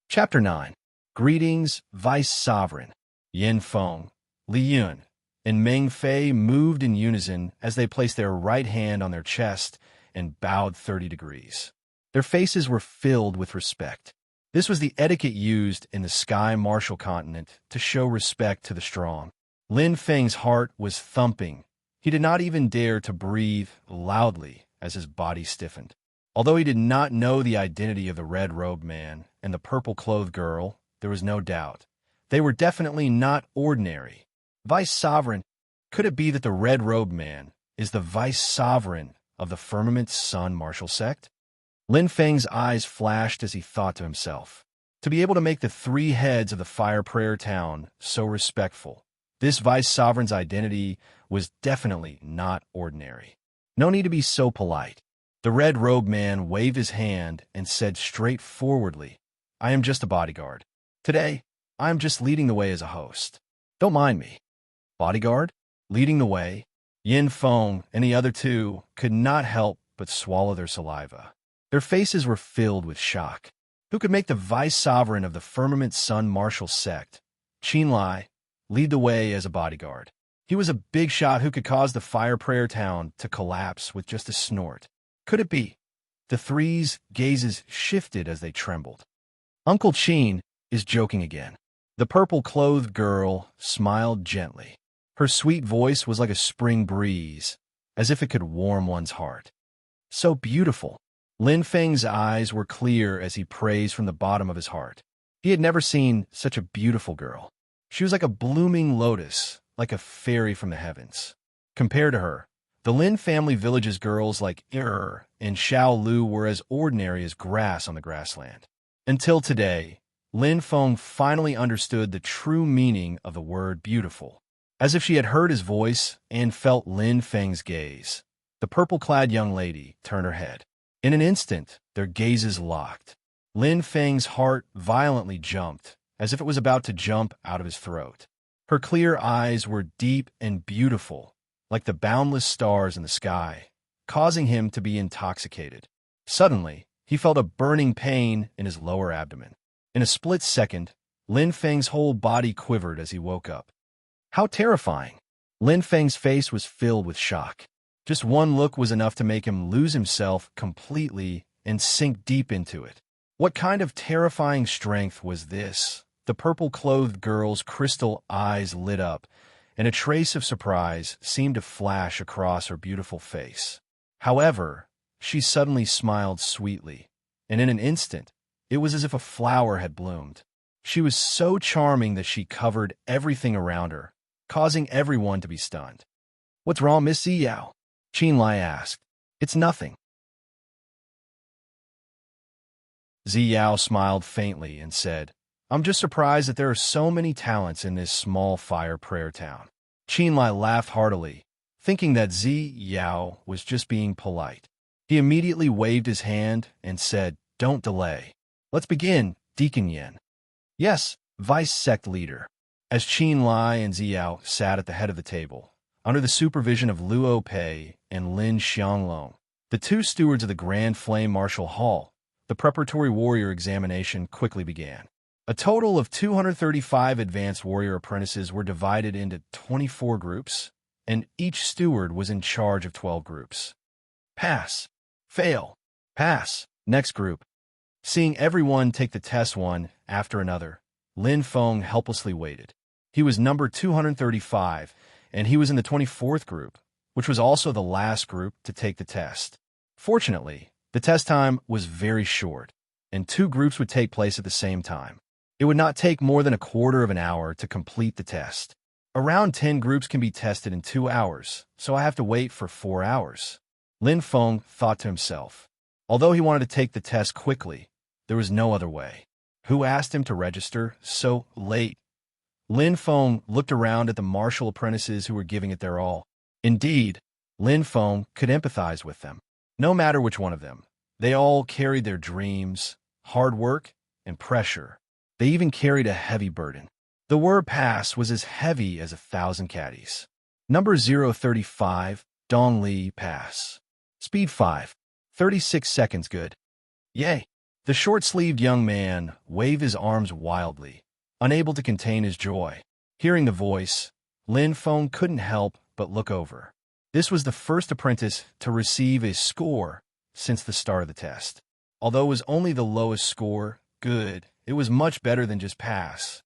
[SPEAKER 1] Chapter 9. Greetings, Vice Sovereign. Yin Feng, Li Yun, and Meng Fei moved in unison as they placed their right hand on their chest and bowed 30 degrees. Their faces were filled with respect. This was the etiquette used in the Sky Martial Continent to show respect to the strong. Lin Feng's heart was thumping. He did not even dare to breathe loudly as his body stiffened. Although he did not know the identity of the red-robed man and the purple-clothed girl, there was no doubt. They were definitely not ordinary. Vice Sovereign, could it be that the red-robed man is the Vice Sovereign of the Firmament Sun Martial Sect? Lin Feng's eyes flashed as he thought to himself. To be able to make the 3 heads of the Fire Prayer Town so respectful, this Vice Sovereign's identity was definitely not ordinary. No need to be so polite. The red-robed man waved his hand and said straightforwardly, I am just a bodyguard. Today, I am just leading the way as a host. Don't mind me. Bodyguard? Leading the way? Yin Feng and the other 2 could not help but swallow their saliva. Their faces were filled with shock. Who could make the Vice Sovereign of the Firmament Sun Martial Sect, Qin Lai, lead the way as a bodyguard? He was a big shot who could cause the Fire Prayer Town to collapse with just a snort. Could it be? The 3's gazes shifted as they trembled. Uncle Qin is joking again. The purple-clothed girl smiled gently. Her sweet voice was like a spring breeze, as if it could warm one's heart. So beautiful. Lin Feng's eyes were clear as he praised from the bottom of his heart. He had never seen such a beautiful girl. She was like a blooming lotus, like a fairy from the heavens. Compared to her, the Lin family village's girls like and Xiao Lu were as ordinary as grass on the grassland. Until today, Lin Feng finally understood the true meaning of the word beautiful. As if she had heard his voice and felt Lin Feng's gaze, the purple-clad young lady turned her head. In an instant, their gazes locked. Lin Feng's heart violently jumped, as if it was about to jump out of his throat. Her clear eyes were deep and beautiful, like the boundless stars in the sky, causing him to be intoxicated. Suddenly, he felt a burning pain in his lower abdomen. In a split second, Lin Feng's whole body quivered as he woke up. How terrifying! Lin Feng's face was filled with shock. Just one look was enough to make him lose himself completely and sink deep into it. What kind of terrifying strength was this? The purple-clothed girl's crystal eyes lit up, and a trace of surprise seemed to flash across her beautiful face. However, she suddenly smiled sweetly, and in an instant, it was as if a flower had bloomed. She was so charming that she covered everything around her, causing everyone to be stunned. "What's wrong, Miss Ziyao?" Qinlai asked. "It's nothing." Ziyao smiled faintly and said, "I'm just surprised that there are so many talents in this small fire prayer town." Qinlai laughed heartily, thinking that Ziyao was just being polite. He immediately waved his hand and said, "Don't delay. Let's begin, Deacon Yin." "Yes, Vice Sect Leader." As Qinlai and Ziyao sat at the head of the table, under the supervision of Luo Pei and Lin Xianglong, the two stewards of the Grand Flame Martial Hall, the preparatory warrior examination quickly began. A total of 235 advanced warrior apprentices were divided into 24 groups, and each steward was in charge of 12 groups. Pass. Fail. Pass. Next group. Seeing everyone take the test one after another, Lin Feng helplessly waited. He was number 235, and he was in the 24th group, which was also the last group to take the test. Fortunately, the test time was very short, and two groups would take place at the same time. It would not take more than a quarter of an hour to complete the test. Around 10 groups can be tested in 2 hours, so I have to wait for 4 hours. Lin Feng thought to himself. Although he wanted to take the test quickly, there was no other way. Who asked him to register so late? Lin Feng looked around at the martial apprentices who were giving it their all. Indeed, Lin Feng could empathize with them. No matter which one of them, they all carried their dreams, hard work, and pressure. They even carried a heavy burden. The word pass was as heavy as 1,000 caddies. Number 035, Dong Li Pass. Speed 5. 36 seconds good. Yay! The short-sleeved young man waved his arms wildly, unable to contain his joy. Hearing the voice, Lin Feng couldn't help but look over. This was the first apprentice to receive a score since the start of the test. Although it was only the lowest score, good, it was much better than just pass.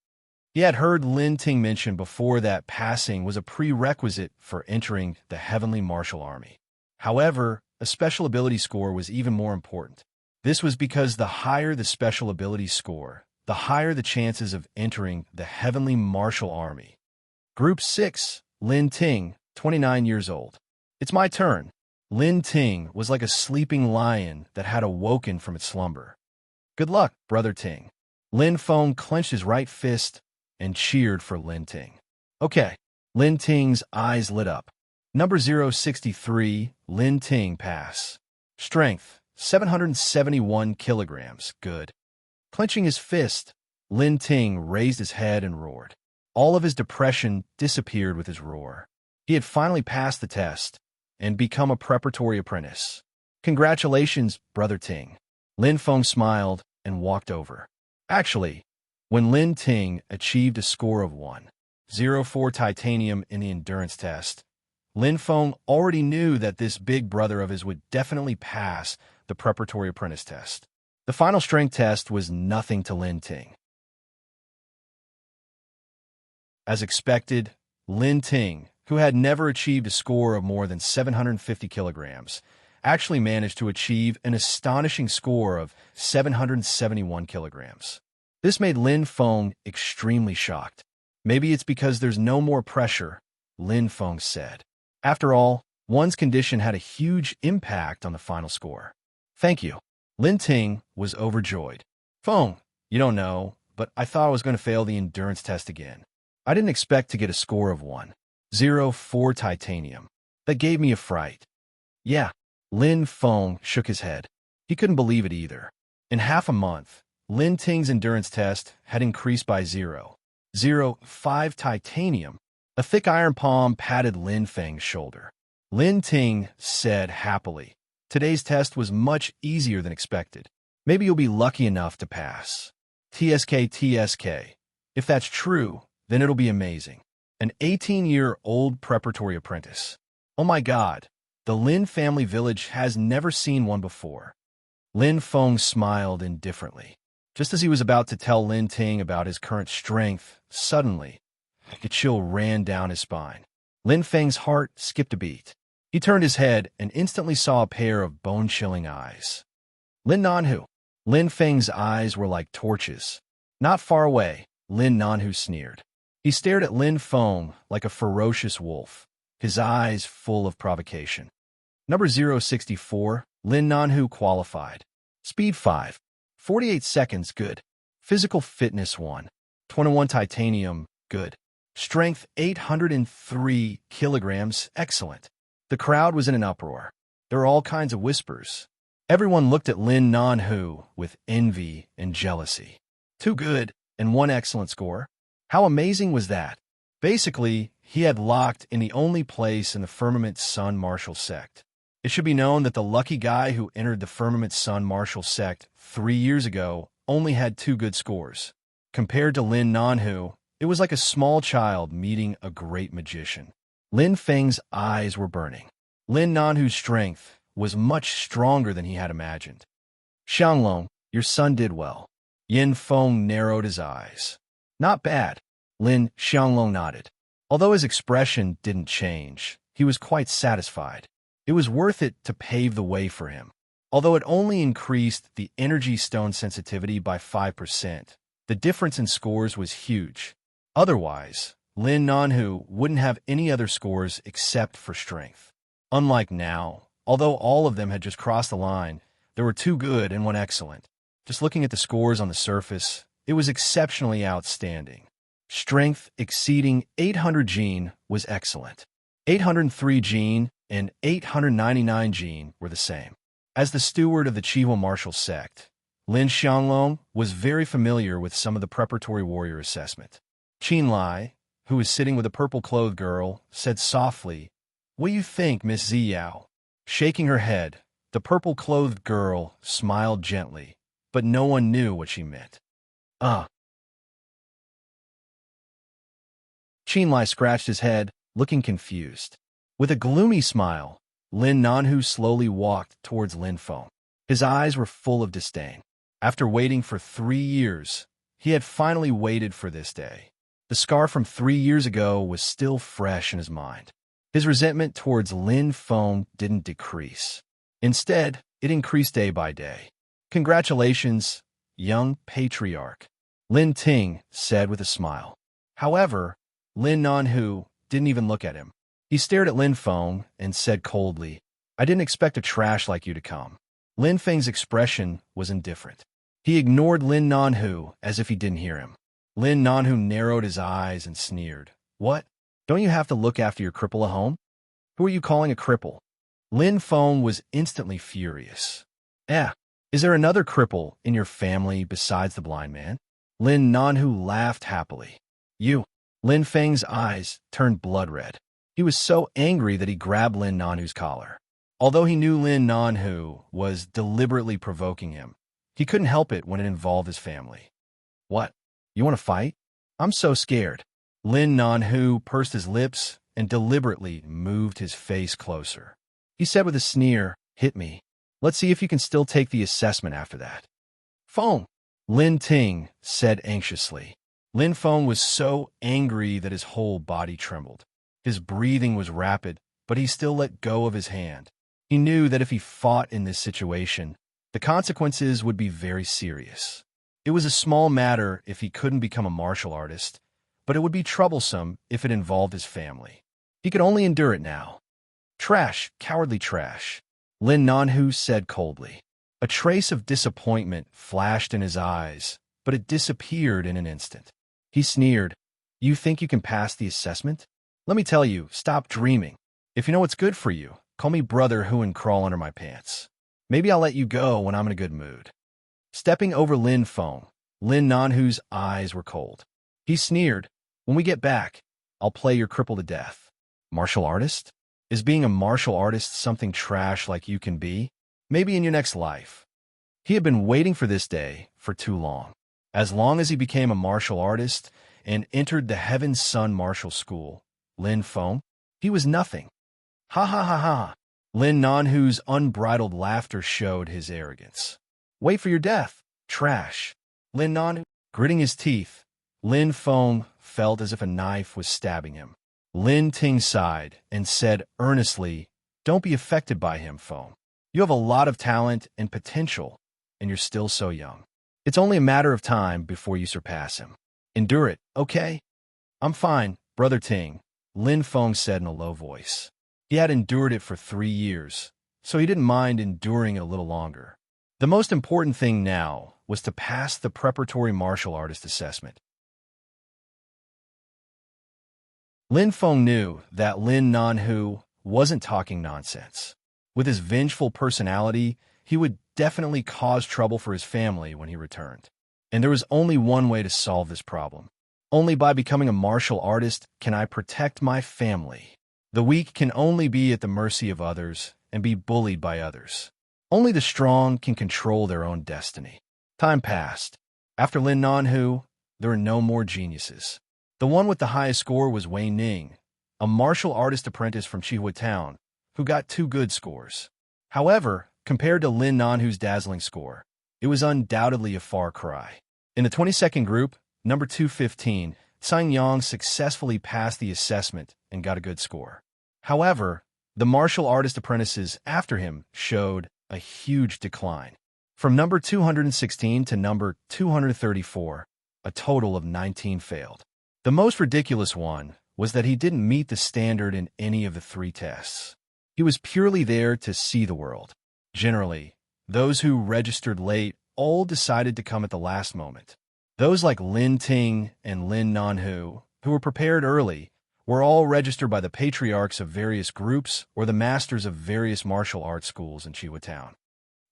[SPEAKER 1] He had heard Lin Ting mention before that passing was a prerequisite for entering the Heavenly Martial Army. However, a special ability score was even more important. This was because the higher the special ability score, the higher the chances of entering the Heavenly Martial Army. Group 6, Lin Ting, 29 years old. It's my turn. Lin Ting was like a sleeping lion that had awoken from its slumber. Good luck, Brother Ting. Lin Feng clenched his right fist and cheered for Lin Ting. Okay. Lin Ting's eyes lit up. Number 063, Lin Ting Pass. Strength, 771 kilograms. Good. Clenching his fist, Lin Ting raised his head and roared. All of his depression disappeared with his roar. He had finally passed the test and become a preparatory apprentice. Congratulations, Brother Ting. Lin Feng smiled and walked over. Actually, when Lin Ting achieved a score of 104 titanium in the endurance test, Lin Feng already knew that this big brother of his would definitely pass the preparatory apprentice test. The final strength test was nothing to Lin Ting. As expected, Lin Ting, who had never achieved a score of more than 750 kilograms, actually managed to achieve an astonishing score of 771 kilograms. This made Lin Feng extremely shocked. Maybe it's because there's no more pressure, Lin Feng said. After all, one's condition had a huge impact on the final score. Thank you. Lin Ting was overjoyed. Feng, you don't know, but I thought I was going to fail the endurance test again. I didn't expect to get a score of 104 titanium. That gave me a fright. Yeah, Lin Feng shook his head. He couldn't believe it either. In half a month, Lin Ting's endurance test had increased by 0.05 titanium. A thick iron palm patted Lin Feng's shoulder. Lin Ting said happily, "Today's test was much easier than expected. Maybe you'll be lucky enough to pass." TSK. If that's true, then it'll be amazing. An 18-year-old preparatory apprentice. Oh my God, the Lin family village has never seen one before. Lin Feng smiled indifferently. Just as he was about to tell Lin Ting about his current strength, suddenly, a chill ran down his spine. Lin Feng's heart skipped a beat. He turned his head and instantly saw a pair of bone-chilling eyes. Lin Nanhu. Lin Feng's eyes were like torches. Not far away, Lin Nanhu sneered. He stared at Lin Feng like a ferocious wolf, his eyes full of provocation. Number 064, Lin Nanhu qualified. Speed 5. 48 seconds, good. Physical fitness 1. 21 titanium, good. Strength 803 kilograms, excellent. The crowd was in an uproar. There were all kinds of whispers. Everyone looked at Lin Nanhu with envy and jealousy. 2 good and 1 excellent score. How amazing was that? Basically, he had locked in the only place in the Firmament Sun Martial Sect. It should be known that the lucky guy who entered the Firmament Sun Martial Sect 3 years ago only had 2 good scores. Compared to Lin Nanhu, it was like a small child meeting a great magician. Lin Feng's eyes were burning. Lin Nanhu's strength was much stronger than he had imagined. Xianglong, your son did well. Yin Feng narrowed his eyes. Not bad. Lin Xianglong nodded. Although his expression didn't change, he was quite satisfied. It was worth it to pave the way for him. Although it only increased the energy stone sensitivity by 5%, the difference in scores was huge. Otherwise, Lin Nanhu wouldn't have any other scores except for strength. Unlike now, although all of them had just crossed the line, there were 2 good and 1 excellent. Just looking at the scores on the surface, it was exceptionally outstanding. Strength exceeding 800 gene was excellent. 803 gene and 899 gene were the same. As the steward of the Qihua martial sect, Lin Xianglong was very familiar with some of the preparatory warrior assessment. Qin Lai, who was sitting with a purple-clothed girl, said softly, "What do you think, Miss Ziyao?" Shaking her head, the purple-clothed girl smiled gently, but no one knew what she meant. Qin Lai scratched his head, looking confused. With a gloomy smile, Lin Nanhu slowly walked towards Lin Feng. His eyes were full of disdain. After waiting for 3 years, he had finally waited for this day. The scar from 3 years ago was still fresh in his mind. His resentment towards Lin Feng didn't decrease. Instead, it increased day by day. "Congratulations, young patriarch," Lin Ting said with a smile. However, Lin Nanhu didn't even look at him. He stared at Lin Feng and said coldly, "I didn't expect a trash like you to come." Lin Feng's expression was indifferent. He ignored Lin Nanhu as if he didn't hear him. Lin Nanhu narrowed his eyes and sneered. "What? Don't you have to look after your cripple at home? Who are you calling a cripple?" Lin Feng was instantly furious. Is there another cripple in your family besides the blind man?" Lin Nanhu laughed happily. "You." Lin Feng's eyes turned blood red. He was so angry that he grabbed Lin Nanhu's collar. Although he knew Lin Nanhu was deliberately provoking him, he couldn't help it when it involved his family. "What? You want to fight? I'm so scared." Lin Nanhu pursed his lips and deliberately moved his face closer. He said with a sneer, "Hit me. Let's see if you can still take the assessment after that." "Feng," Lin Ting said anxiously. Lin Feng was so angry that his whole body trembled. His breathing was rapid, but he still let go of his hand. He knew that if he fought in this situation, the consequences would be very serious. It was a small matter if he couldn't become a martial artist, but it would be troublesome if it involved his family. He could only endure it now. Trash, cowardly trash, Lin Nanhu said coldly. A trace of disappointment flashed in his eyes, but it disappeared in an instant. He sneered, "You think you can pass the assessment? Let me tell you, stop dreaming. If you know what's good for you, call me brother who and crawl under my pants. Maybe I'll let you go when I'm in a good mood." Stepping over Lin Feng, Lin Nanhu's eyes were cold. He sneered, "When we get back, I'll play your cripple to death." Martial artist? Is being a martial artist something trash like you can be? Maybe in your next life. He had been waiting for this day for too long. As long as he became a martial artist and entered the Heaven's Sun Martial School, Lin Feng, he was nothing. Ha ha ha ha. Lin Nanhu's unbridled laughter showed his arrogance. "Wait for your death, trash." Lin Nanhu, gritting his teeth, Lin Feng felt as if a knife was stabbing him. Lin Ting sighed and said earnestly, "Don't be affected by him, Feng. You have a lot of talent and potential, and you're still so young. It's only a matter of time before you surpass him. Endure it, okay?" "I'm fine, Brother Ting," Lin Feng said in a low voice. He had endured it for 3 years, so he didn't mind enduring it a little longer. The most important thing now was to pass the preparatory martial artist assessment. Lin Feng knew that Lin Nanhu wasn't talking nonsense. With his vengeful personality, he would definitely cause trouble for his family when he returned. And there was only one way to solve this problem. Only by becoming a martial artist can I protect my family. The weak can only be at the mercy of others and be bullied by others. Only the strong can control their own destiny. Time passed. After Lin Nanhu, there were no more geniuses. The one with the highest score was Wei Ning, a martial artist apprentice from Chihua Town, who got 2 good scores. However, compared to Lin Nanhu's dazzling score, it was undoubtedly a far cry. In the 22nd group, number 215, Sang Yang successfully passed the assessment and got a good score. However, the martial artist apprentices after him showed a huge decline. From number 216 to number 234, a total of 19 failed. The most ridiculous one was that he didn't meet the standard in any of the 3 tests. He was purely there to see the world. Generally, those who registered late all decided to come at the last moment. Those like Lin Ting and Lin Nanhu, who were prepared early, were all registered by the patriarchs of various groups or the masters of various martial arts schools in Chihua Town.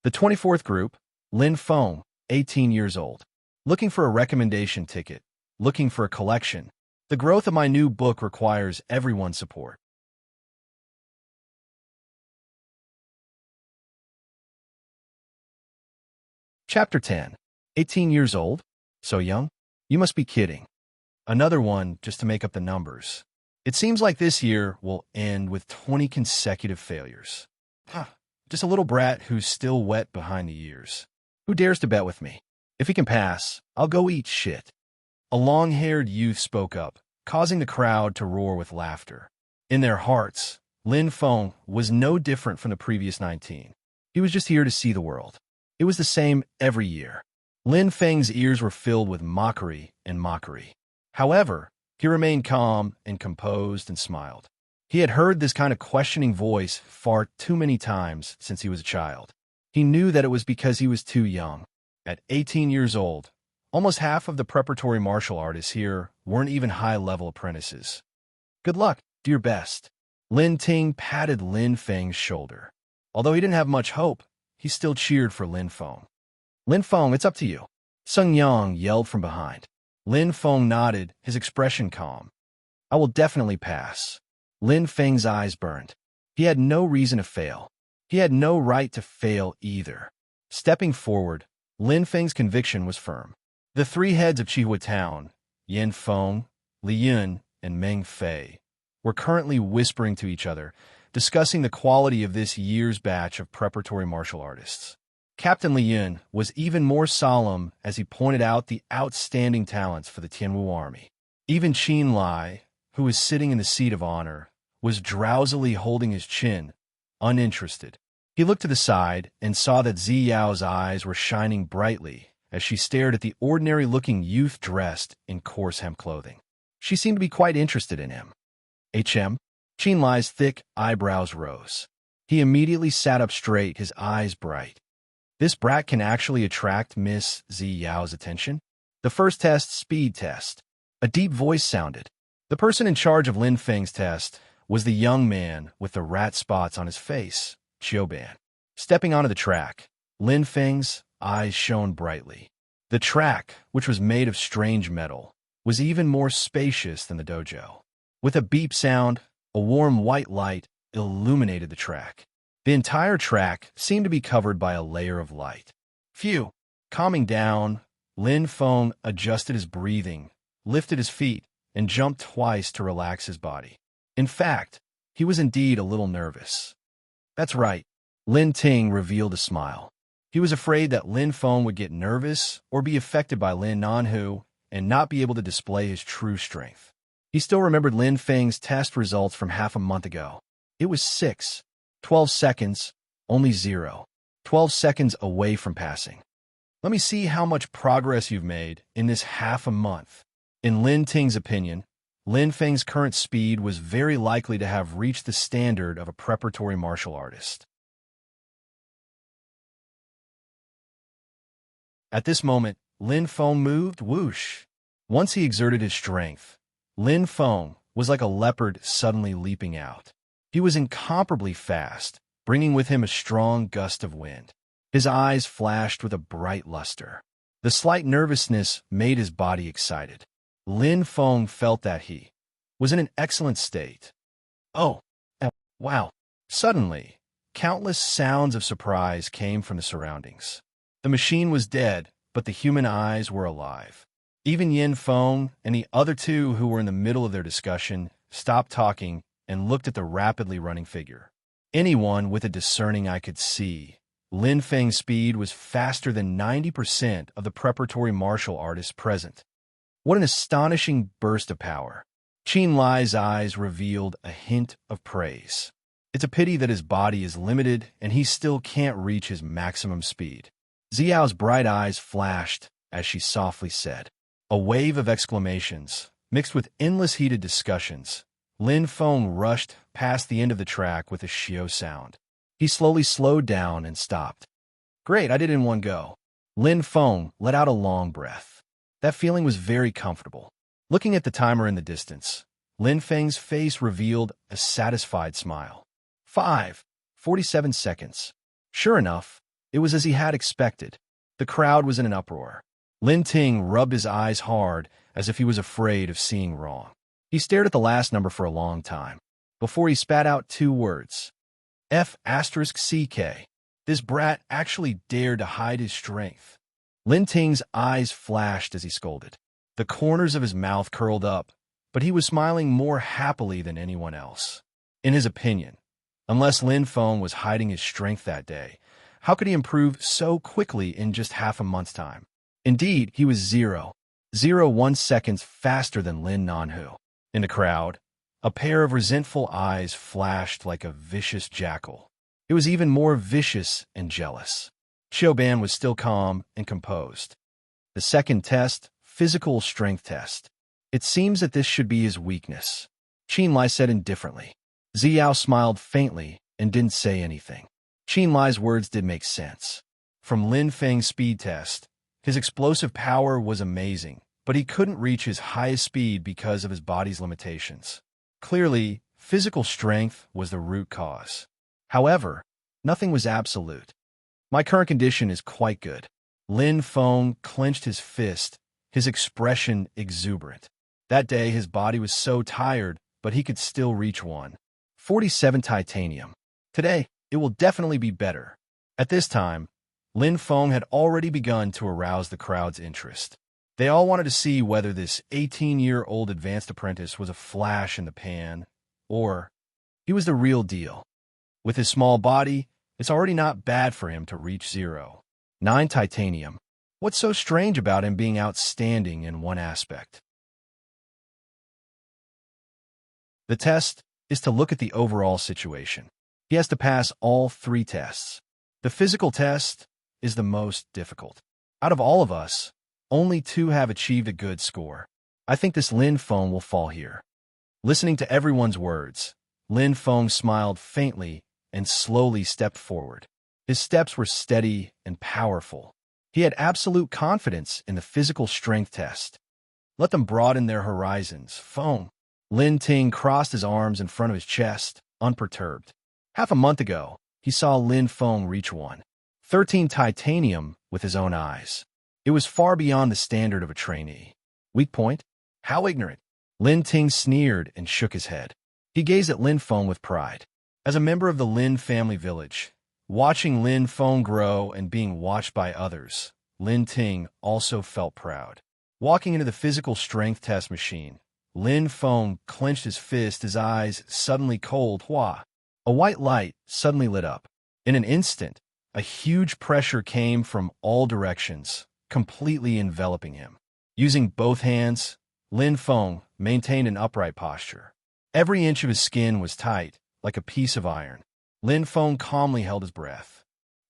[SPEAKER 1] The 24th group, Lin Feng, 18 years old. Looking for a recommendation ticket. Looking for a collection. The growth of my new book requires everyone's support. Chapter 10. 18 years old? So young? You must be kidding. Another one just to make up the numbers. It seems like this year will end with 20 consecutive failures. Just a little brat who's still wet behind the ears. Who dares to bet with me? If he can pass, I'll go eat shit. A long-haired youth spoke up, causing the crowd to roar with laughter. In their hearts, Lin Feng was no different from the previous 19. He was just here to see the world. It was the same every year. Lin Feng's ears were filled with mockery and mockery. However, he remained calm and composed and smiled. He had heard this kind of questioning voice far too many times since he was a child. He knew that it was because he was too young. At 18 years old, almost half of the preparatory martial artists here weren't even high-level apprentices. Good luck, do your best. Lin Ting patted Lin Feng's shoulder. Although he didn't have much hope, he still cheered for Lin Feng. Lin Feng, it's up to you. Sung Yang yelled from behind. Lin Feng nodded, his expression calm. I will definitely pass. Lin Feng's eyes burned. He had no reason to fail. He had no right to fail either. Stepping forward, Lin Feng's conviction was firm. The 3 heads of Chihua Town, Yin Feng, Li Yun, and Meng Fei, were currently whispering to each other, discussing the quality of this year's batch of preparatory martial artists. Captain Li Yun was even more solemn as he pointed out the outstanding talents for the Tianwu army. Even Qin Lai, who was sitting in the seat of honor, was drowsily holding his chin, uninterested. He looked to the side and saw that Zi Yao's eyes were shining brightly as she stared at the ordinary-looking youth dressed in coarse hemp clothing. She seemed to be quite interested in him. HM? Lai's thick eyebrows rose. He immediately sat up straight, his eyes bright. This brat can actually attract Miss Ziyao's attention? The first test, speed test. A deep voice sounded. The person in charge of Lin Feng's test was the young man with the rat spots on his face, Xiaoban. Stepping onto the track, Lin Feng's eyes shone brightly. The track, which was made of strange metal, was even more spacious than the dojo. With a beep sound, a warm white light illuminated the track. The entire track seemed to be covered by a layer of light. Phew! Calming down, Lin Feng adjusted his breathing, lifted his feet, and jumped twice to relax his body. In fact, he was indeed a little nervous. That's right, Lin Ting revealed a smile. He was afraid that Lin Feng would get nervous or be affected by Lin Nanhu and not be able to display his true strength. He still remembered Lin Feng's test results from half a month ago. It was 12 seconds, only 12 seconds away from passing. Let me see how much progress you've made in this half a month. In Lin Ting's opinion, Lin Feng's current speed was very likely to have reached the standard of a preparatory martial artist. At this moment, Lin Feng moved, whoosh. Once he exerted his strength, Lin Feng was like a leopard suddenly leaping out. He was incomparably fast, bringing with him a strong gust of wind. His eyes flashed with a bright luster. The slight nervousness made his body excited. Lin Feng felt that he was in an excellent state. Oh, wow. Suddenly, countless sounds of surprise came from the surroundings. The machine was dead, but the human eyes were alive. Even Yin Feng and the other two who were in the middle of their discussion stopped talking and looked at the rapidly running figure. Anyone with a discerning eye could see Lin Feng's speed was faster than 90% of the preparatory martial artists present. What an astonishing burst of power. Qin Lai's eyes revealed a hint of praise. It's a pity that his body is limited and he still can't reach his maximum speed. Ziyao's bright eyes flashed as she softly said. A wave of exclamations, mixed with endless heated discussions. Lin Feng rushed past the end of the track with a shio sound. He slowly slowed down and stopped. Great, I did it in one go. Lin Feng let out a long breath. That feeling was very comfortable. Looking at the timer in the distance, Lin Feng's face revealed a satisfied smile. 47 seconds. Sure enough, it was as he had expected. The crowd was in an uproar. Lin Ting rubbed his eyes hard as if he was afraid of seeing wrong. He stared at the last number for a long time, before he spat out 2 words. F***CK. This brat actually dared to hide his strength. Lin Ting's eyes flashed as he scolded. The corners of his mouth curled up, but he was smiling more happily than anyone else. In his opinion, unless Lin Feng was hiding his strength that day, how could he improve so quickly in just half a month's time? Indeed, he was 0.01 seconds faster than Lin Nanhu. In the crowd, a pair of resentful eyes flashed like a vicious jackal. It was even more vicious and jealous. Xiaoban was still calm and composed. The second test, physical strength test. It seems that this should be his weakness. Qin Lai said indifferently. Ziyao smiled faintly and didn't say anything. Qin Lai's words did make sense. From Lin Feng's speed test, his explosive power was amazing, but he couldn't reach his highest speed because of his body's limitations. Clearly, physical strength was the root cause. However, nothing was absolute. My current condition is quite good. Lin Feng clenched his fist, his expression exuberant. That day, his body was so tired, but he could still reach 147 titanium. Today, it will definitely be better. At this time, Lin Feng had already begun to arouse the crowd's interest. They all wanted to see whether this 18-year-old advanced apprentice was a flash in the pan, or he was the real deal. With his small body, it's already not bad for him to reach 0.9 titanium. What's so strange about him being outstanding in one aspect? The test is to look at the overall situation. He has to pass all 3 tests. The physical test is the most difficult. Out of all of us, only 2 have achieved a good score. I think this Lin Feng will fall here. Listening to everyone's words, Lin Feng smiled faintly and slowly stepped forward. His steps were steady and powerful. He had absolute confidence in the physical strength test. Let them broaden their horizons, Feng. Lin Ting crossed his arms in front of his chest, unperturbed. Half a month ago, he saw Lin Feng reach 113 titanium with his own eyes. It was far beyond the standard of a trainee. Weak point? How ignorant. Lin Ting sneered and shook his head. He gazed at Lin Feng with pride. As a member of the Lin family village, watching Lin Feng grow and being watched by others, Lin Ting also felt proud. Walking into the physical strength test machine, Lin Feng clenched his fist, his eyes suddenly cold. Hua! A white light suddenly lit up. In an instant, a huge pressure came from all directions, completely enveloping him. Using both hands, Lin Feng maintained an upright posture. Every inch of his skin was tight, like a piece of iron. Lin Feng calmly held his breath.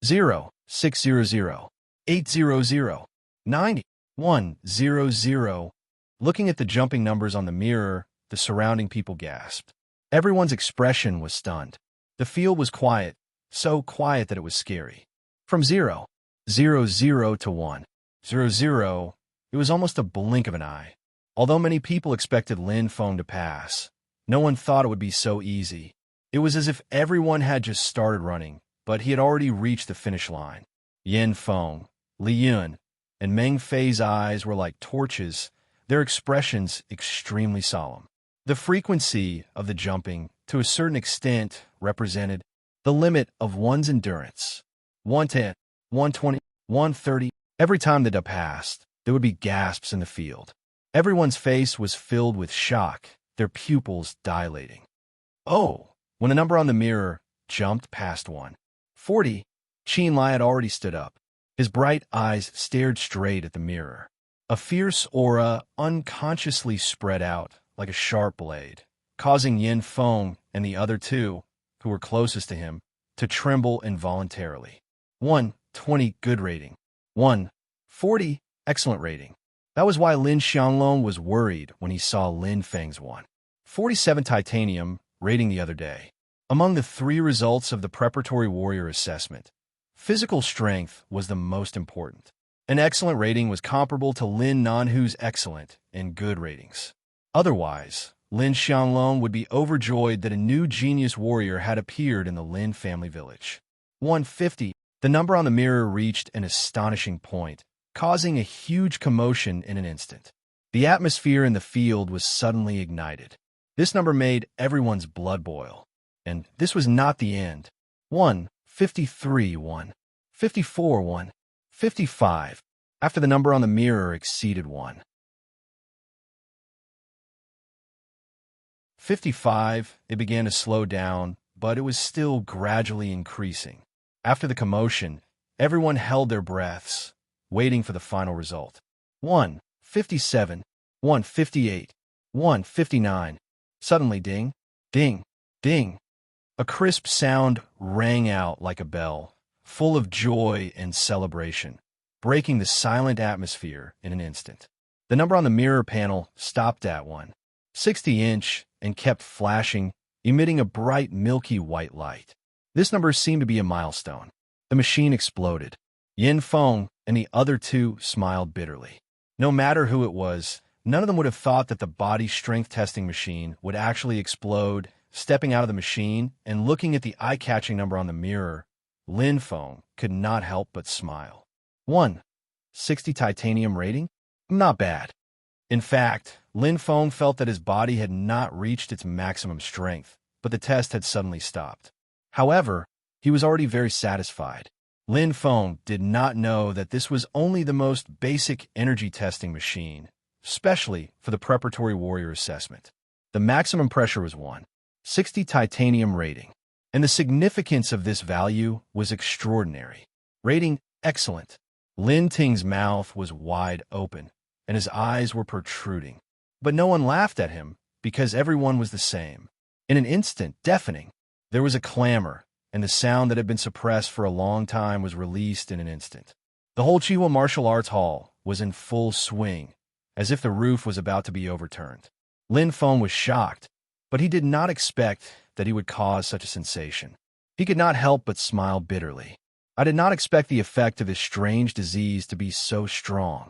[SPEAKER 1] 0, 600, 800, 90, 100. Looking at the jumping numbers on the mirror, the surrounding people gasped. Everyone's expression was stunned. The field was quiet, so quiet that it was scary. From 0, 00 to 100, it was almost a blink of an eye. Although many people expected Lin Feng to pass, no one thought it would be so easy. It was as if everyone had just started running, but he had already reached the finish line. Yin Feng, Li Yun, and Meng Fei's eyes were like torches, their expressions extremely solemn. The frequency of the jumping, to a certain extent, represented the limit of one's endurance. 110, 120, 130. Every time the passed, there would be gasps in the field. Everyone's face was filled with shock, their pupils dilating. Oh! When a number on the mirror jumped past 140, Qin Lai had already stood up. His bright eyes stared straight at the mirror. A fierce aura unconsciously spread out like a sharp blade, causing Yin Feng and the other two, who were closest to him, to tremble involuntarily. 120, good rating. 140, excellent rating. That was why Lin Xianglong was worried when he saw Lin Feng's 147 titanium rating the other day. Among the 3 results of the preparatory warrior assessment, physical strength was the most important. An excellent rating was comparable to Lin Nanhu's excellent and good ratings. Otherwise, Lin Xianglong would be overjoyed that a new genius warrior had appeared in the Lin family village. 150, the number on the mirror reached an astonishing point, causing a huge commotion in an instant. The atmosphere in the field was suddenly ignited. This number made everyone's blood boil. And this was not the end. 153, 154, 155. After the number on the mirror exceeded 155, it began to slow down, but it was still gradually increasing. After the commotion, everyone held their breaths, waiting for the final result. 157, 158, 159. Suddenly, ding, ding, ding. A crisp sound rang out like a bell, full of joy and celebration, breaking the silent atmosphere in an instant. The number on the mirror panel stopped at 160 and kept flashing, emitting a bright milky white light. This number seemed to be a milestone. The machine exploded. Yin Feng and the other two smiled bitterly. No matter who it was, none of them would have thought that the body strength testing machine would actually explode. Stepping out of the machine and looking at the eye-catching number on the mirror, Lin Feng could not help but smile. 160 titanium rating? Not bad. In fact, Lin Feng felt that his body had not reached its maximum strength, but the test had suddenly stopped. However, he was already very satisfied. Lin Feng did not know that this was only the most basic energy testing machine, especially for the preparatory warrior assessment. The maximum pressure was 160 titanium rating, and the significance of this value was extraordinary. Rating excellent. Lin Ting's mouth was wide open, and his eyes were protruding. But no one laughed at him, because everyone was the same. In an instant, deafening, there was a clamor, and the sound that had been suppressed for a long time was released in an instant. The whole Chihuahua Martial Arts Hall was in full swing, as if the roof was about to be overturned. Lin Feng was shocked, but he did not expect that he would cause such a sensation. He could not help but smile bitterly. I did not expect the effect of his strange disease to be so strong.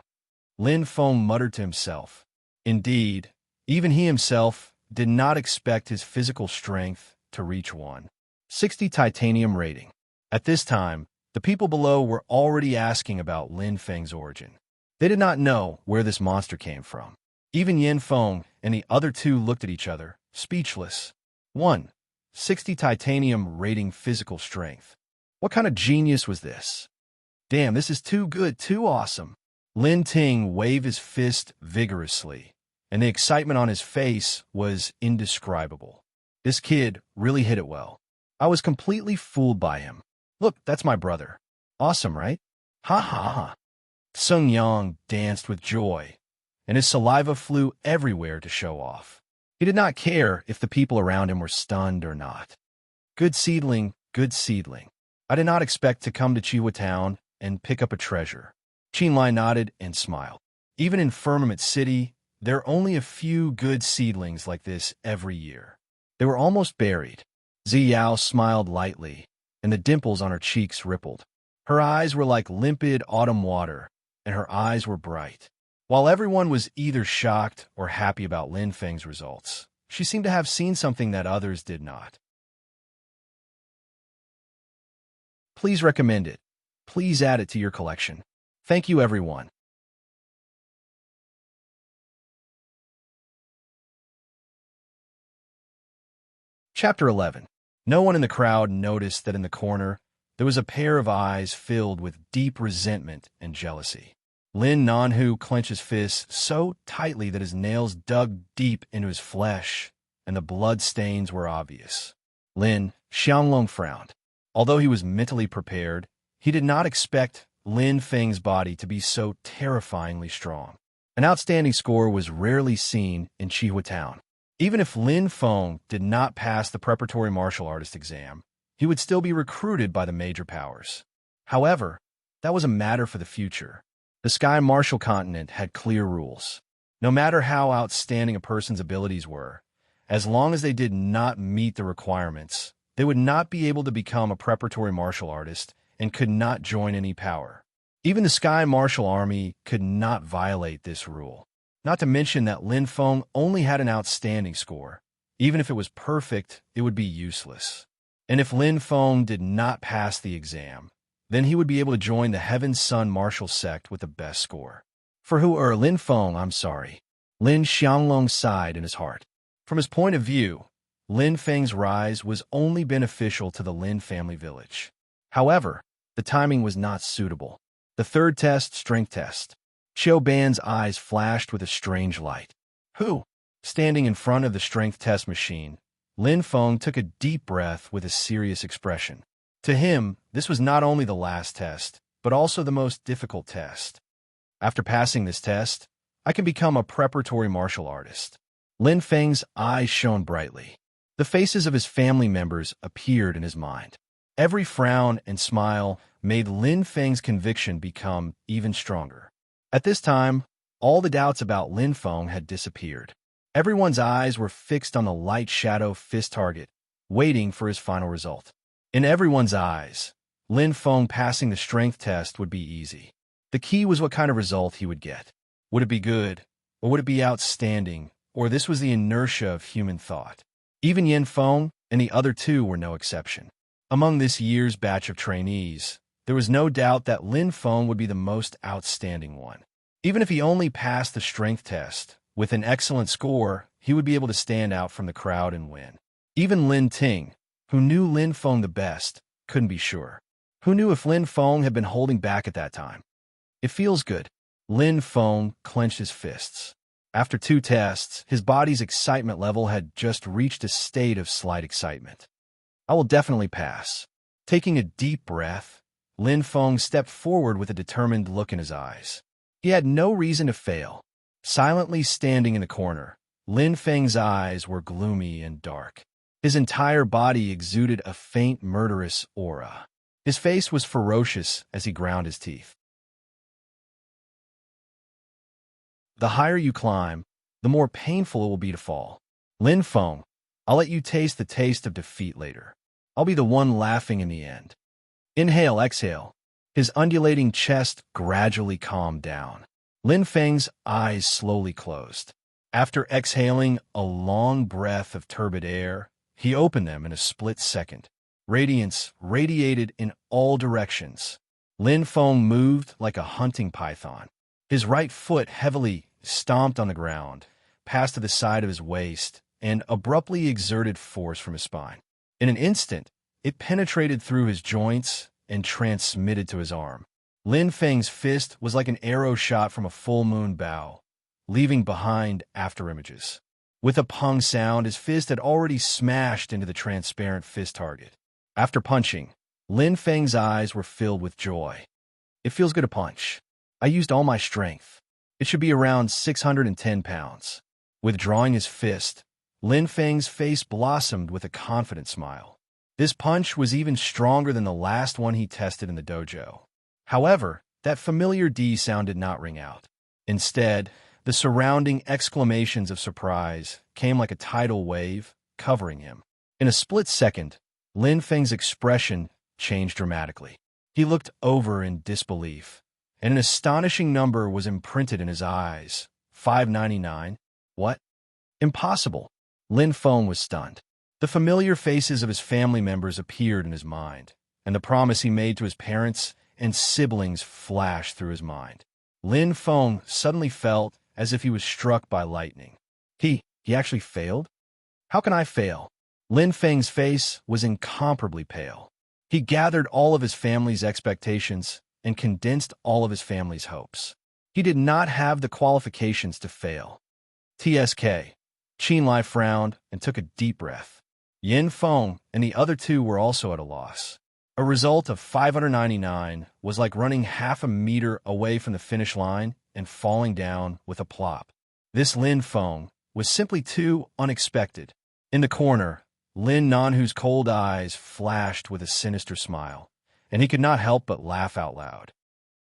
[SPEAKER 1] Lin Feng muttered to himself. Indeed, even he himself did not expect his physical strength to reach 160 titanium rating. At this time, the people below were already asking about Lin Feng's origin. They did not know where this monster came from. Even Yin Feng and the other two looked at each other, speechless. 160 titanium rating physical strength. What kind of genius was this? Damn, this is too good, too awesome. Lin Ting waved his fist vigorously, and the excitement on his face was indescribable. This kid really hit it well. I was completely fooled by him. Look, that's my brother. Awesome, right? Ha ha ha. Sung Yang danced with joy, and his saliva flew everywhere to show off. He did not care if the people around him were stunned or not. Good seedling, good seedling. I did not expect to come to Chihuahua Town and pick up a treasure. Qinlai nodded and smiled. Even in Firmament City, there are only a few good seedlings like this every year. They were almost buried. Ziyao smiled lightly, and the dimples on her cheeks rippled. Her eyes were like limpid autumn water, and her eyes were bright. While everyone was either shocked or happy about Lin Feng's results, she seemed to have seen something that others did not. Please recommend it. Please add it to your collection. Thank you, everyone. Chapter 11. No one in the crowd noticed that in the corner, there was a pair of eyes filled with deep resentment and jealousy. Lin Nanhu clenched his fists so tightly that his nails dug deep into his flesh, and the blood stains were obvious. Lin Xianglong frowned. Although he was mentally prepared, he did not expect Lin Feng's body to be so terrifyingly strong. An outstanding score was rarely seen in Chihuahua Town. Even if Lin Feng did not pass the preparatory martial artist exam, he would still be recruited by the major powers. However, that was a matter for the future. The Sky Martial Continent had clear rules. No matter how outstanding a person's abilities were, as long as they did not meet the requirements, they would not be able to become a preparatory martial artist and could not join any power. Even the Sky Martial Army could not violate this rule. Not to mention that Lin Feng only had an outstanding score. Even if it was perfect, it would be useless. And if Lin Feng did not pass the exam, then he would be able to join the Heaven Sun martial sect with the best score. Lin Feng, I'm sorry. Lin Xianglong sighed in his heart. From his point of view, Lin Feng's rise was only beneficial to the Lin family village. However, the timing was not suitable. The third test, strength test. Qiu Ban's eyes flashed with a strange light. Who? Standing in front of the strength test machine, Lin Feng took a deep breath with a serious expression. To him, this was not only the last test, but also the most difficult test. After passing this test, I can become a preparatory martial artist. Lin Feng's eyes shone brightly. The faces of his family members appeared in his mind. Every frown and smile made Lin Feng's conviction become even stronger. At this time, all the doubts about Lin Feng had disappeared. Everyone's eyes were fixed on the light shadow fist target, waiting for his final result. In everyone's eyes, Lin Feng passing the strength test would be easy. The key was what kind of result he would get. Would it be good, or would it be outstanding, or this was the inertia of human thought? Even Yin Feng and the other two were no exception. Among this year's batch of trainees, there was no doubt that Lin Feng would be the most outstanding one. Even if he only passed the strength test, with an excellent score, he would be able to stand out from the crowd and win. Even Lin Ting, who knew Lin Feng the best, couldn't be sure. Who knew if Lin Feng had been holding back at that time? It feels good. Lin Feng clenched his fists. After 2 tests, his body's excitement level had just reached a state of slight excitement. I will definitely pass. Taking a deep breath, Lin Feng stepped forward with a determined look in his eyes. He had no reason to fail. Silently standing in the corner, Lin Feng's eyes were gloomy and dark. His entire body exuded a faint murderous aura. His face was ferocious as he ground his teeth. The higher you climb, the more painful it will be to fall. Lin Feng, I'll let you taste the taste of defeat later. I'll be the one laughing in the end. Inhale, exhale. His undulating chest gradually calmed down. Lin Feng's eyes slowly closed. After exhaling a long breath of turbid air, he opened them in a split second. Radiance radiated in all directions. Lin Feng moved like a hunting python. His right foot heavily stomped on the ground, passed to the side of his waist, and abruptly exerted force from his spine. In an instant, it penetrated through his joints and transmitted to his arm. Lin Feng's fist was like an arrow shot from a full moon bow, leaving behind afterimages. With a pung sound, his fist had already smashed into the transparent fist target. After punching, Lin Feng's eyes were filled with joy. It feels good to punch. I used all my strength. It should be around 610 pounds. Withdrawing his fist, Lin Feng's face blossomed with a confident smile. This punch was even stronger than the last one he tested in the dojo. However, that familiar D sound did not ring out. Instead, the surrounding exclamations of surprise came like a tidal wave, covering him. In a split second, Lin Feng's expression changed dramatically. He looked over in disbelief, and an astonishing number was imprinted in his eyes. 599? What? Impossible. Lin Feng was stunned. The familiar faces of his family members appeared in his mind, and the promise he made to his parents and siblings flashed through his mind. Lin Feng suddenly felt as if he was struck by lightning. He actually failed? How can I fail? Lin Feng's face was incomparably pale. He gathered all of his family's expectations and condensed all of his family's hopes. He did not have the qualifications to fail. TSK. Qin Lai frowned and took a deep breath. Yin Feng and the other two were also at a loss. A result of 599 was like running half a meter away from the finish line and falling down with a plop. This Lin Feng was simply too unexpected. In the corner, Lin Nanhu's cold eyes flashed with a sinister smile, and he could not help but laugh out loud.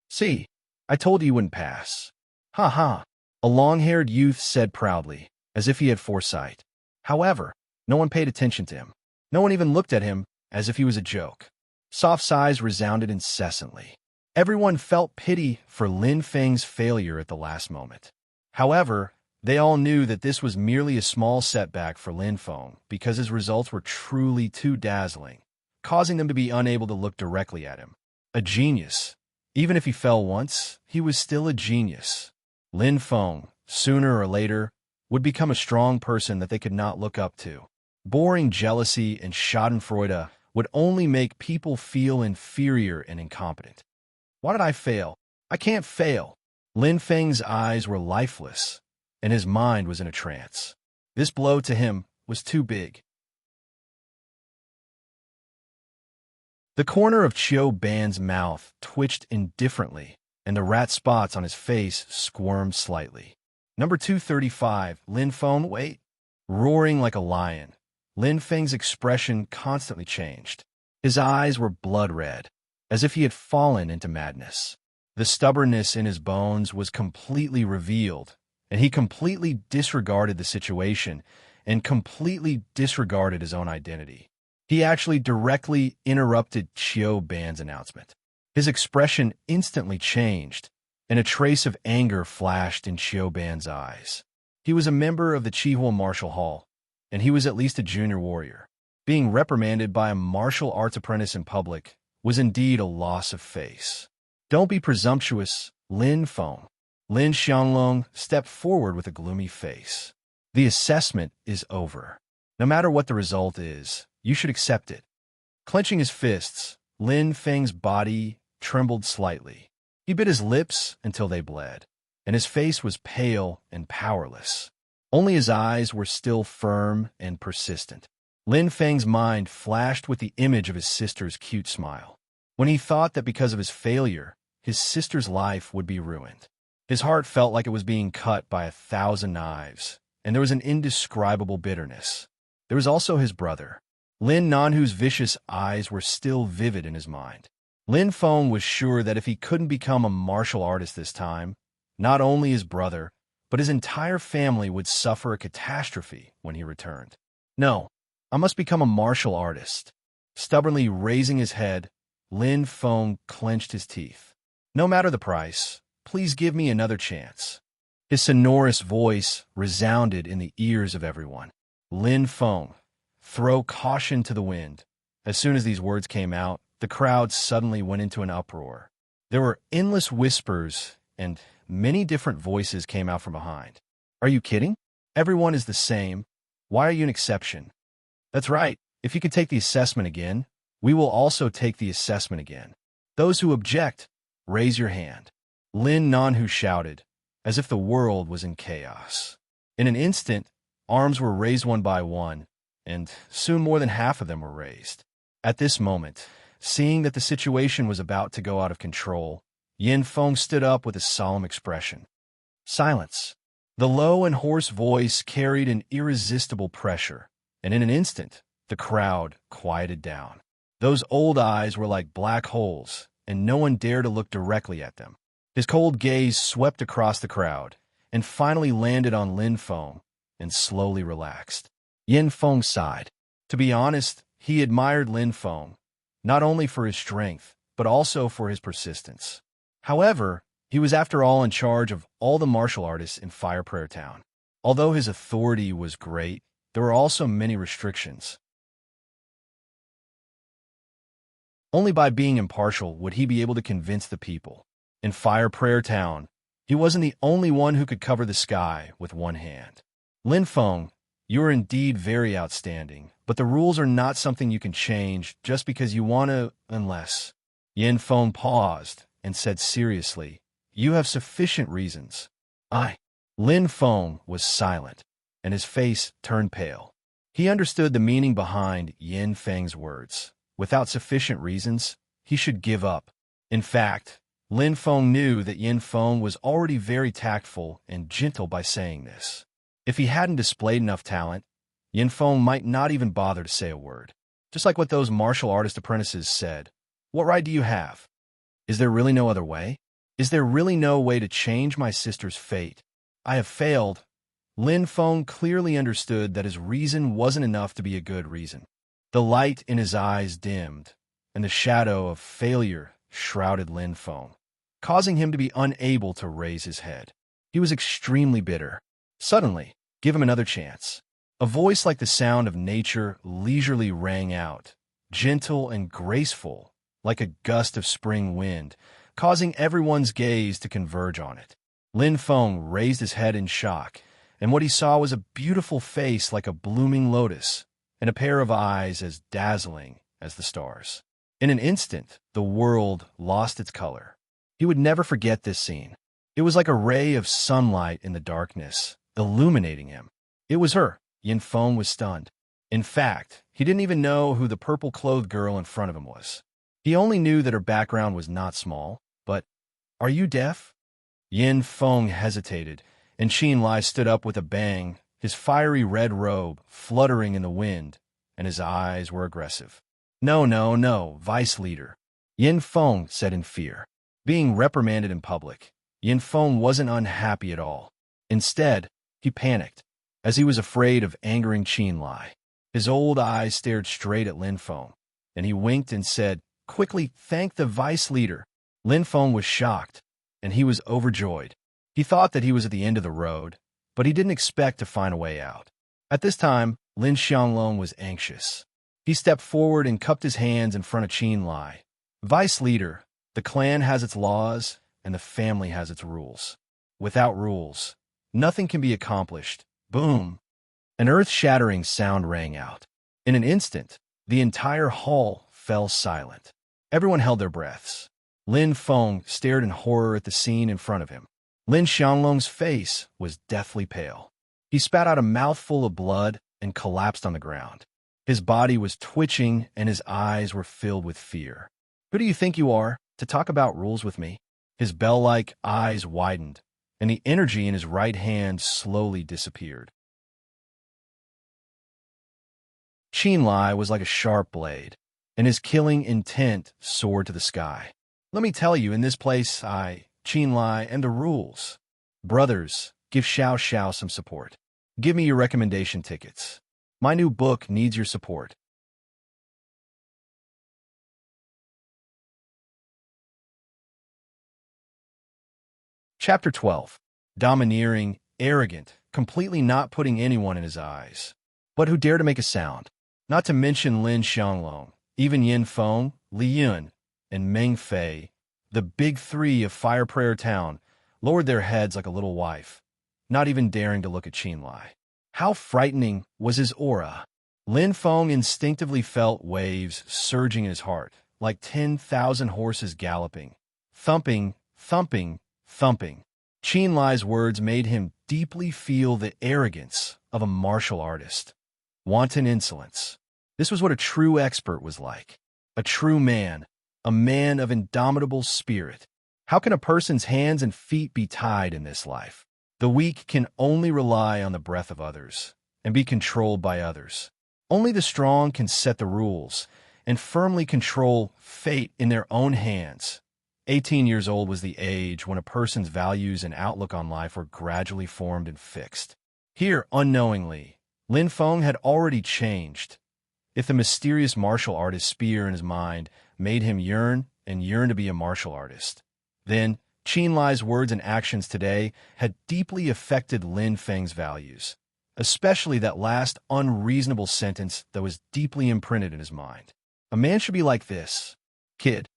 [SPEAKER 1] See, I told you wouldn't pass. Ha ha, a long-haired youth said proudly, as if he had foresight. However, no one paid attention to him. No one even looked at him as if he was a joke. Soft sighs resounded incessantly. Everyone felt pity for Lin Feng's failure at the last moment. However, they all knew that this was merely a small setback for Lin Feng because his results were truly too dazzling, causing them to be unable to look directly at him. A genius. Even if he fell once, he was still a genius. Lin Feng, sooner or later, would become a strong person that they could not look up to. Boring jealousy and schadenfreude would only make people feel inferior and incompetent. Why did I fail? I can't fail. Lin Feng's eyes were lifeless, and his mind was in a trance. This blow to him was too big. The corner of Qiu Ban's mouth twitched indifferently, and the rat spots on his face squirmed slightly. Number 235, Lin Feng, wait. Roaring like a lion, Lin Feng's expression constantly changed. His eyes were blood red, as if he had fallen into madness. The stubbornness in his bones was completely revealed, and he completely disregarded the situation and completely disregarded his own identity. He actually directly interrupted Qiu Ban's announcement. His expression instantly changed, and a trace of anger flashed in Qiu Ban's eyes. He was a member of the Qihua Martial Hall, and he was at least a junior warrior. Being reprimanded by a martial arts apprentice in public was indeed a loss of face. Don't be presumptuous, Lin Feng. Lin Xianglong stepped forward with a gloomy face. The assessment is over. No matter what the result is, you should accept it. Clenching his fists, Lin Feng's body trembled slightly. He bit his lips until they bled, and his face was pale and powerless. Only his eyes were still firm and persistent. Lin Feng's mind flashed with the image of his sister's cute smile. When he thought that because of his failure, his sister's life would be ruined. His heart felt like it was being cut by 1,000 knives, and there was an indescribable bitterness. There was also his brother. Lin Nanhu's vicious eyes were still vivid in his mind. Lin Feng was sure that if he couldn't become a martial artist this time, not only his brother, but his entire family would suffer a catastrophe when he returned. No, I must become a martial artist. Stubbornly raising his head, Lin Feng clenched his teeth. No matter the price, please give me another chance. His sonorous voice resounded in the ears of everyone. Lin Feng, throw caution to the wind. As soon as these words came out, the crowd suddenly went into an uproar. There were endless whispers, and many different voices came out from behind. Are you kidding? Everyone is the same. Why are you an exception? That's right. If you could take the assessment again, we will also take the assessment again. Those who object, raise your hand. Lin Nanhu shouted, as if the world was in chaos. In an instant, arms were raised one by one, and soon more than half of them were raised. At this moment, seeing that the situation was about to go out of control, Yin Feng stood up with a solemn expression. Silence. The low and hoarse voice carried an irresistible pressure, and in an instant, the crowd quieted down. Those old eyes were like black holes, and no one dared to look directly at them. His cold gaze swept across the crowd, and finally landed on Lin Feng, and slowly relaxed. Yin Feng sighed. To be honest, he admired Lin Feng, not only for his strength, but also for his persistence. However, he was after all in charge of all the martial artists in Fire Prayer Town. Although his authority was great, there were also many restrictions. Only by being impartial would he be able to convince the people. In Fire Prayer Town, he wasn't the only one who could cover the sky with one hand. Lin Feng, you are indeed very outstanding, but the rules are not something you can change just because you want to, unless... Yin Feng paused and said seriously, you have sufficient reasons. Lin Feng was silent, and his face turned pale. He understood the meaning behind Yin Feng's words. Without sufficient reasons, he should give up. In fact, Lin Feng knew that Yin Feng was already very tactful and gentle by saying this. If he hadn't displayed enough talent, Yin Feng might not even bother to say a word. Just like what those martial artist apprentices said. What right do you have? Is there really no other way? Is there really no way to change my sister's fate? I have failed. Lin Feng clearly understood that his reason wasn't enough to be a good reason. The light in his eyes dimmed, and the shadow of failure shrouded Lin Feng, causing him to be unable to raise his head. He was extremely bitter. Suddenly, give him another chance. A voice like the sound of nature leisurely rang out, gentle and graceful, like a gust of spring wind, causing everyone's gaze to converge on it. Lin Feng raised his head in shock, and what he saw was a beautiful face like a blooming lotus, and a pair of eyes as dazzling as the stars. In an instant, the world lost its color. He would never forget this scene. It was like a ray of sunlight in the darkness, illuminating him. It was her. Yin Feng was stunned. In fact, he didn't even know who the purple-clothed girl in front of him was. He only knew that her background was not small, but, are you deaf? Yin Feng hesitated, and Qin Lai stood up with a bang, his fiery red robe fluttering in the wind, and his eyes were aggressive. No, vice leader, Yin Feng said in fear. Being reprimanded in public, Yin Feng wasn't unhappy at all. Instead, he panicked, as he was afraid of angering Qin Lai. His old eyes stared straight at Lin Feng, and he winked and said, quickly, thank the vice leader. Lin Feng was shocked, and he was overjoyed. He thought that he was at the end of the road, but he didn't expect to find a way out. At this time, Lin Xianglong was anxious. He stepped forward and cupped his hands in front of Qin Lai. Vice leader, the clan has its laws, and the family has its rules. Without rules, nothing can be accomplished. Boom! An earth-shattering sound rang out. In an instant, the entire hall fell silent. Everyone held their breaths. Lin Feng stared in horror at the scene in front of him. Lin Xianglong's face was deathly pale. He spat out a mouthful of blood and collapsed on the ground. His body was twitching and his eyes were filled with fear. Who do you think you are, to talk about rules with me? His bell-like eyes widened, and the energy in his right hand slowly disappeared. Qin Lai was like a sharp blade, and his killing intent soared to the sky. Let me tell you, in this place, Qin Lai, and the rules. Brothers, Give Xiao Xiao some support. Give me your recommendation tickets. My new book needs your support. Chapter 12. Domineering, arrogant, completely not putting anyone in his eyes. But who dare to make a sound? Not to mention Lin Xianglong, even Yin Feng, Li Yun, and Meng Fei, the big three of Fire Prayer Town, lowered their heads like a little wife, not even daring to look at Qin Lai. How frightening was his aura! Lin Feng instinctively felt waves surging in his heart, like 10,000 horses galloping, thumping, thumping, thumping. Qin Lai's words made him deeply feel the arrogance of a martial artist. Wanton insolence. This was what a true expert was like. A true man. A man of indomitable spirit. How can a person's hands and feet be tied in this life? The weak can only rely on the breath of others and be controlled by others. Only the strong can set the rules and firmly control fate in their own hands. 18 years old was the age when a person's values and outlook on life were gradually formed and fixed. Here, unknowingly, Lin Feng had already changed. If the mysterious martial artist's spear in his mind made him yearn and yearn to be a martial artist, then Qin Lai's words and actions today had deeply affected Lin Feng's values, especially that last unreasonable sentence that was deeply imprinted in his mind. A man should be like this, kid.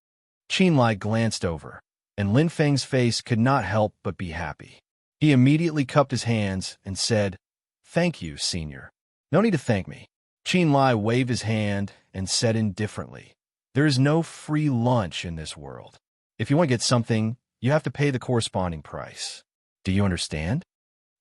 [SPEAKER 1] Qin Lai glanced over, and Lin Feng's face could not help but be happy. He immediately cupped his hands and said, "Thank you, senior." "No need to thank me." Qin Lai waved his hand and said indifferently, "There is no free lunch in this world. If you want to get something, you have to pay the corresponding price. Do you understand?"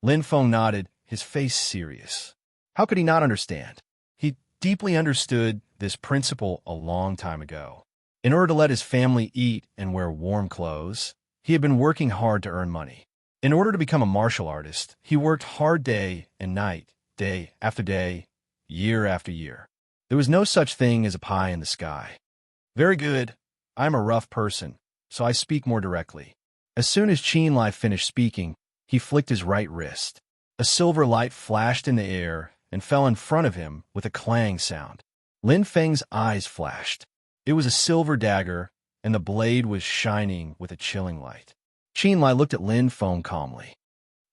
[SPEAKER 1] Lin Feng nodded, his face serious. How could he not understand? He deeply understood this principle a long time ago. In order to let his family eat and wear warm clothes, he had been working hard to earn money. In order to become a martial artist, he worked hard day and night, day after day, year after year. There was no such thing as a pie in the sky. Very good. I'm a rough person, so I speak more directly. As soon as Qin Lai finished speaking, he flicked his right wrist. A silver light flashed in the air and fell in front of him with a clang sound. Lin Feng's eyes flashed. It was a silver dagger, and the blade was shining with a chilling light. Qin Lai looked at Lin Feng calmly.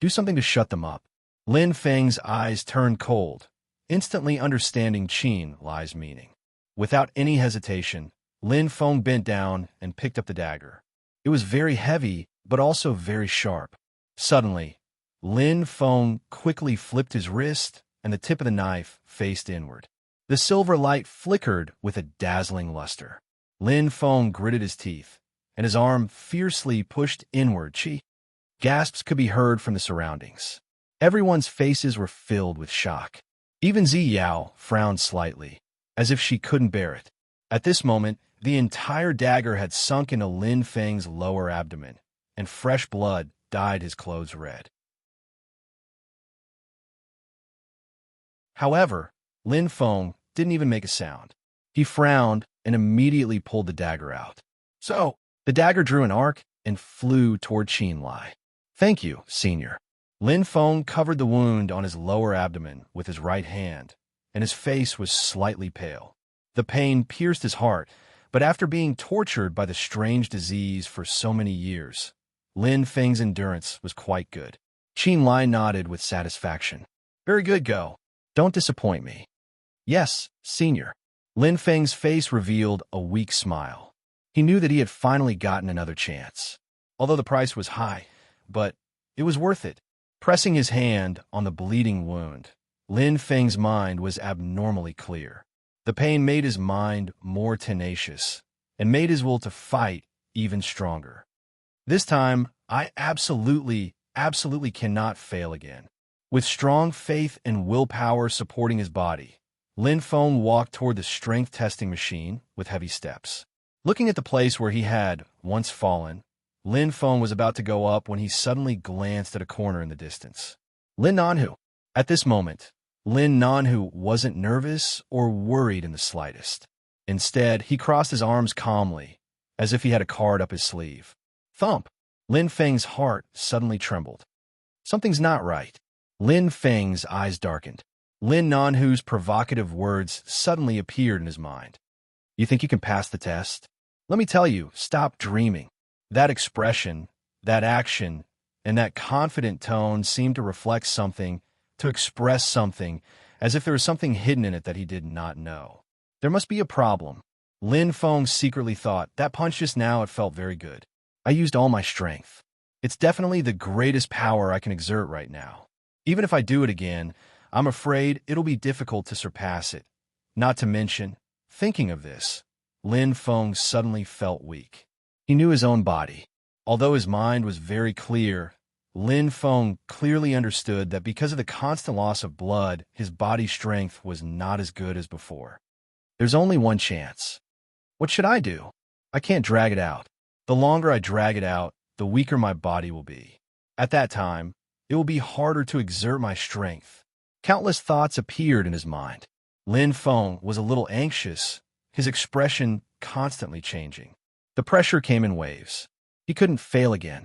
[SPEAKER 1] "Do something to shut them up." Lin Feng's eyes turned cold, instantly understanding Qin Lai's meaning. Without any hesitation, Lin Feng bent down and picked up the dagger. It was very heavy, but also very sharp. Suddenly, Lin Feng quickly flipped his wrist, and the tip of the knife faced inward. The silver light flickered with a dazzling luster. Lin Feng gritted his teeth, and his arm fiercely pushed inward. Gasps could be heard from the surroundings. Everyone's faces were filled with shock. Even Zi Yao frowned slightly, as if she couldn't bear it. At this moment, the entire dagger had sunk into Lin Feng's lower abdomen, and fresh blood dyed his clothes red. However, Lin Feng didn't even make a sound. He frowned and immediately pulled the dagger out. So, the dagger drew an arc and flew toward Qin Lai. "Thank you, senior." Lin Feng covered the wound on his lower abdomen with his right hand, and his face was slightly pale. The pain pierced his heart, but after being tortured by the strange disease for so many years, Lin Feng's endurance was quite good. Qin Lai nodded with satisfaction. "Very good, go. Don't disappoint me." "Yes, senior." Lin Feng's face revealed a weak smile. He knew that he had finally gotten another chance. Although the price was high, but it was worth it. Pressing his hand on the bleeding wound, Lin Feng's mind was abnormally clear. The pain made his mind more tenacious and made his will to fight even stronger. This time, I absolutely cannot fail again. With strong faith and willpower supporting his body, Lin Feng walked toward the strength testing machine with heavy steps. Looking at the place where he had once fallen, Lin Feng was about to go up when he suddenly glanced at a corner in the distance. Lin Nanhu. At this moment, Lin Nanhu wasn't nervous or worried in the slightest. Instead, he crossed his arms calmly, as if he had a card up his sleeve. Thump! Lin Feng's heart suddenly trembled. Something's not right. Lin Feng's eyes darkened. Lin Nanhu's provocative words suddenly appeared in his mind. You think you can pass the test? Let me tell you, stop dreaming. That expression, that action, and that confident tone seemed to reflect something, to express something, as if there was something hidden in it that he did not know. There must be a problem. Lin Feng secretly thought, that punch just now, it felt very good. I used all my strength. It's definitely the greatest power I can exert right now. Even if I do it again, I'm afraid it'll be difficult to surpass it. Not to mention, thinking of this, Lin Feng suddenly felt weak. He knew his own body. Although his mind was very clear, Lin Feng clearly understood that because of the constant loss of blood, his body strength was not as good as before. There's only one chance. What should I do? I can't drag it out. The longer I drag it out, the weaker my body will be. At that time, it will be harder to exert my strength. Countless thoughts appeared in his mind. Lin Feng was a little anxious, his expression constantly changing. The pressure came in waves. He couldn't fail again.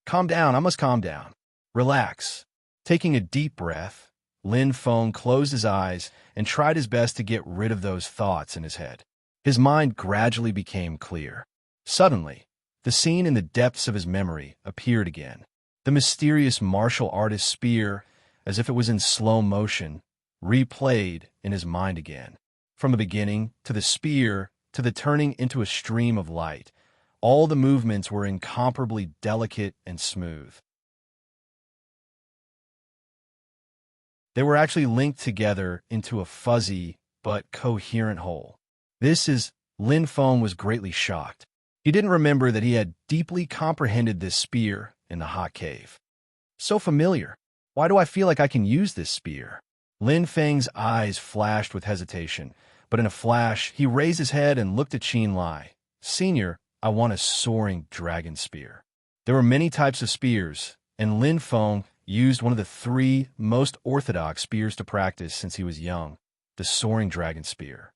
[SPEAKER 1] Calm down, I must calm down. Relax. Taking a deep breath, Lin Feng closed his eyes and tried his best to get rid of those thoughts in his head. His mind gradually became clear. Suddenly, the scene in the depths of his memory appeared again. The mysterious martial artist's spear, as if it was in slow motion, replayed in his mind again. From the beginning, to the spear, to the turning into a stream of light, all the movements were incomparably delicate and smooth. They were actually linked together into a fuzzy but coherent whole. Lin Feng was greatly shocked. He didn't remember that he had deeply comprehended this spear in the hot cave. So familiar. Why do I feel like I can use this spear? Lin Feng's eyes flashed with hesitation, but in a flash, he raised his head and looked at Qin Lai. Senior, I want a soaring dragon spear. There were many types of spears, and Lin Feng used one of the 3 most orthodox spears to practice since he was young, the soaring dragon spear.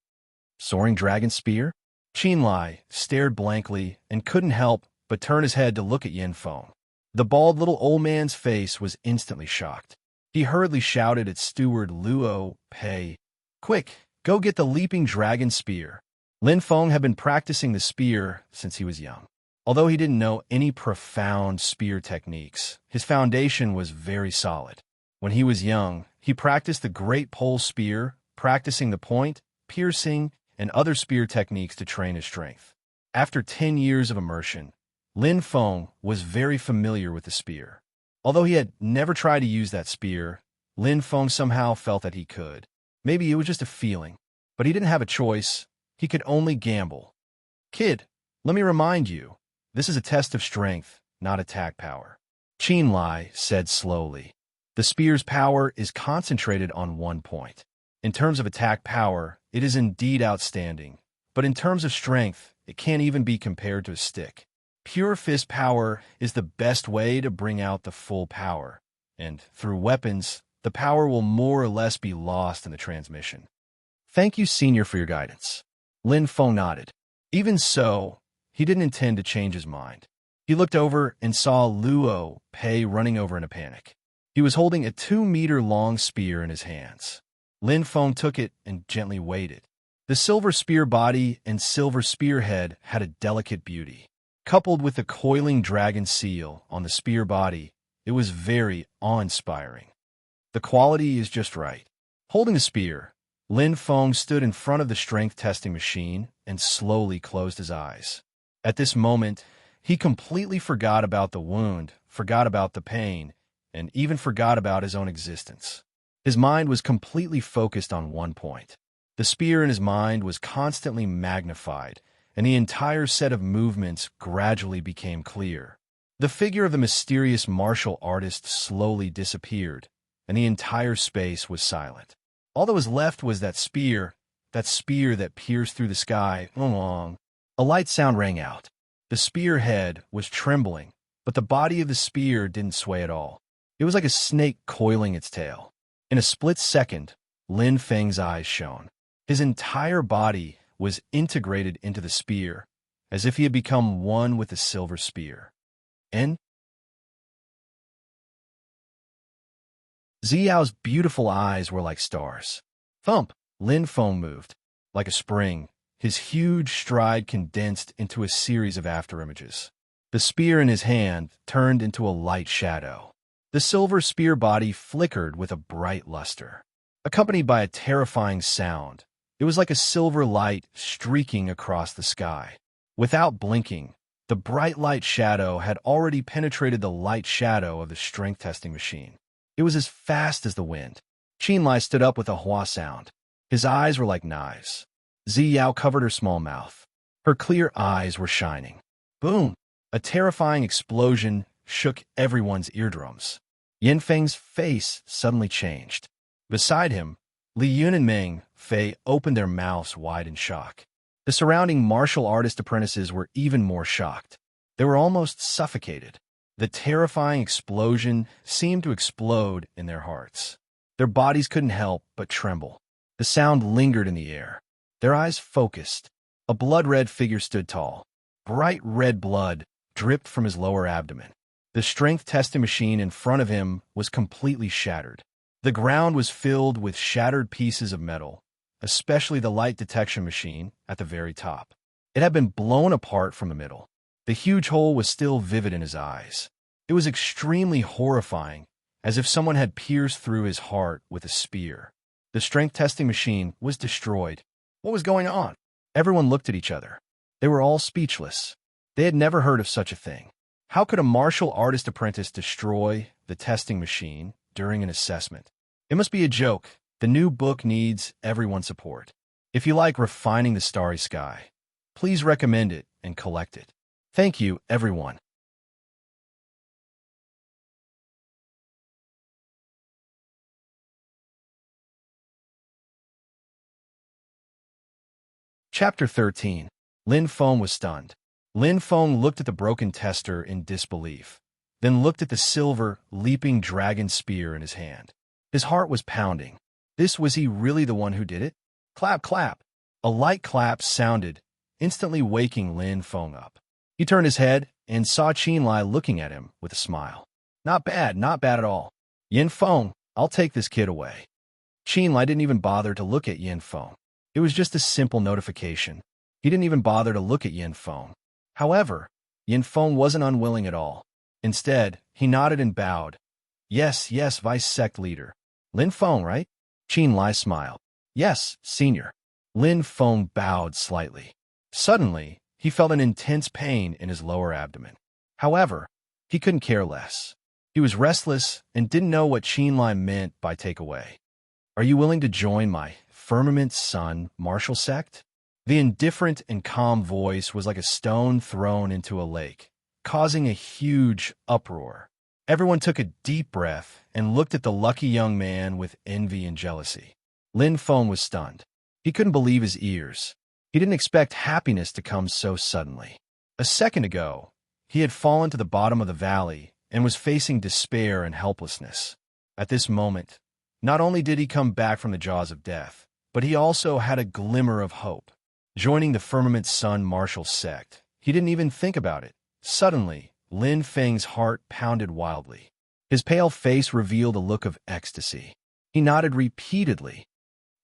[SPEAKER 1] Soaring dragon spear? Qin Lai stared blankly and couldn't help but turn his head to look at Yin Feng. The bald little old man's face was instantly shocked. He hurriedly shouted at steward Luo Pei, "Quick, go get the leaping dragon spear." Lin Feng had been practicing the spear since he was young. Although he didn't know any profound spear techniques, his foundation was very solid. When he was young, he practiced the great pole spear, practicing the point, piercing, and other spear techniques to train his strength. After 10 years of immersion, Lin Feng was very familiar with the spear. Although he had never tried to use that spear, Lin Feng somehow felt that he could. Maybe it was just a feeling, but he didn't have a choice. He could only gamble. Kid, let me remind you, this is a test of strength, not attack power. Qin Lai said slowly. The spear's power is concentrated on one point. In terms of attack power, it is indeed outstanding, but in terms of strength, it can't even be compared to a stick. Pure fist power is the best way to bring out the full power, and through weapons, the power will more or less be lost in the transmission. Thank you, Senior, for your guidance. Lin Feng nodded. Even so, he didn't intend to change his mind. He looked over and saw Luo Pei running over in a panic. He was holding a 2-meter-long spear in his hands. Lin Feng took it and gently weighed it. The silver spear body and silver spearhead had a delicate beauty. Coupled with the coiling dragon seal on the spear body, it was very awe-inspiring. The quality is just right. Holding the spear, Lin Feng stood in front of the strength testing machine and slowly closed his eyes. At this moment, he completely forgot about the wound, forgot about the pain, and even forgot about his own existence. His mind was completely focused on one point. The spear in his mind was constantly magnified, and the entire set of movements gradually became clear. The figure of the mysterious martial artist slowly disappeared, and the entire space was silent. All that was left was that spear that pierced through the sky. A light sound rang out. The spearhead was trembling, but the body of the spear didn't sway at all. It was like a snake coiling its tail. In a split second, Lin Feng's eyes shone. His entire body was integrated into the spear, as if he had become one with the silver spear. And Ziyao's beautiful eyes were like stars. Thump! Lin Feng moved. Like a spring, his huge stride condensed into a series of afterimages. The spear in his hand turned into a light shadow. The silver spear body flickered with a bright luster, accompanied by a terrifying sound. It was like a silver light streaking across the sky. Without blinking, the bright light shadow had already penetrated the light shadow of the strength testing machine. It was as fast as the wind. Qinlai stood up with a hua sound. His eyes were like knives. Ziyao covered her small mouth. Her clear eyes were shining. Boom! A terrifying explosion shook everyone's eardrums. Yanfeng's face suddenly changed. Beside him, Li Yun and Meng Fei opened their mouths wide in shock. The surrounding martial artist apprentices were even more shocked. They were almost suffocated. The terrifying explosion seemed to explode in their hearts. Their bodies couldn't help but tremble. The sound lingered in the air. Their eyes focused. A blood-red figure stood tall. Bright red blood dripped from his lower abdomen. The strength testing machine in front of him was completely shattered. The ground was filled with shattered pieces of metal, especially the light detection machine at the very top. It had been blown apart from the middle. The huge hole was still vivid in his eyes. It was extremely horrifying, as if someone had pierced through his heart with a spear. The strength testing machine was destroyed. What was going on? Everyone looked at each other. They were all speechless. They had never heard of such a thing. How could a martial artist apprentice destroy the testing machine during an assessment? It must be a joke. The new book needs everyone's support. If you like Refining the Starry Sky, please recommend it and collect it. Thank you, everyone. Chapter 13. Lin Feng was stunned. Lin Feng looked at the broken tester in disbelief, then looked at the silver, leaping dragon spear in his hand. His heart was pounding. Was he really the one who did it? Clap, clap. A light clap sounded, instantly waking Lin Feng up. He turned his head and saw Qinlai looking at him with a smile. Not bad at all. Yin Feng, I'll take this kid away. Qinlai didn't even bother to look at Yin Feng. It was just a simple notification. He didn't even bother to look at Yin Feng. However, Yin Feng wasn't unwilling at all. Instead, he nodded and bowed. Yes, Vice Sect Leader. Lin Feng, right? Qinlai smiled. Yes, Senior. Lin Feng bowed slightly. Suddenly, he felt an intense pain in his lower abdomen. However, he couldn't care less. He was restless and didn't know what Qinlai meant by take away. Are you willing to join my Firmament Sun martial sect? The indifferent and calm voice was like a stone thrown into a lake, causing a huge uproar. Everyone took a deep breath and looked at the lucky young man with envy and jealousy. Lin Feng was stunned. He couldn't believe his ears. He didn't expect happiness to come so suddenly. A second ago, he had fallen to the bottom of the valley and was facing despair and helplessness. At this moment, not only did he come back from the jaws of death, but he also had a glimmer of hope. Joining the Firmament Sun martial sect, he didn't even think about it. Suddenly, Lin Feng's heart pounded wildly. His pale face revealed a look of ecstasy. He nodded repeatedly.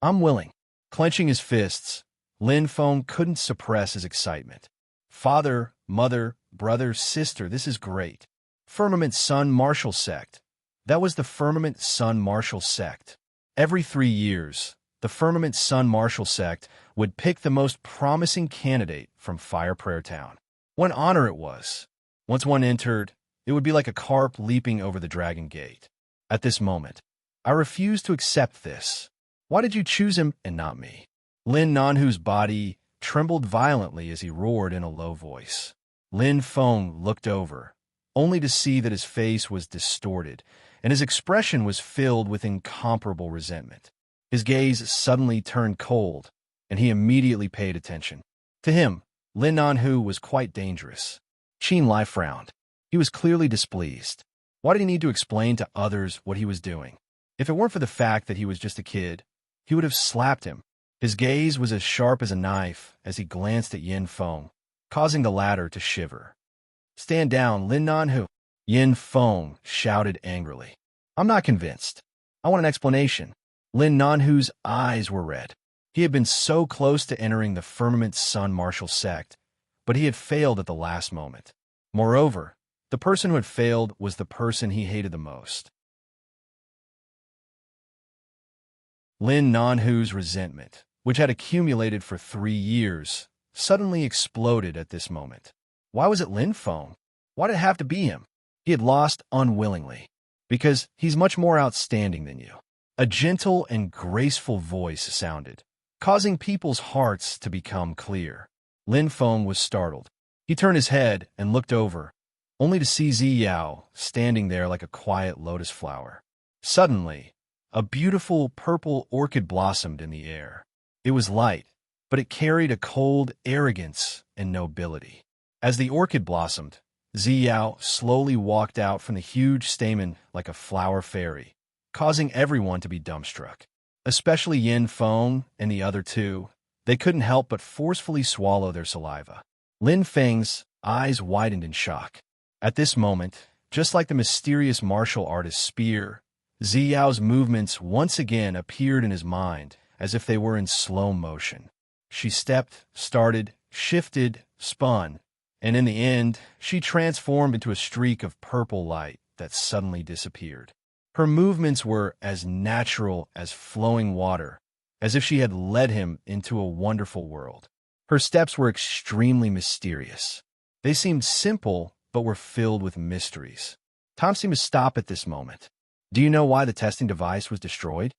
[SPEAKER 1] I'm willing. Clenching his fists, Lin Feng couldn't suppress his excitement. Father, mother, brother, sister, this is great. Firmament Sun martial sect. That was the Firmament Sun martial sect. Every 3 years, the Firmament Sun martial sect would pick the most promising candidate from Fire Prayer Town. What an honor it was. Once one entered, it would be like a carp leaping over the dragon gate. At this moment, I refuse to accept this. Why did you choose him and not me? Lin Nanhu's body trembled violently as he roared in a low voice. Lin Feng looked over, only to see that his face was distorted, and his expression was filled with incomparable resentment. His gaze suddenly turned cold, and he immediately paid attention. To him, Lin Nanhu was quite dangerous. Qinlai frowned. He was clearly displeased. Why did he need to explain to others what he was doing? If it weren't for the fact that he was just a kid, he would have slapped him. His gaze was as sharp as a knife as he glanced at Yin Feng, causing the latter to shiver. Stand down, Lin Nanhu! Yin Feng shouted angrily. I'm not convinced. I want an explanation. Lin Nanhu's eyes were red. He had been so close to entering the Firmament Sun martial sect, but he had failed at the last moment. Moreover, the person who had failed was the person he hated the most. Lin Nanhu's resentment, which had accumulated for 3 years, suddenly exploded at this moment. Why was it Lin Feng? Why did it have to be him? He had lost unwillingly, because he's much more outstanding than you. A gentle and graceful voice sounded, causing people's hearts to become clear. Lin Feng was startled. He turned his head and looked over, only to see Ziyao standing there like a quiet lotus flower. Suddenly, a beautiful purple orchid blossomed in the air. It was light, but it carried a cold arrogance and nobility. As the orchid blossomed, Ziyao slowly walked out from the huge stamen like a flower fairy, causing everyone to be dumbstruck. Especially Yin Feng and the other two. They couldn't help but forcefully swallow their saliva. Lin Feng's eyes widened in shock. At this moment, just like the mysterious martial artist's spear, Ziyao's movements once again appeared in his mind as if they were in slow motion. She stepped, started, shifted, spun, and in the end, she transformed into a streak of purple light that suddenly disappeared. Her movements were as natural as flowing water, as if she had led him into a wonderful world. Her steps were extremely mysterious. They seemed simple, but were filled with mysteries. Time seemed to stop at this moment. Do you know why the testing device was destroyed?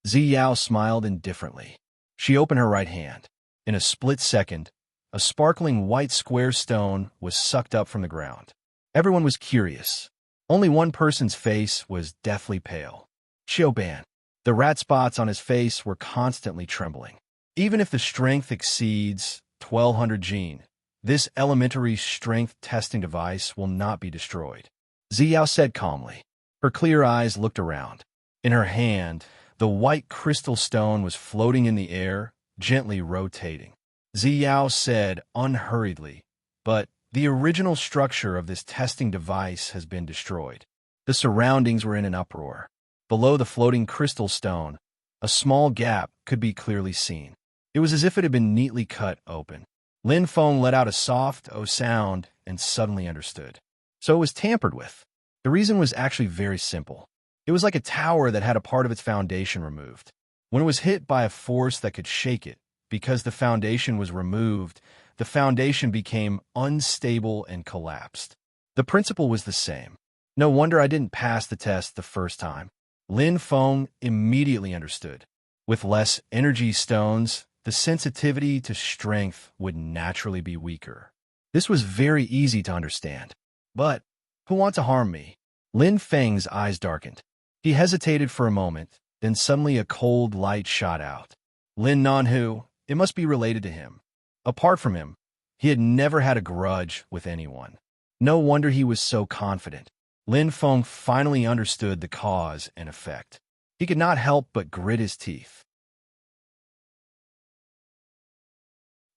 [SPEAKER 1] Ziyao smiled indifferently. She opened her right hand. In a split second, a sparkling white square stone was sucked up from the ground. Everyone was curious. Only one person's face was deathly pale. Xiaoban. The rat spots on his face were constantly trembling. Even if the strength exceeds 1200 gene, this elementary strength testing device will not be destroyed. Ziyao said calmly. Her clear eyes looked around. In her hand, the white crystal stone was floating in the air, gently rotating. Ziyao said unhurriedly, but the original structure of this testing device has been destroyed. The surroundings were in an uproar. Below the floating crystal stone, a small gap could be clearly seen. It was as if it had been neatly cut open. Lin Feng let out a soft "oh" sound and suddenly understood. So it was tampered with. The reason was actually very simple. It was like a tower that had a part of its foundation removed. When it was hit by a force that could shake it, because the foundation was removed, the foundation became unstable and collapsed. The principle was the same. No wonder I didn't pass the test the first time. Lin Feng immediately understood. With less energy stones, the sensitivity to strength would naturally be weaker. This was very easy to understand. But who wants to harm me? Lin Feng's eyes darkened. He hesitated for a moment, then suddenly a cold light shot out. Lin Nanhu, it must be related to him. Apart from him, he had never had a grudge with anyone. No wonder he was so confident. Lin Feng finally understood the cause and effect. He could not help but grit his teeth.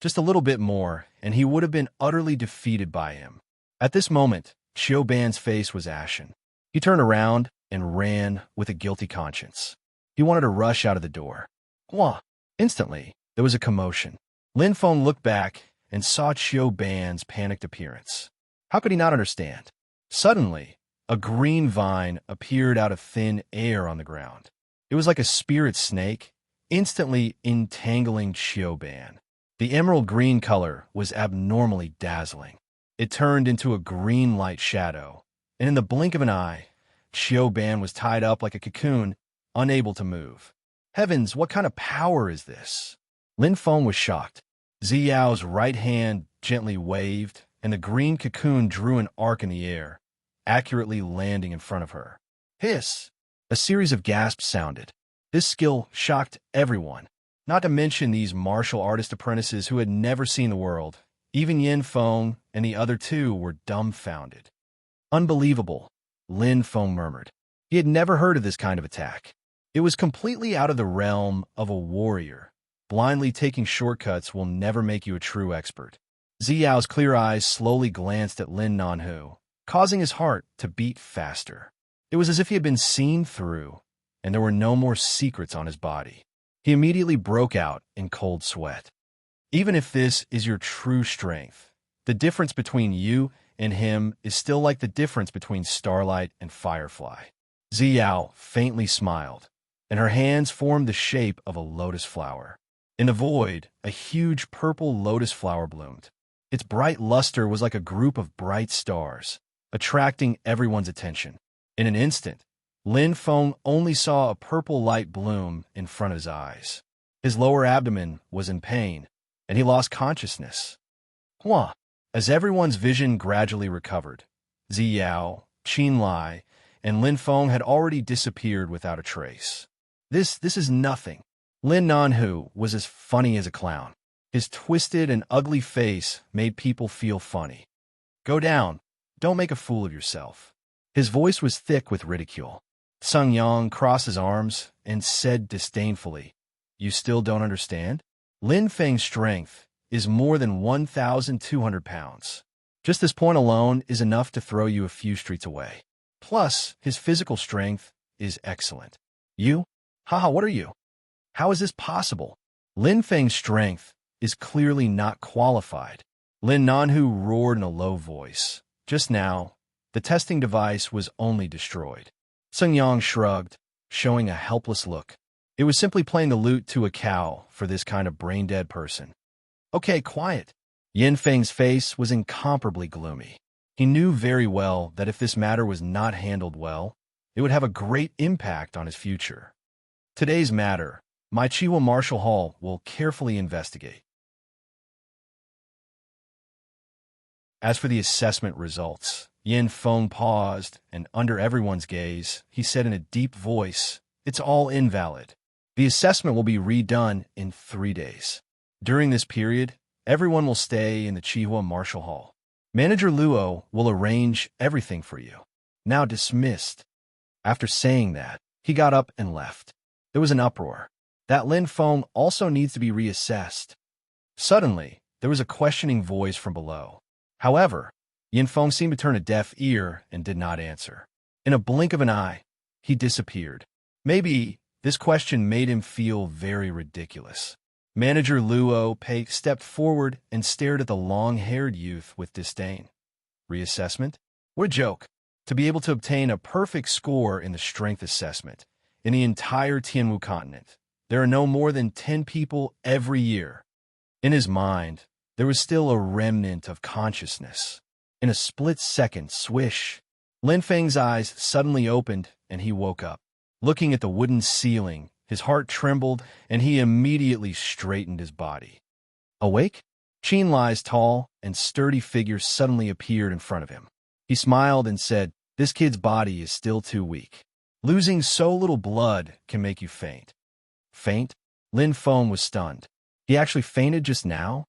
[SPEAKER 1] Just a little bit more, and he would have been utterly defeated by him. At this moment, Xiaoban's face was ashen. He turned around and ran with a guilty conscience. He wanted to rush out of the door. Wah! Instantly, there was a commotion. Lin Feng looked back and saw Xiaoban's panicked appearance. How could he not understand? Suddenly, a green vine appeared out of thin air on the ground. It was like a spirit snake, instantly entangling Xiaoban. The emerald green color was abnormally dazzling. It turned into a green light shadow, and in the blink of an eye, Xiaoban was tied up like a cocoon, unable to move. Heavens, what kind of power is this? Lin Feng was shocked. Ziyao's right hand gently waved, and the green cocoon drew an arc in the air, accurately landing in front of her. Hiss! A series of gasps sounded. This skill shocked everyone, not to mention these martial artist apprentices who had never seen the world. Even Yin Feng and the other two were dumbfounded. Unbelievable, Lin Feng murmured. He had never heard of this kind of attack. It was completely out of the realm of a warrior. Blindly taking shortcuts will never make you a true expert. Ziyao's clear eyes slowly glanced at Lin Nanhu, causing his heart to beat faster. It was as if he had been seen through, and there were no more secrets on his body. He immediately broke out in cold sweat. Even if this is your true strength, the difference between you and him is still like the difference between starlight and firefly. Ziyao faintly smiled, and her hands formed the shape of a lotus flower. In the void, a huge purple lotus flower bloomed. Its bright luster was like a group of bright stars, attracting everyone's attention. In an instant, Lin Feng only saw a purple light bloom in front of his eyes. His lower abdomen was in pain, and he lost consciousness. Hua! As everyone's vision gradually recovered, Ziyao, Qin Lai, and Lin Feng had already disappeared without a trace. This is nothing. Lin Nanhu was as funny as a clown. His twisted and ugly face made people feel funny. Go down. Don't make a fool of yourself. His voice was thick with ridicule. Sung Yang crossed his arms and said disdainfully, "You still don't understand? Lin Feng's strength is more than 1,200 pounds. Just this point alone is enough to throw you a few streets away. Plus, his physical strength is excellent. You? Haha, what are you? How is this possible? Lin Feng's strength is clearly not qualified." Lin Nanhu roared in a low voice. Just now, the testing device was only destroyed. Sung Yang shrugged, showing a helpless look. It was simply playing the lute to a cow for this kind of brain-dead person. Okay, quiet. Yin Feng's face was incomparably gloomy. He knew very well that if this matter was not handled well, it would have a great impact on his future. Today's matter, my Chiwa Martial Hall will carefully investigate. As for the assessment results, Yin Feng paused, and under everyone's gaze, he said in a deep voice, "It's all invalid. The assessment will be redone in 3 days. During this period, everyone will stay in the Chihua Martial Hall. Manager Luo will arrange everything for you. Now dismissed." After saying that, he got up and left. There was an uproar. That Lin Feng also needs to be reassessed. Suddenly, there was a questioning voice from below. However, Yin Feng seemed to turn a deaf ear and did not answer. In a blink of an eye, he disappeared. Maybe this question made him feel very ridiculous. Manager Luo Pei stepped forward and stared at the long-haired youth with disdain. Reassessment? What a joke. To be able to obtain a perfect score in the strength assessment in the entire Tianwu continent. There are no more than 10 people every year. In his mind, there was still a remnant of consciousness. In a split second, swish, Lin Feng's eyes suddenly opened and he woke up. Looking at the wooden ceiling, his heart trembled and he immediately straightened his body. Awake? Qin Lai's tall and sturdy figure suddenly appeared in front of him. He smiled and said, "This kid's body is still too weak. Losing so little blood can make you faint." Faint? Lin Feng was stunned. He actually fainted just now?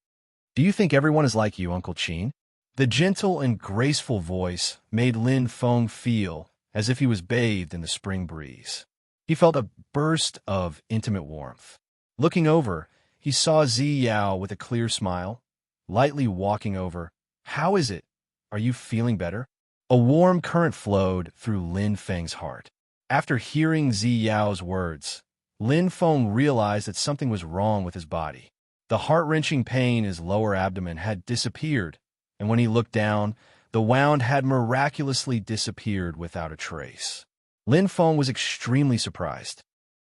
[SPEAKER 1] Do you think everyone is like you, Uncle Qin? The gentle and graceful voice made Lin Feng feel as if he was bathed in the spring breeze. He felt a burst of intimate warmth. Looking over, he saw Ziyao with a clear smile, lightly walking over. "How is it? Are you feeling better?" A warm current flowed through Lin Feng's heart. After hearing Ziyao's words, Lin Feng realized that something was wrong with his body. The heart-wrenching pain in his lower abdomen had disappeared, and when he looked down, the wound had miraculously disappeared without a trace. Lin Feng was extremely surprised.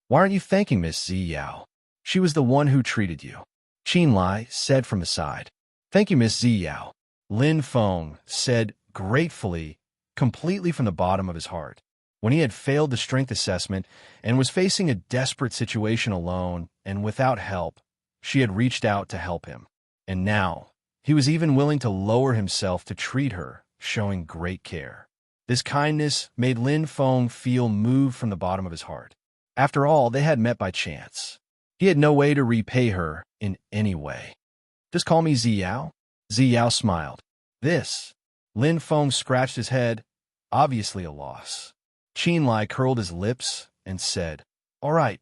[SPEAKER 1] "Why aren't you thanking Miss Ziyao? She was the one who treated you," Qin Lai said from the side. "Thank you, Miss Ziyao," Lin Feng said gratefully, completely from the bottom of his heart. When he had failed the strength assessment and was facing a desperate situation alone and without help, she had reached out to help him. And now, he was even willing to lower himself to treat her, showing great care. This kindness made Lin Feng feel moved from the bottom of his heart. After all, they had met by chance. He had no way to repay her in any way. "Just call me Ziyao." Ziyao smiled. "This." Lin Feng scratched his head, obviously a loss. Qin Lai curled his lips and said, "All right,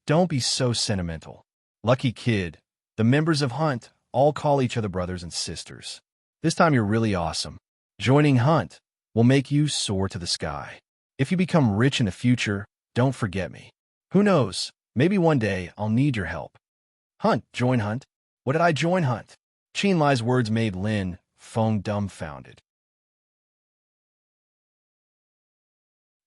[SPEAKER 1] don't be so sentimental. Lucky kid, the members of Hunt all call each other brothers and sisters. This time you're really awesome. Joining Hunt will make you soar to the sky. If you become rich in the future, Don't forget me. Who knows? Maybe one day I'll need your help. Hunt, join Hunt? What did I join Hunt? Qin Lai's words made Lin Feng dumbfounded.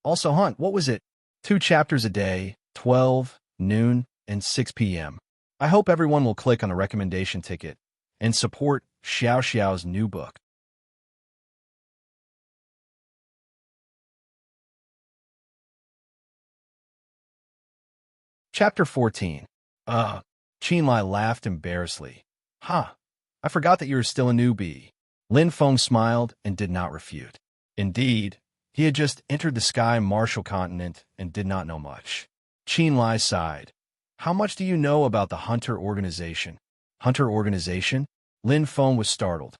[SPEAKER 1] Also, Hunt, what was it? 2 chapters a day, 12, noon, and 6 p.m. I hope everyone will click on the recommendation ticket and support Xiao Xiao's new book. Chapter 14. Qin Lai laughed embarrassedly. Ha! I forgot that you were still a newbie. Lin Feng smiled and did not refute. Indeed, he had just entered the Sky Martial Continent and did not know much. Qin Lai sighed. How much do you know about the Hunter Organization? Hunter Organization? Lin Feng was startled.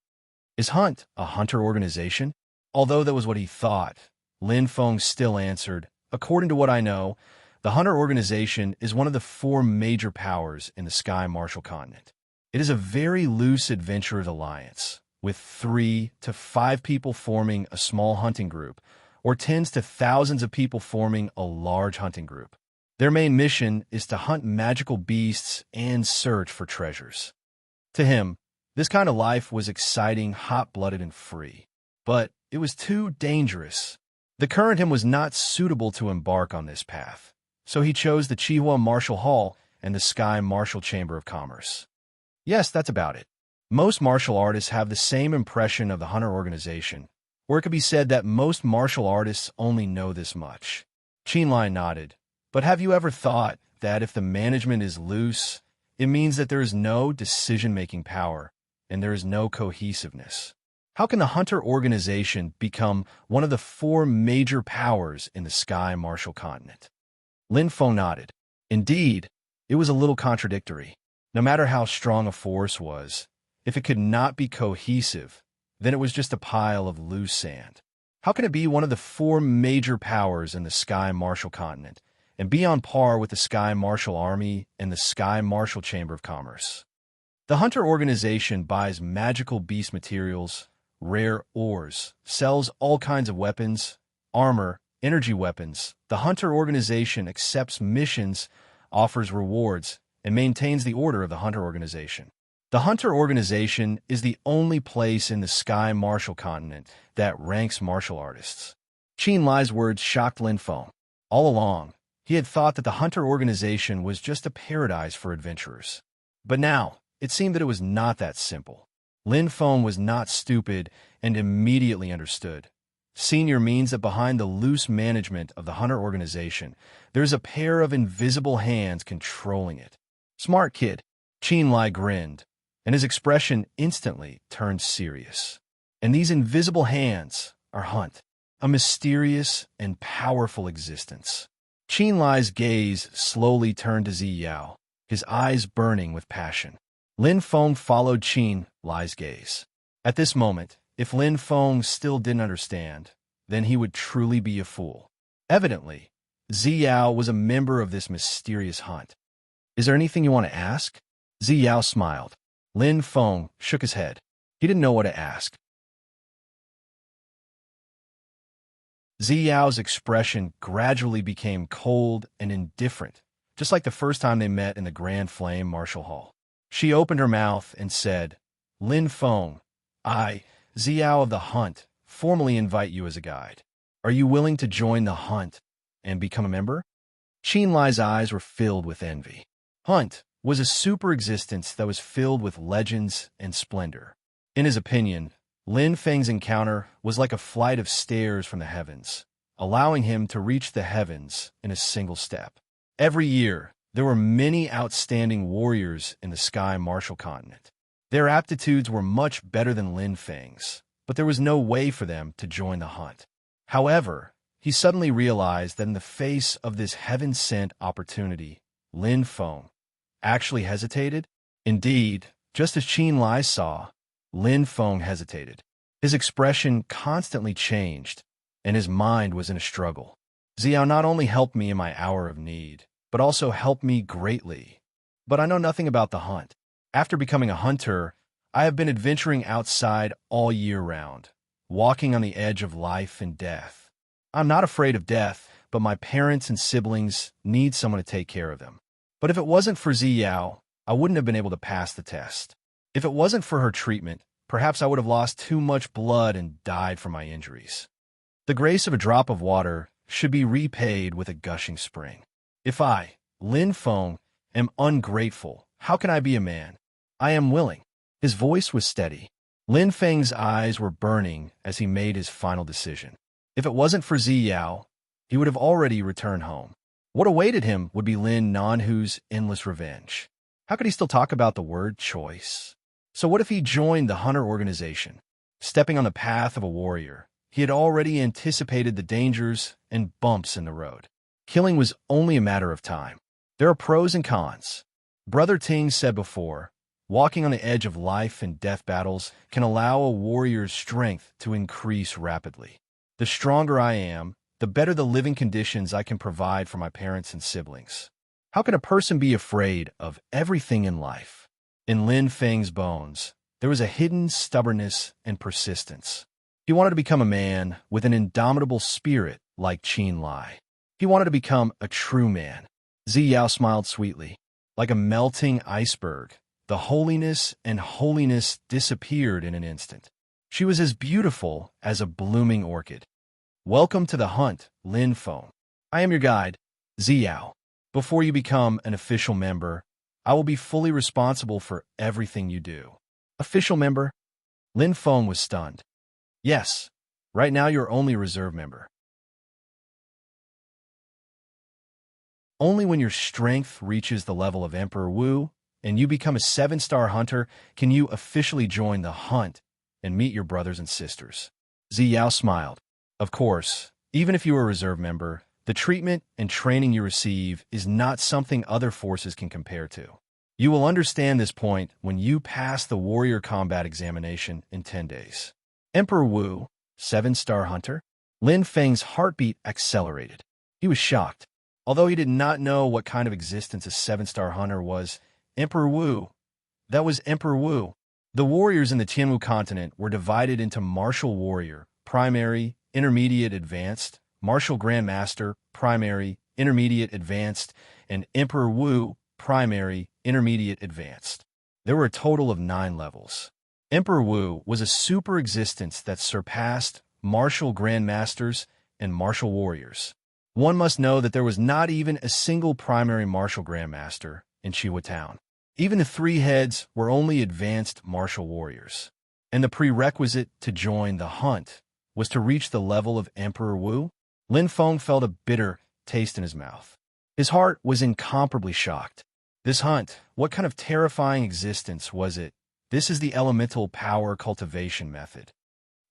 [SPEAKER 1] Is Hunt a Hunter Organization? Although that was what he thought, Lin Feng still answered, according to what I know, the Hunter Organization is one of the 4 major powers in the Sky Martial Continent. It is a very loose adventurers alliance, with 3 to 5 people forming a small hunting group, or tens to thousands of people forming a large hunting group. Their main mission is to hunt magical beasts and search for treasures. To him, this kind of life was exciting, hot-blooded, and free. But it was too dangerous. The current him was not suitable to embark on this path, so he chose the Chihua Martial Hall and the Sky Martial Chamber of Commerce. Yes, that's about it. Most martial artists have the same impression of the Hunter Organization, or it could be said that most martial artists only know this much. Qin Lai nodded. But have you ever thought that if the management is loose, it means that there is no decision-making power and there is no cohesiveness? How can the Hunter Organization become one of the 4 major powers in the Sky Martial Continent? Lin Feng nodded. Indeed, it was a little contradictory. No matter how strong a force was, if it could not be cohesive, then it was just a pile of loose sand. How can it be one of the 4 major powers in the Sky Martial Continent and be on par with the Sky Martial Army and the Sky Martial Chamber of Commerce? The Hunter Organization buys magical beast materials, rare ores, sells all kinds of weapons, armor, energy weapons. The Hunter Organization accepts missions, offers rewards, and maintains the order of the Hunter Organization. The Hunter Organization is the only place in the Sky Martial Continent that ranks martial artists. Qin Lai's words shocked Lin Feng. All along, he had thought that the Hunter Organization was just a paradise for adventurers. But now, it seemed that it was not that simple. Lin Feng was not stupid and immediately understood. Senior means that behind the loose management of the Hunter Organization, there's a pair of invisible hands controlling it. Smart kid, Qin Lai grinned, and his expression instantly turned serious. And these invisible hands are Hunt, a mysterious and powerful existence. Qin Lai's gaze slowly turned to Ziyao, his eyes burning with passion. Lin Feng followed Qin Lai's gaze. At this moment, if Lin Feng still didn't understand, then he would truly be a fool. Evidently, Ziyao was a member of this mysterious Hunt. Is there anything you want to ask? Ziyao smiled. Lin Feng shook his head. He didn't know what to ask. Ziyao's expression gradually became cold and indifferent, just like the first time they met in the Grand Flame Martial Hall. She opened her mouth and said, Lin Feng, I, Ziyao of the Hunt, formally invite you as a guide. Are you willing to join the Hunt and become a member? Qin Lai's eyes were filled with envy. Hunt was a super existence that was filled with legends and splendor. In his opinion, Lin Feng's encounter was like a flight of stairs from the heavens, allowing him to reach the heavens in a single step. Every year, there were many outstanding warriors in the Sky Martial Continent. Their aptitudes were much better than Lin Feng's, but there was no way for them to join the Hunt. However, he suddenly realized that in the face of this heaven-sent opportunity, Lin Feng actually hesitated. Indeed, just as Qin Lai saw, Lin Feng hesitated. His expression constantly changed, and his mind was in a struggle. Ziyao not only helped me in my hour of need, but also helped me greatly. But I know nothing about the Hunt. After becoming a hunter, I have been adventuring outside all year round, walking on the edge of life and death. I'm not afraid of death, but my parents and siblings need someone to take care of them. But if it wasn't for Ziyao, I wouldn't have been able to pass the test. If it wasn't for her treatment, perhaps I would have lost too much blood and died from my injuries. The grace of a drop of water should be repaid with a gushing spring. If I, Lin Feng, am ungrateful, how can I be a man? I am willing. His voice was steady. Lin Feng's eyes were burning as he made his final decision. If it wasn't for Ziyao, he would have already returned home. What awaited him would be Lin Nanhu's endless revenge. How could he still talk about the word choice? So what if he joined the hunter organization? Stepping on the path of a warrior, he had already anticipated the dangers and bumps in the road. Killing was only a matter of time. There are pros and cons. Brother Ting said before, walking on the edge of life and death battles can allow a warrior's strength to increase rapidly. The stronger I am, the better the living conditions I can provide for my parents and siblings. How can a person be afraid of everything in life? In Lin Feng's bones, there was a hidden stubbornness and persistence. He wanted to become a man with an indomitable spirit like Qin Lai. He wanted to become a true man. Ziyao smiled sweetly. Like a melting iceberg, the holiness and holiness disappeared in an instant. She was as beautiful as a blooming orchid. Welcome to the hunt, Lin Feng. I am your guide, Ziyao. Before you become an official member, I will be fully responsible for everything you do. Official member? Lin Feng was stunned. Yes, right now you're only a reserve member. Only when your strength reaches the level of Emperor Wu and you become a 7-star hunter can you officially join the hunt and meet your brothers and sisters. Ziyao smiled. Of course, even if you are a reserve member, the treatment and training you receive is not something other forces can compare to. You will understand this point when you pass the warrior combat examination in 10 days. Emperor Wu, 7-star hunter? Lin Feng's heartbeat accelerated. He was shocked. Although he did not know what kind of existence a 7-star hunter was, Emperor Wu, that was Emperor Wu. The warriors in the Tianwu continent were divided into martial warrior, primary, intermediate, advanced, martial grandmaster, primary, intermediate, advanced, and Emperor Wu, primary, intermediate, advanced. There were a total of 9 levels. Emperor Wu was a super existence that surpassed martial grandmasters and martial warriors. One must know that there was not even a single primary martial grandmaster in Chiwa Town. Even the 3 heads were only advanced martial warriors. And the prerequisite to join the hunt was to reach the level of Emperor Wu. Lin Feng felt a bitter taste in his mouth. His heart was incomparably shocked. This hunt, what kind of terrifying existence was it? This is the elemental power cultivation method.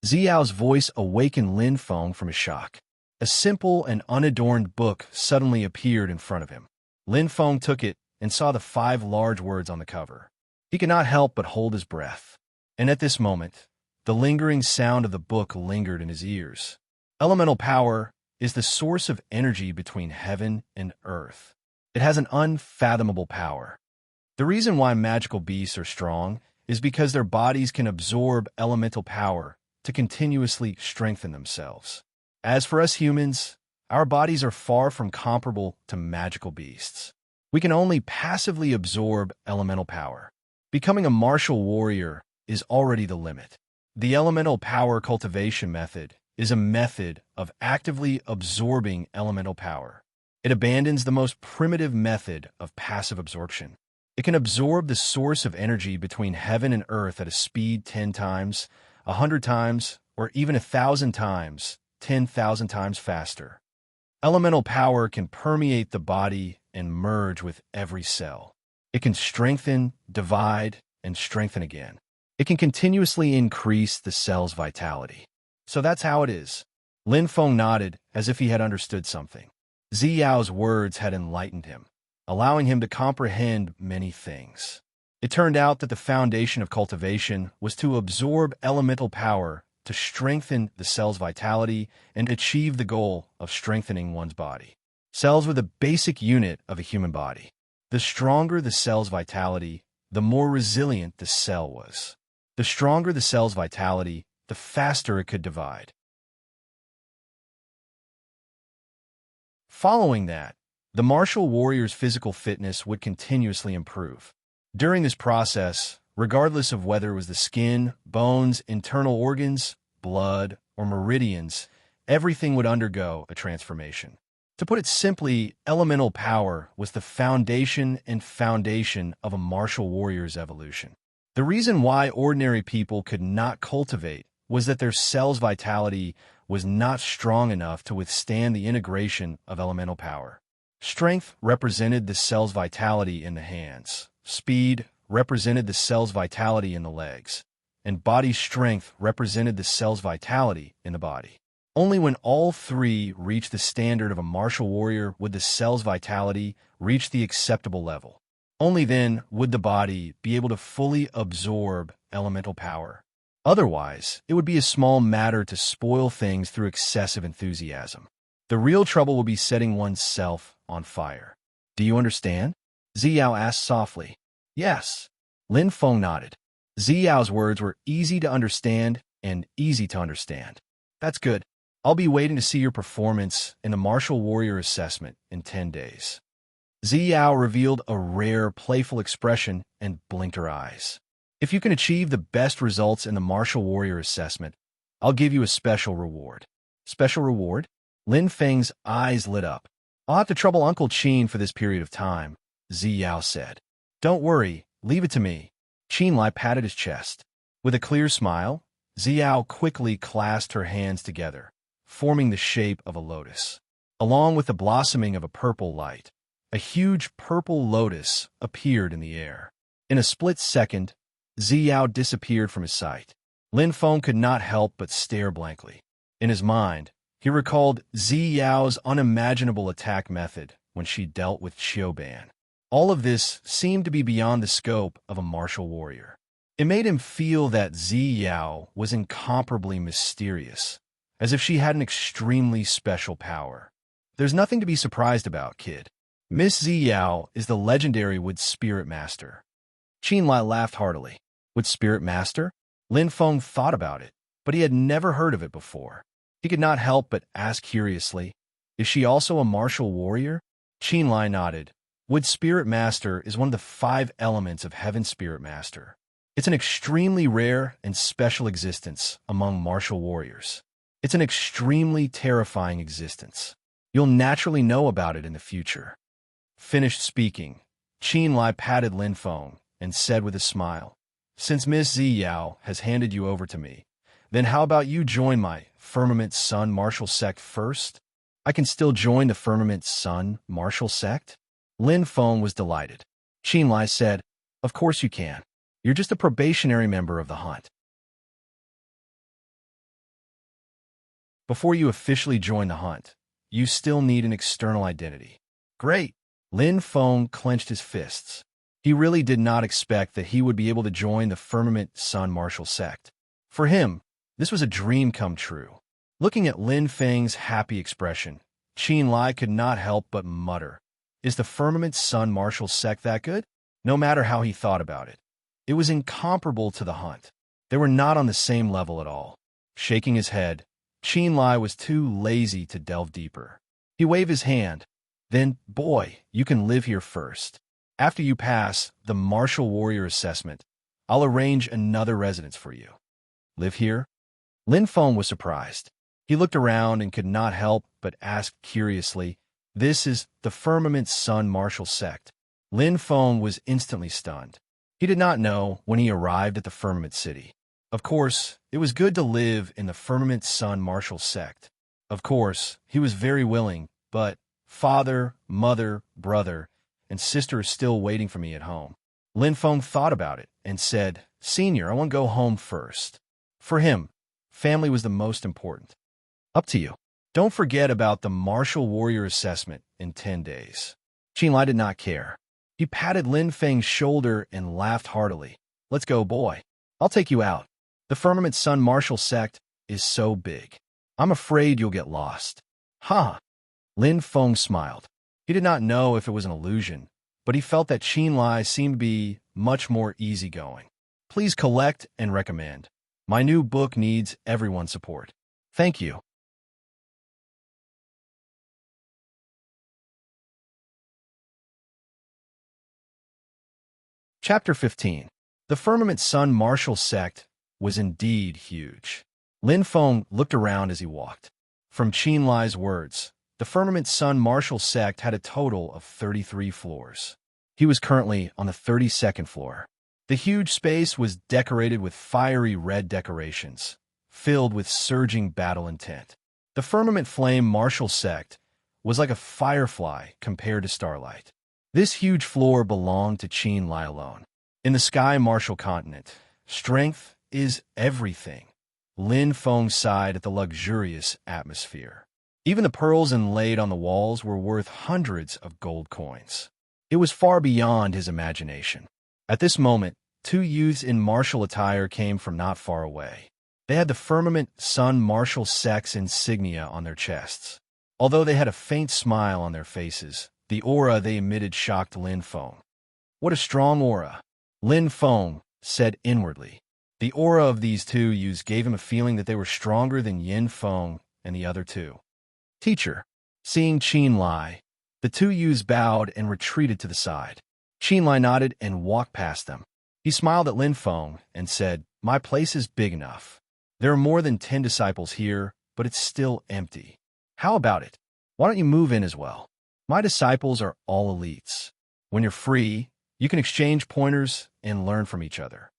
[SPEAKER 1] Ziyao's voice awakened Lin Feng from his shock. A simple and unadorned book suddenly appeared in front of him. Lin Feng took it and saw the 5 large words on the cover. He could not help but hold his breath. And at this moment, the lingering sound of the book lingered in his ears. Elemental power is the source of energy between heaven and earth. It has an unfathomable power. The reason why magical beasts are strong is because their bodies can absorb elemental power to continuously strengthen themselves. As for us humans, our bodies are far from comparable to magical beasts. We can only passively absorb elemental power. Becoming a martial warrior is already the limit. The elemental power cultivation method is a method of actively absorbing elemental power. It abandons the most primitive method of passive absorption. It can absorb the source of energy between heaven and earth at a speed 10 times, 100 times, or even 1,000 times, 10,000 times faster. Elemental power can permeate the body and merge with every cell. It can strengthen, divide, and strengthen again. It can continuously increase the cell's vitality. So that's how it is. Lin Feng nodded as if he had understood something. Ziyao's words had enlightened him, allowing him to comprehend many things. It turned out that the foundation of cultivation was to absorb elemental power to strengthen the cell's vitality and achieve the goal of strengthening one's body. Cells were the basic unit of a human body. The stronger the cell's vitality, the more resilient the cell was. The stronger the cell's vitality, the faster it could divide. Following that, the martial warrior's physical fitness would continuously improve. During this process, regardless of whether it was the skin, bones, internal organs, blood, or meridians, everything would undergo a transformation. To put it simply, elemental power was the foundation of a martial warrior's evolution. The reason why ordinary people could not cultivate was that their cell's vitality was not strong enough to withstand the integration of elemental power. Strength represented the cell's vitality in the hands. Speed represented the cell's vitality in the legs. And body strength represented the cell's vitality in the body. Only when all three reached the standard of a martial warrior would the cell's vitality reach the acceptable level. Only then would the body be able to fully absorb elemental power. Otherwise, it would be a small matter to spoil things through excessive enthusiasm. The real trouble will be setting oneself on fire. Do you understand? Ziyao asked softly. Yes. Lin Feng nodded. Ziyao's words were easy to understand and easy to understand. That's good. I'll be waiting to see your performance in the martial warrior assessment in 10 days. Ziyao revealed a rare, playful expression and blinked her eyes. If you can achieve the best results in the martial warrior assessment, I'll give you a special reward. Special reward? Lin Feng's eyes lit up. I'll have to trouble Uncle Qin for this period of time, Ziyao said. Don't worry, leave it to me. Qin Lai patted his chest. With a clear smile, Ziyao quickly clasped her hands together, forming the shape of a lotus. Along with the blossoming of a purple light, a huge purple lotus appeared in the air. In a split second, Ziyao disappeared from his sight. Lin Feng could not help but stare blankly. In his mind, he recalled Ziyao's unimaginable attack method when she dealt with Qiuban. All of this seemed to be beyond the scope of a martial warrior. It made him feel that Ziyao was incomparably mysterious, as if she had an extremely special power. There's nothing to be surprised about, kid. Miss Ziyao is the legendary Wood Spirit Master. Qin Lai laughed heartily. Wood Spirit Master? Lin Feng thought about it, but he had never heard of it before. He could not help but ask curiously, is she also a martial warrior? Qin Lai nodded. Wood Spirit Master is one of the 5 elements of Heaven Spirit Master. It's an extremely rare and special existence among martial warriors. It's an extremely terrifying existence. You'll naturally know about it in the future. Finished speaking, Qin Lai patted Lin Feng and said with a smile, since Miss Ziyao has handed you over to me, then how about you join my Firmament Sun martial sect first? I can still join the Firmament Sun martial sect? Lin Feng was delighted. Qin Lai said, of course you can. You're just a probationary member of the hunt. Before you officially join the hunt, you still need an external identity. Great! Lin Feng clenched his fists. He really did not expect that he would be able to join the Firmament Sun martial sect. For him, this was a dream come true. Looking at Lin Feng's happy expression, Qin Lai could not help but mutter, is the Firmament Sun martial sect that good? No matter how he thought about it. It was incomparable to the hunt. They were not on the same level at all. Shaking his head, Qin Lai was too lazy to delve deeper. He waved his hand. Then, boy, you can live here first. After you pass the martial warrior assessment, I'll arrange another residence for you. Live here? Lin Feng was surprised. He looked around and could not help but ask curiously, this is the Firmament Sun martial sect. Lin Feng was instantly stunned. He did not know when he arrived at the Firmament City. Of course, it was good to live in the Firmament Sun martial sect. Of course, he was very willing, but father, mother, brother, and sister are still waiting for me at home. Lin Feng thought about it and said, Senior, I want to go home first. For him, family was the most important. Up to you. Don't forget about the martial warrior assessment in 10 days. Qin Lai did not care. He patted Lin Feng's shoulder and laughed heartily. Let's go, boy. I'll take you out. The Firmament Sun martial sect is so big. I'm afraid you'll get lost. Ha! Lin Feng smiled. He did not know if it was an illusion, but he felt that Qin Lai seemed to be much more easygoing. Please collect and recommend. My new book needs everyone's support. Thank you. Chapter 15. The Firmament Sun Martial Sect was indeed huge. Lin Feng looked around as he walked. From Qin Lai's words, the Firmament Sun Martial Sect had a total of 33 floors. He was currently on the 32nd floor. The huge space was decorated with fiery red decorations, filled with surging battle intent. The Firmament Flame Martial Sect was like a firefly compared to starlight. This huge floor belonged to Qin Lai alone. In the Sky Martial Continent, strength is everything. Lin Feng sighed at the luxurious atmosphere. Even the pearls inlaid on the walls were worth hundreds of gold coins. It was far beyond his imagination. At this moment, two youths in martial attire came from not far away. They had the Firmament Sun Martial Sect's insignia on their chests. Although they had a faint smile on their faces, the aura they emitted shocked Lin Feng. What a strong aura, Lin Feng said inwardly. The aura of these two youths gave him a feeling that they were stronger than Yin Feng and the other two. Teacher. Seeing Qin Lai, the two youths bowed and retreated to the side. Qin Lai nodded and walked past them. He smiled at Lin Feng and said, "My place is big enough. There are more than 10 disciples here, but it's still empty. How about it? Why don't you move in as well? My disciples are all elites. When you're free, you can exchange pointers and learn from each other."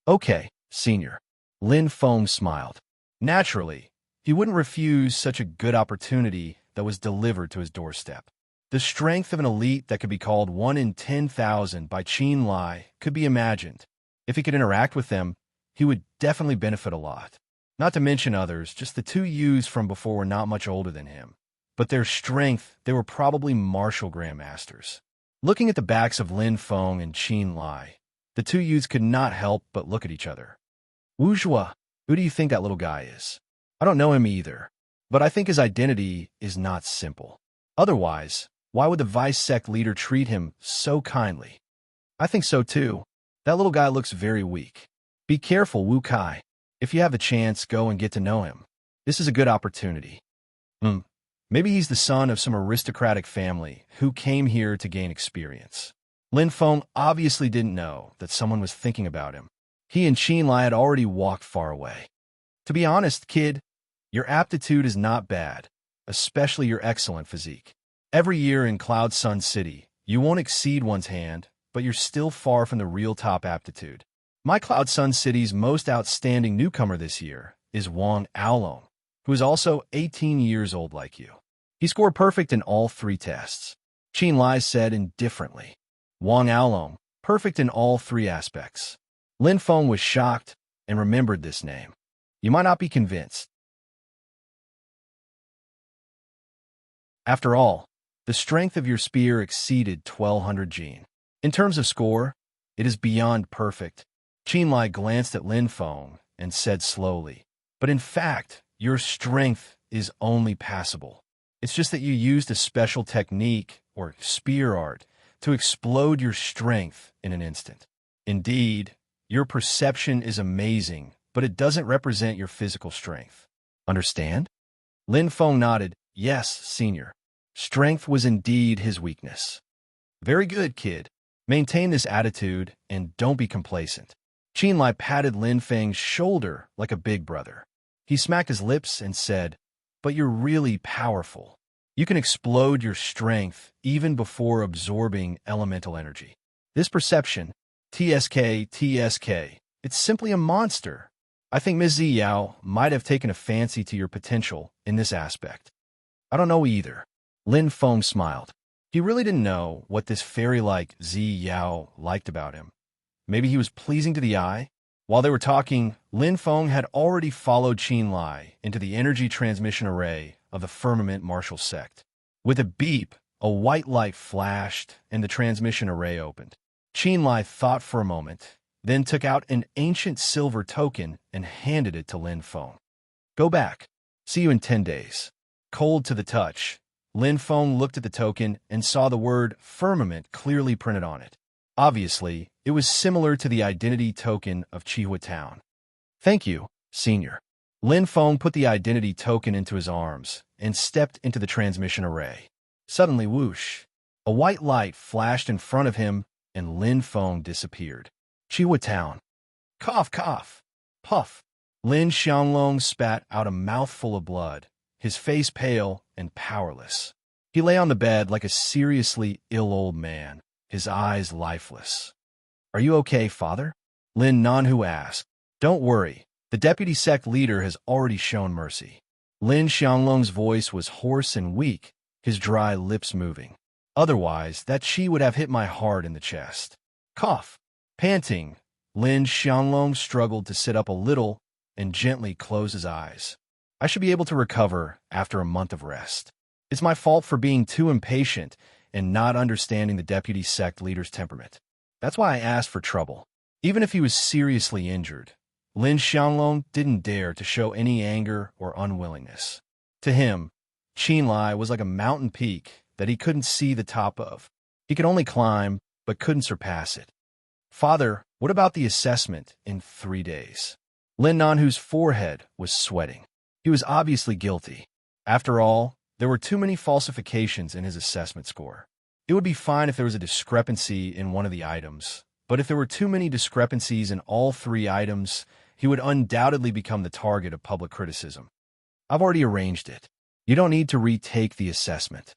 [SPEAKER 1] "Okay, senior." Lin Feng smiled. Naturally, he wouldn't refuse such a good opportunity that was delivered to his doorstep. The strength of an elite that could be called 1 in 10,000 by Qin Lai could be imagined. If he could interact with them, he would definitely benefit a lot. Not to mention others, just the two youths from before were not much older than him. But their strength, they were probably martial grandmasters. Looking at the backs of Lin Feng and Qin Lai, the two youths could not help but look at each other. "Wu Zhua, who do you think that little guy is?" "I don't know him either, but I think his identity is not simple. Otherwise, why would the vice sect leader treat him so kindly?" "I think so too. That little guy looks very weak. Be careful, Wu Kai. If you have the chance, go and get to know him. This is a good opportunity." Maybe he's the son of some aristocratic family who came here to gain experience. Lin Feng obviously didn't know that someone was thinking about him. He and Qin Lai had already walked far away. "To be honest, kid, your aptitude is not bad, especially your excellent physique. Every year in Cloud Sun City, you won't exceed one's hand, but you're still far from the real top aptitude. My Cloud Sun City's most outstanding newcomer this year is Wang Aolong, who is also 18 years old like you. He scored perfect in all 3 tests." Qin Lai said indifferently. Wang Aolong, perfect in all 3 aspects. Lin Feng was shocked and remembered this name. You might not be convinced. After all, the strength of your spear exceeded 1200 Jin. In terms of score, it is beyond perfect. Qin Lai glanced at Lin Feng and said slowly, "But in fact, your strength is only passable. It's just that you used a special technique, or spear art, to explode your strength in an instant. Indeed, your perception is amazing, but it doesn't represent your physical strength. Understand?" Lin Feng nodded. "Yes, senior. Strength was indeed his weakness." "Very good, kid. Maintain this attitude and don't be complacent." Qin Lai patted Lin Feng's shoulder like a big brother. He smacked his lips and said, "But you're really powerful. You can explode your strength even before absorbing elemental energy. This perception, TSK, it's simply a monster. I think Ms. Ziyao might have taken a fancy to your potential in this aspect." "I don't know either." Lin Feng smiled. He really didn't know what this fairy-like Ziyao liked about him. Maybe he was pleasing to the eye. While they were talking, Lin Feng had already followed Qin Lai into the energy transmission array of the Firmament Martial Sect. With a beep, a white light flashed and the transmission array opened. Qin Lai thought for a moment, then took out an ancient silver token and handed it to Lin Feng. "Go back. See you in 10 days. Cold to the touch, Lin Feng looked at the token and saw the word Firmament clearly printed on it. Obviously, it was similar to the identity token of Chihua Town. "Thank you, senior." Lin Feng put the identity token into his arms and stepped into the transmission array. Suddenly, whoosh, a white light flashed in front of him and Lin Feng disappeared. Chihua Town. Cough, cough. Puff. Lin Xianglong spat out a mouthful of blood, his face pale and powerless. He lay on the bed like a seriously ill old man, his eyes lifeless. "Are you okay, father?" Lin Nanhu asked. "Don't worry. The deputy sect leader has already shown mercy." Lin Xianglong's voice was hoarse and weak, his dry lips moving. "Otherwise, that chi would have hit my hard in the chest." Cough. Panting, Lin Xianglong struggled to sit up a little and gently close his eyes. "I should be able to recover after a month of rest. It's my fault for being too impatient and not understanding the deputy sect leader's temperament. That's why I asked for trouble." Even if he was seriously injured, Lin Xianglong didn't dare to show any anger or unwillingness. To him, Qinlai was like a mountain peak that he couldn't see the top of. He could only climb, but couldn't surpass it. "Father, what about the assessment in 3 days?" Lin Nanhu's forehead was sweating. He was obviously guilty. After all, there were too many falsifications in his assessment score. It would be fine if there was a discrepancy in one of the items, but if there were too many discrepancies in all 3 items, he would undoubtedly become the target of public criticism. "I've already arranged it. You don't need to retake the assessment."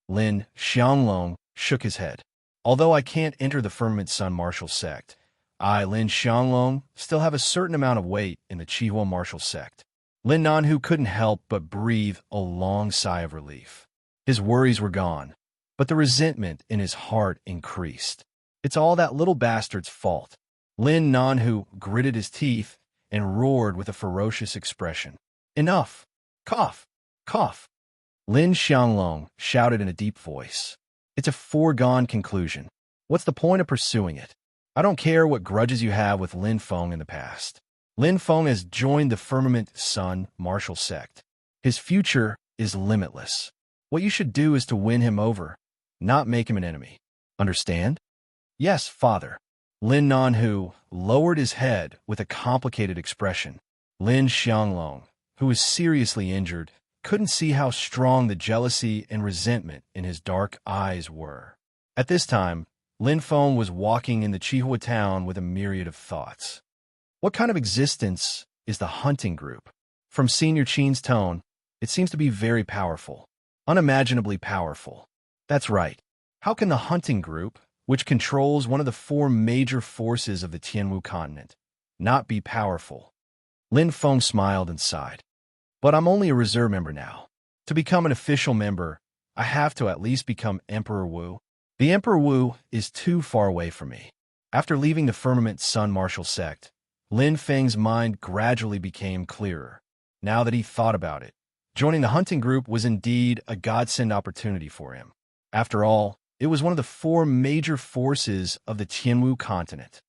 [SPEAKER 1] Lin Xianglong shook his head. "Although I can't enter the Firmament Sun martial sect, I, Lin Xianglong, still have a certain amount of weight in the Chihua martial sect." Lin Nanhu couldn't help but breathe a long sigh of relief. His worries were gone, but the resentment in his heart increased. "It's all that little bastard's fault." Lin Nanhu gritted his teeth and roared with a ferocious expression. "Enough! Cough! Cough!" Lin Xianglong shouted in a deep voice. "It's a foregone conclusion. What's the point of pursuing it? I don't care what grudges you have with Lin Feng in the past. Lin Feng has joined the Firmament Sun martial sect. His future is limitless. What you should do is to win him over, not make him an enemy. Understand?" "Yes, father." Lin Nanhu lowered his head with a complicated expression. Lin Xianglong, who was seriously injured, couldn't see how strong the jealousy and resentment in his dark eyes were. At this time, Lin Feng was walking in the Chihua town with a myriad of thoughts. What kind of existence is the hunting group? From Senior Qin's tone, it seems to be very powerful. Unimaginably powerful. That's right. How can the hunting group, which controls one of the 4 major forces of the Tianwu continent, not be powerful? Lin Feng smiled and sighed. "But I'm only a reserve member now. To become an official member, I have to at least become Emperor Wu. The Emperor Wu is too far away from me." After leaving the Firmament Sun martial sect, Lin Feng's mind gradually became clearer. Now that he thought about it, joining the hunting group was indeed a godsend opportunity for him. After all, it was one of the 4 major forces of the Tianwu continent.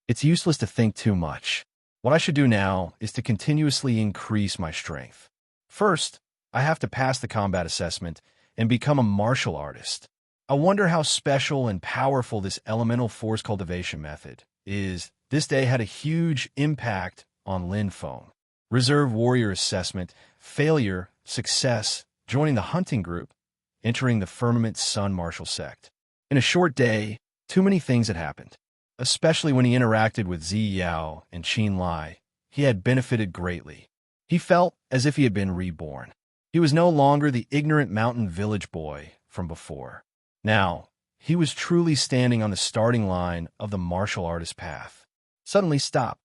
[SPEAKER 1] It's useless to think too much. What I should do now is to continuously increase my strength. First, I have to pass the combat assessment and become a martial artist. I wonder how special and powerful this elemental force cultivation method is. This day had a huge impact on Lin Feng. Reserve warrior assessment, failure, success, joining the hunting group, entering the Firmament Sun martial sect. In a short day, too many things had happened. Especially when he interacted with Zi Yao and Qin Lai, he had benefited greatly. He felt as if he had been reborn. He was no longer the ignorant mountain village boy from before. Now, he was truly standing on the starting line of the martial artist path. Suddenly stop.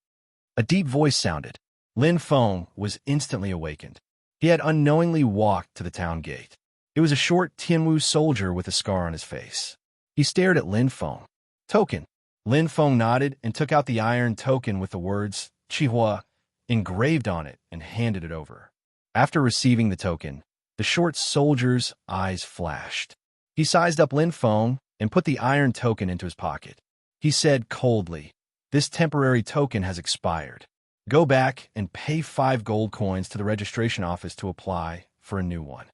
[SPEAKER 1] A deep voice sounded. Lin Feng was instantly awakened. He had unknowingly walked to the town gate. It was a short Tianwu soldier with a scar on his face. He stared at Lin Feng. "Token." Lin Feng nodded and took out the iron token with the words "Chihua" engraved on it and handed it over. After receiving the token, the short soldier's eyes flashed. He sized up Lin Feng and put the iron token into his pocket. He said coldly, "This temporary token has expired. Go back and pay 5 gold coins to the registration office to apply for a new one."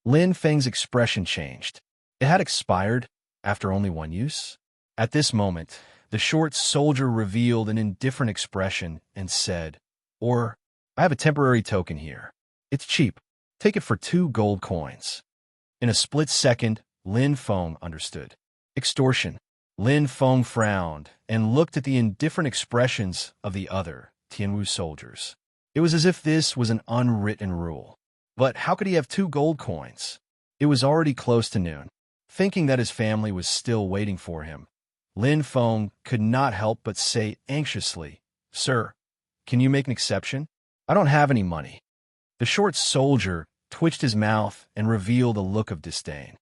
[SPEAKER 1] Lin Feng's expression changed. It had expired after only 1 use. At this moment, the short soldier revealed an indifferent expression and said, "Or, I have a temporary token here. It's cheap. Take it for 2 gold coins. In a split second, Lin Feng understood. Extortion. Lin Feng frowned and looked at the indifferent expressions of the other Tianwu soldiers. It was as if this was an unwritten rule. But how could he have 2 gold coins? It was already close to noon. Thinking that his family was still waiting for him, Lin Feng could not help but say anxiously, "Sir, can you make an exception? I don't have any money." The short soldier twitched his mouth and revealed a look of disdain.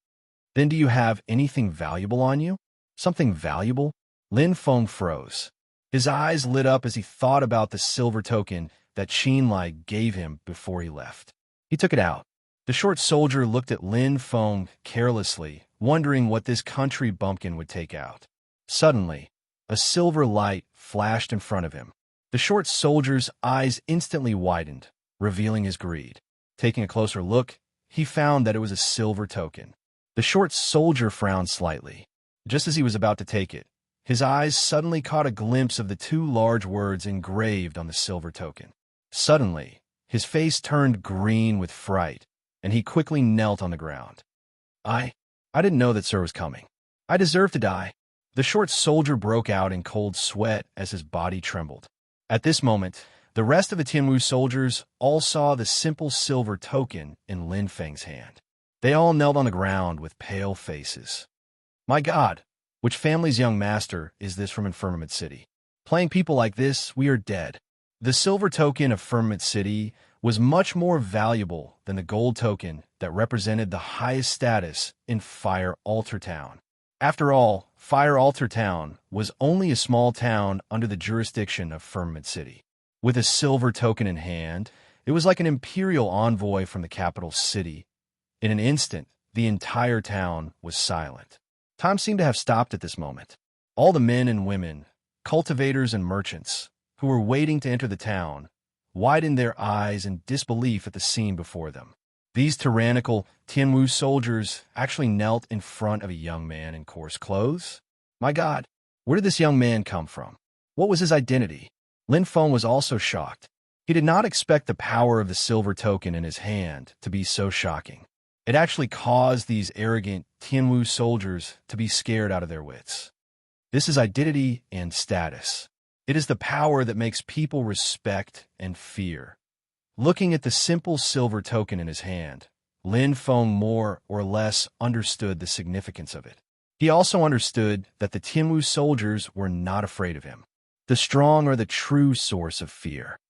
[SPEAKER 1] "Then do you have anything valuable on you?" "Something valuable?" Lin Feng froze. His eyes lit up as he thought about the silver token that Qin Lai gave him before he left. He took it out. The short soldier looked at Lin Feng carelessly, wondering what this country bumpkin would take out. Suddenly, a silver light flashed in front of him. The short soldier's eyes instantly widened, revealing his greed. Taking a closer look, he found that it was a silver token. The short soldier frowned slightly. Just as he was about to take it, his eyes suddenly caught a glimpse of the 2 large words engraved on the silver token. Suddenly, his face turned green with fright, and he quickly knelt on the ground. I didn't know that sir was coming. I deserve to die." The short soldier broke out in cold sweat as his body trembled. At this moment, the rest of the Tianwu soldiers all saw the simple silver token in Lin Feng's hand. They all knelt on the ground with pale faces. "My God, which family's young master is this from Firmament City? Playing people like this, we are dead." The silver token of Firmament City was much more valuable than the gold token that represented the highest status in Fire Altar Town. After all, Fire Altar Town was only a small town under the jurisdiction of Firmament City. With a silver token in hand, it was like an imperial envoy from the capital city. In an instant, the entire town was silent. Time seemed to have stopped at this moment. All the men and women, cultivators and merchants, who were waiting to enter the town, widened their eyes in disbelief at the scene before them. These tyrannical Tianwu soldiers actually knelt in front of a young man in coarse clothes. My God, where did this young man come from? What was his identity? Lin Feng was also shocked. He did not expect the power of the silver token in his hand to be so shocking. It actually caused these arrogant Tianwu soldiers to be scared out of their wits. This is identity and status. It is the power that makes people respect and fear. Looking at the simple silver token in his hand, Lin Feng more or less understood the significance of it. He also understood that the Tianwu soldiers were not afraid of him. The strong are the true source of fear.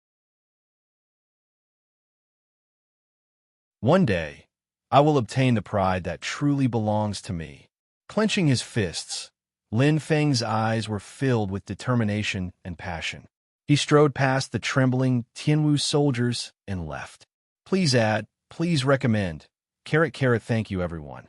[SPEAKER 1] One day, I will obtain the pride that truly belongs to me. Clenching his fists, Lin Feng's eyes were filled with determination and passion. He strode past the trembling Tianwu soldiers and left. Please add, please recommend. Carrot, carrot, thank you, everyone.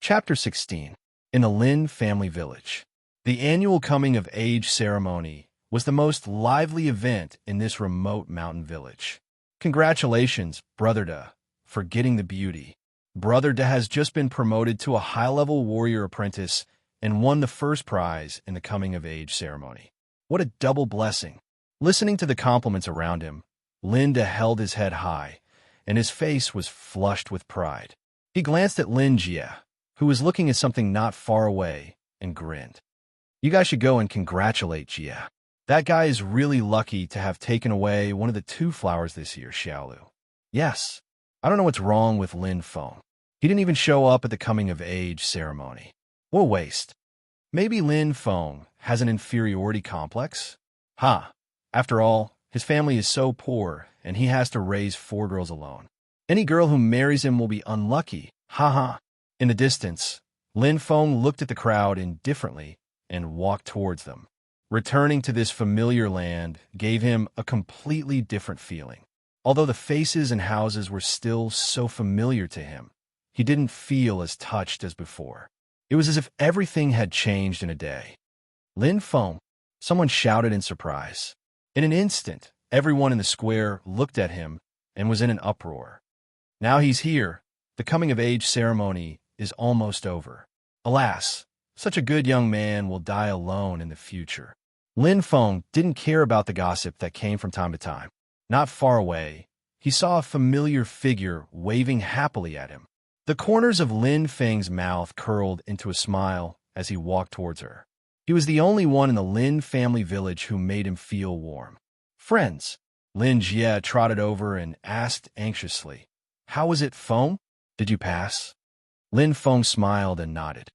[SPEAKER 1] Chapter 16. In the Lin family village. The annual coming-of-age ceremony was the most lively event in this remote mountain village. Congratulations, Brother Da, for getting the beauty. Brother Da has just been promoted to a high-level warrior apprentice and won the first prize in the coming-of-age ceremony. What a double blessing. Listening to the compliments around him, Lin Da held his head high, and his face was flushed with pride. He glanced at Lin Jie, who was looking at something not far away, and grinned. You guys should go and congratulate Jie. That guy is really lucky to have taken away one of the 2 flowers this year, Xiaolu. Yes, I don't know what's wrong with Lin Feng. He didn't even show up at the coming-of-age ceremony. What a waste. Maybe Lin Feng has an inferiority complex? After all, his family is so poor, and he has to raise 4 girls alone. Any girl who marries him will be unlucky. In the distance, Lin Feng looked at the crowd indifferently and walked towards them. Returning to this familiar land gave him a completely different feeling. Although the faces and houses were still so familiar to him, he didn't feel as touched as before. It was as if everything had changed in a day. Lin Feng, someone shouted in surprise. In an instant, everyone in the square looked at him and was in an uproar. Now he's here. The coming-of-age ceremony is almost over. Alas, Such a good young man will die alone in the future. Lin Feng didn't care about the gossip that came from time to time. Not far away, he saw a familiar figure waving happily at him. The corners of Lin Feng's mouth curled into a smile as he walked towards her. He was the only one in the Lin family village who made him feel warm. "Friends." Lin Jie trotted over and asked anxiously, "How was it, Feng? Did you pass?" Lin Feng smiled and nodded.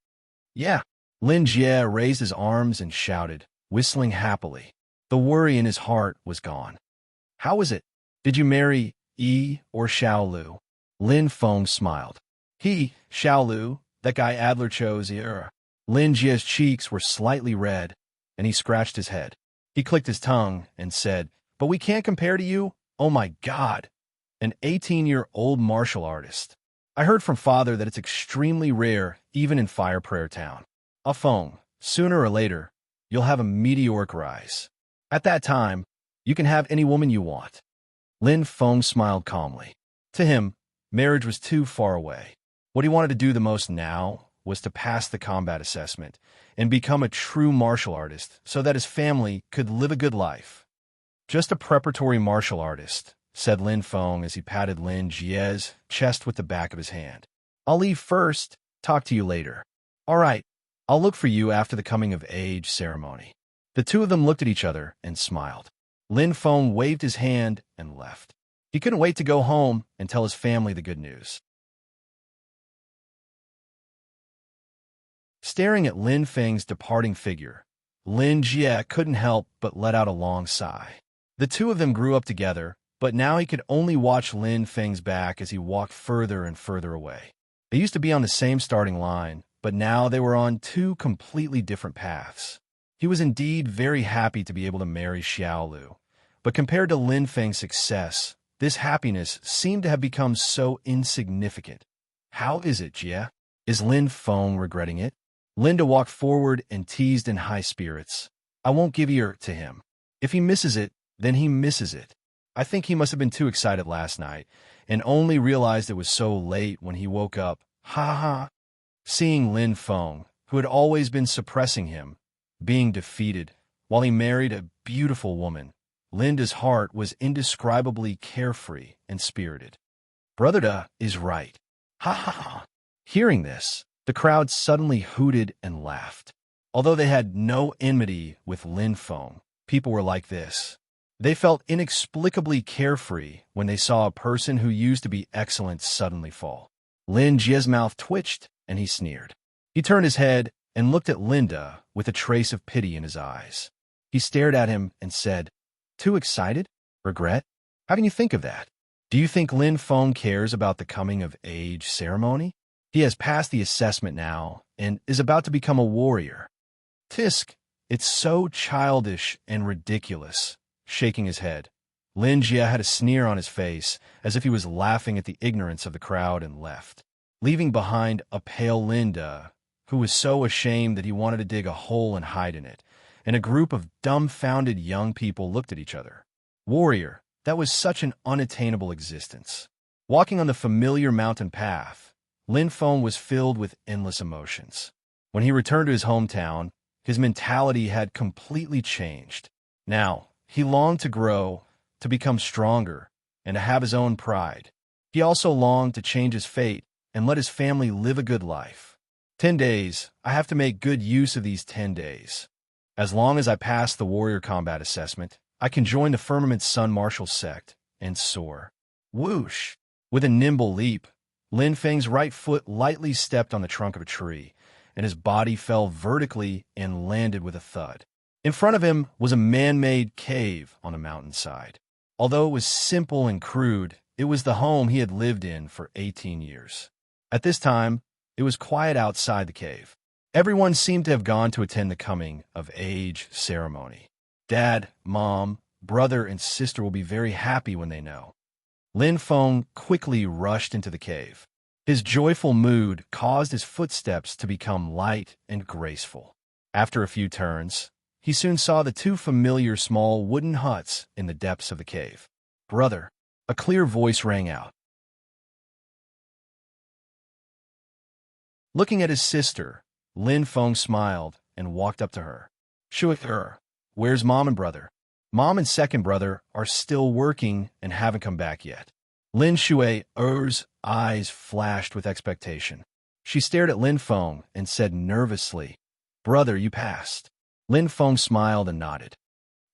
[SPEAKER 1] "Yeah." Lin Jie raised his arms and shouted, whistling happily. The worry in his heart was gone. "How was it? Did you marry Yi or Xiaolu?" Lin Feng smiled. "He, Xiaolu, that guy Adler chose here." Lin Jie's cheeks were slightly red, and he scratched his head. He clicked his tongue and said, "But we can't compare to you? Oh my God! An 18-year-old martial artist. I heard from father that it's extremely rare, even in Fire Prayer Town. Feng, sooner or later, you'll have a meteoric rise. At that time, you can have any woman you want." Lin Feng smiled calmly. To him, marriage was too far away. What he wanted to do the most now was to pass the combat assessment and become a true martial artist so that his family could live a good life. "Just a preparatory martial artist," said Lin Feng as he patted Lin Jie's chest with the back of his hand. "I'll leave first, talk to you later." "All right, I'll look for you after the coming-of-age ceremony." The two of them looked at each other and smiled. Lin Feng waved his hand and left. He couldn't wait to go home and tell his family the good news. Staring at Lin Feng's departing figure, Lin Jie couldn't help but let out a long sigh. The two of them grew up together, but now he could only watch Lin Feng's back as he walked further and further away. They used to be on the same starting line, but now they were on two completely different paths. He was indeed very happy to be able to marry Xiaolu, but compared to Lin Feng's success, this happiness seemed to have become so insignificant. "How is it, Jie? Is Lin Feng regretting it?" Linda walked forward and teased in high spirits. "I won't give her to him. If he misses it, then he misses it. I think he must have been too excited last night and only realized it was so late when he woke up. Ha ha." Seeing Lin Feng, who had always been suppressing him, being defeated while he married a beautiful woman, Linda's heart was indescribably carefree and spirited. "Brother Da is right. Ha ha ha." Hearing this, the crowd suddenly hooted and laughed. Although they had no enmity with Lin Feng, people were like this. They felt inexplicably carefree when they saw a person who used to be excellent suddenly fall. Lin Jie's mouth twitched, and he sneered. He turned his head and looked at Linda with a trace of pity in his eyes. He stared at him and said, "Too excited? Regret? How can you think of that? Do you think Lin Feng cares about the coming-of-age ceremony? He has passed the assessment now and is about to become a warrior. Tisk, it's so childish and ridiculous." Shaking his head, Lin Jie had a sneer on his face as if he was laughing at the ignorance of the crowd and left, leaving behind a pale Linda, who was so ashamed that he wanted to dig a hole and hide in it, and a group of dumbfounded young people looked at each other. Warrior, that was such an unattainable existence. Walking on the familiar mountain path, Lin Feng was filled with endless emotions. When he returned to his hometown, his mentality had completely changed. Now, he longed to grow, to become stronger, and to have his own pride. He also longed to change his fate and let his family live a good life. 10 days, I have to make good use of these 10 days. As long as I pass the warrior combat assessment, I can join the Firmament Sun Martial sect and soar. Whoosh! With a nimble leap, Lin Feng's right foot lightly stepped on the trunk of a tree, and his body fell vertically and landed with a thud. In front of him was a man-made cave on a mountainside. Although it was simple and crude, it was the home he had lived in for 18 years. At this time, it was quiet outside the cave. Everyone seemed to have gone to attend the coming-of-age ceremony. Dad, Mom, brother, and sister will be very happy when they know. Lin Feng quickly rushed into the cave. His joyful mood caused his footsteps to become light and graceful. After a few turns, he soon saw the two familiar small wooden huts in the depths of the cave. "Brother," a clear voice rang out. Looking at his sister, Lin Feng smiled and walked up to her. Shui, where's mom and brother? Mom and second brother are still working and haven't come back yet. Lin Shui's eyes flashed with expectation. She stared at Lin Feng and said nervously, Brother, you passed. Lin Feng smiled and nodded.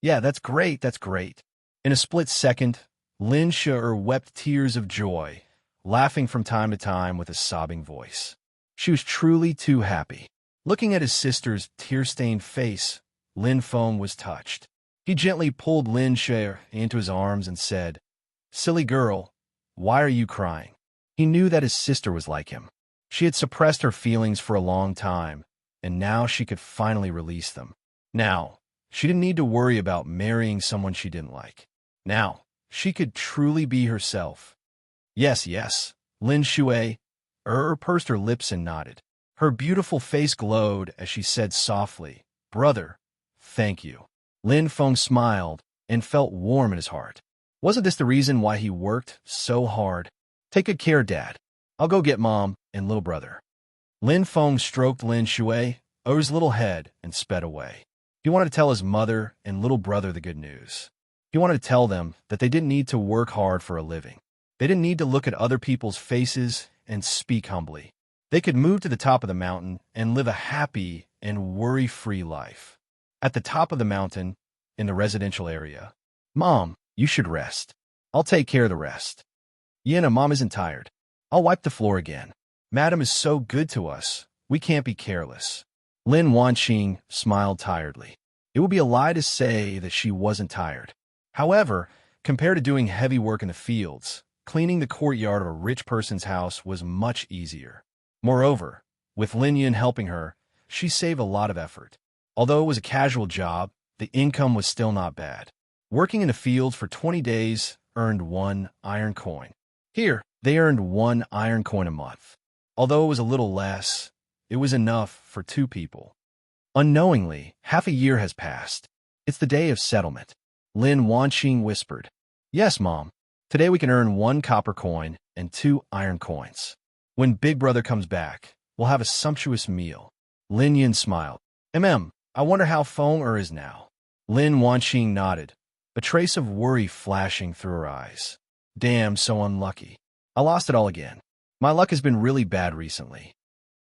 [SPEAKER 1] Yeah, that's great, that's great. In a split second, Lin Shui wept tears of joy, laughing from time to time with a sobbing voice. She was truly too happy. Looking at his sister's tear-stained face, Lin Feng was touched. He gently pulled Lin Shui into his arms and said, Silly girl, why are you crying? He knew that his sister was like him. She had suppressed her feelings for a long time, and now she could finally release them. Now, she didn't need to worry about marrying someone she didn't like. Now, she could truly be herself. Yes, yes, Lin Shui pursed her lips and nodded. Her beautiful face glowed as she said softly, Brother, thank you. Lin Feng smiled and felt warm in his heart. Wasn't this the reason why he worked so hard? Take good care, Dad. I'll go get Mom and little brother. Lin Feng stroked Lin Shui's little head and sped away. He wanted to tell his mother and little brother the good news. He wanted to tell them that they didn't need to work hard for a living. They didn't need to look at other people's faces and speak humbly. They could move to the top of the mountain and live a happy and worry-free life. At the top of the mountain, in the residential area, Mom, you should rest. I'll take care of the rest. Yena, Mom isn't tired. I'll wipe the floor again. Madam is so good to us. We can't be careless. Lin Wanqing smiled tiredly. It would be a lie to say that she wasn't tired. However, compared to doing heavy work in the fields, cleaning the courtyard of a rich person's house was much easier. Moreover, with Lin Yun helping her, she saved a lot of effort. Although it was a casual job, the income was still not bad. Working in the fields for 20 days earned 1 iron coin. Here, they earned 1 iron coin a month. Although it was a little less, it was enough for 2 people. Unknowingly, half a year has passed. It's the day of settlement. Lin Wanqing whispered, Yes, Mom. Today we can earn 1 copper coin and 2 iron coins. When Big Brother comes back, we'll have a sumptuous meal. Lin Yun smiled. I wonder how Feng is now. Lin Wanqing nodded, a trace of worry flashing through her eyes. Damn, so unlucky. I lost it all again. My luck has been really bad recently.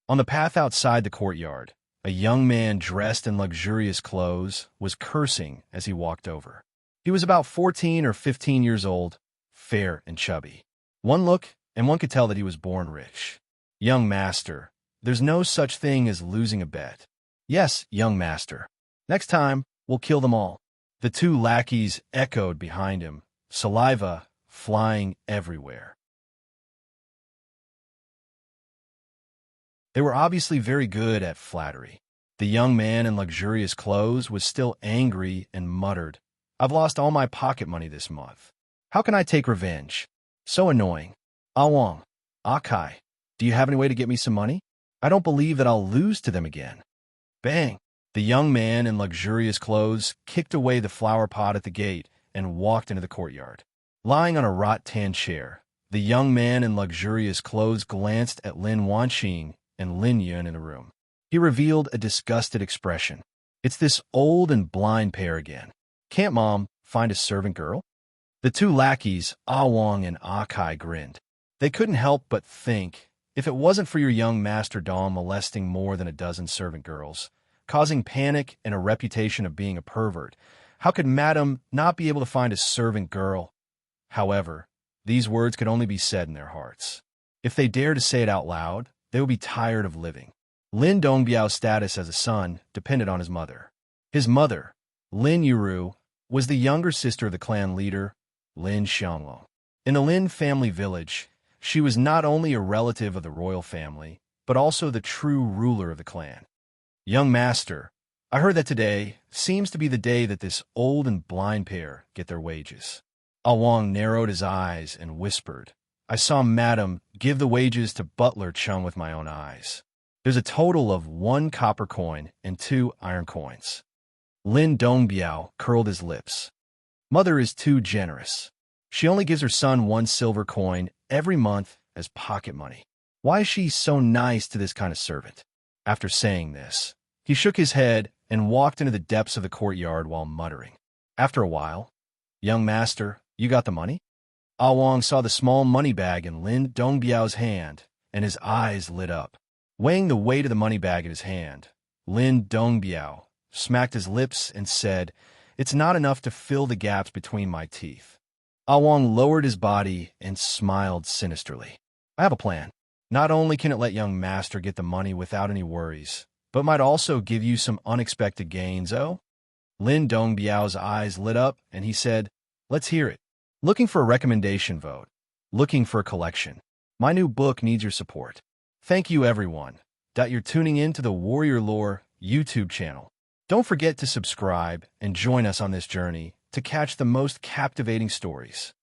[SPEAKER 1] On the path outside the courtyard, a young man dressed in luxurious clothes was cursing as he walked over. He was about 14 or 15 years old, fair and chubby. One look, and one could tell that he was born rich. Young master, there's no such thing as losing a bet. Yes, young master. Next time, we'll kill them all. The 2 lackeys echoed behind him, saliva flying everywhere. They were obviously very good at flattery. The young man in luxurious clothes was still angry and muttered, I've lost all my pocket money this month. How can I take revenge? So annoying. Awang, Akai, do you have any way to get me some money? I don't believe that I'll lose to them again. Bang! The young man in luxurious clothes kicked away the flower pot at the gate and walked into the courtyard. Lying on a rattan chair, the young man in luxurious clothes glanced at Lin Wanqing and Lin Yun in the room. He revealed a disgusted expression. It's this old and blind pair again. Can't Mom find a servant girl? The 2 lackeys, Awang and Akai, grinned. They couldn't help but think, if it wasn't for your young master Dong molesting more than a dozen servant girls, causing panic and a reputation of being a pervert, how could Madam not be able to find a servant girl? However, these words could only be said in their hearts. If they dared to say it out loud, they would be tired of living. Lin Dongbiao's status as a son depended on his mother. His mother, Lin Yuru, was the younger sister of the clan leader, Lin Xianglong. In the Lin family village, she was not only a relative of the royal family, but also the true ruler of the clan. Young master, I heard that today seems to be the day that this old and blind pair get their wages. Awang narrowed his eyes and whispered, I saw Madam give the wages to Butler Chung with my own eyes. There's a total of 1 copper coin and 2 iron coins. Lin Dongbiao curled his lips. Mother is too generous. She only gives her son 1 silver coin every month as pocket money. Why is she so nice to this kind of servant? After saying this, he shook his head and walked into the depths of the courtyard while muttering. After a while, "Young master, you got the money?" Ah Wang saw the small money bag in Lin Dongbiao's hand, and his eyes lit up. Weighing the weight of the money bag in his hand, Lin Dongbiao smacked his lips and said, "It's not enough to fill the gaps between my teeth." Ah Wang lowered his body and smiled sinisterly. "I have a plan. Not only can it let young master get the money without any worries, but might also give you some unexpected gains, oh?" Lin Dongbiao's eyes lit up, and he said, "Let's hear it. Looking for a recommendation vote. Looking for a collection. My new book needs your support. Thank you, everyone, that you're tuning in to the Warrior Lore YouTube channel. Don't forget to subscribe and join us on this journey to catch the most captivating stories.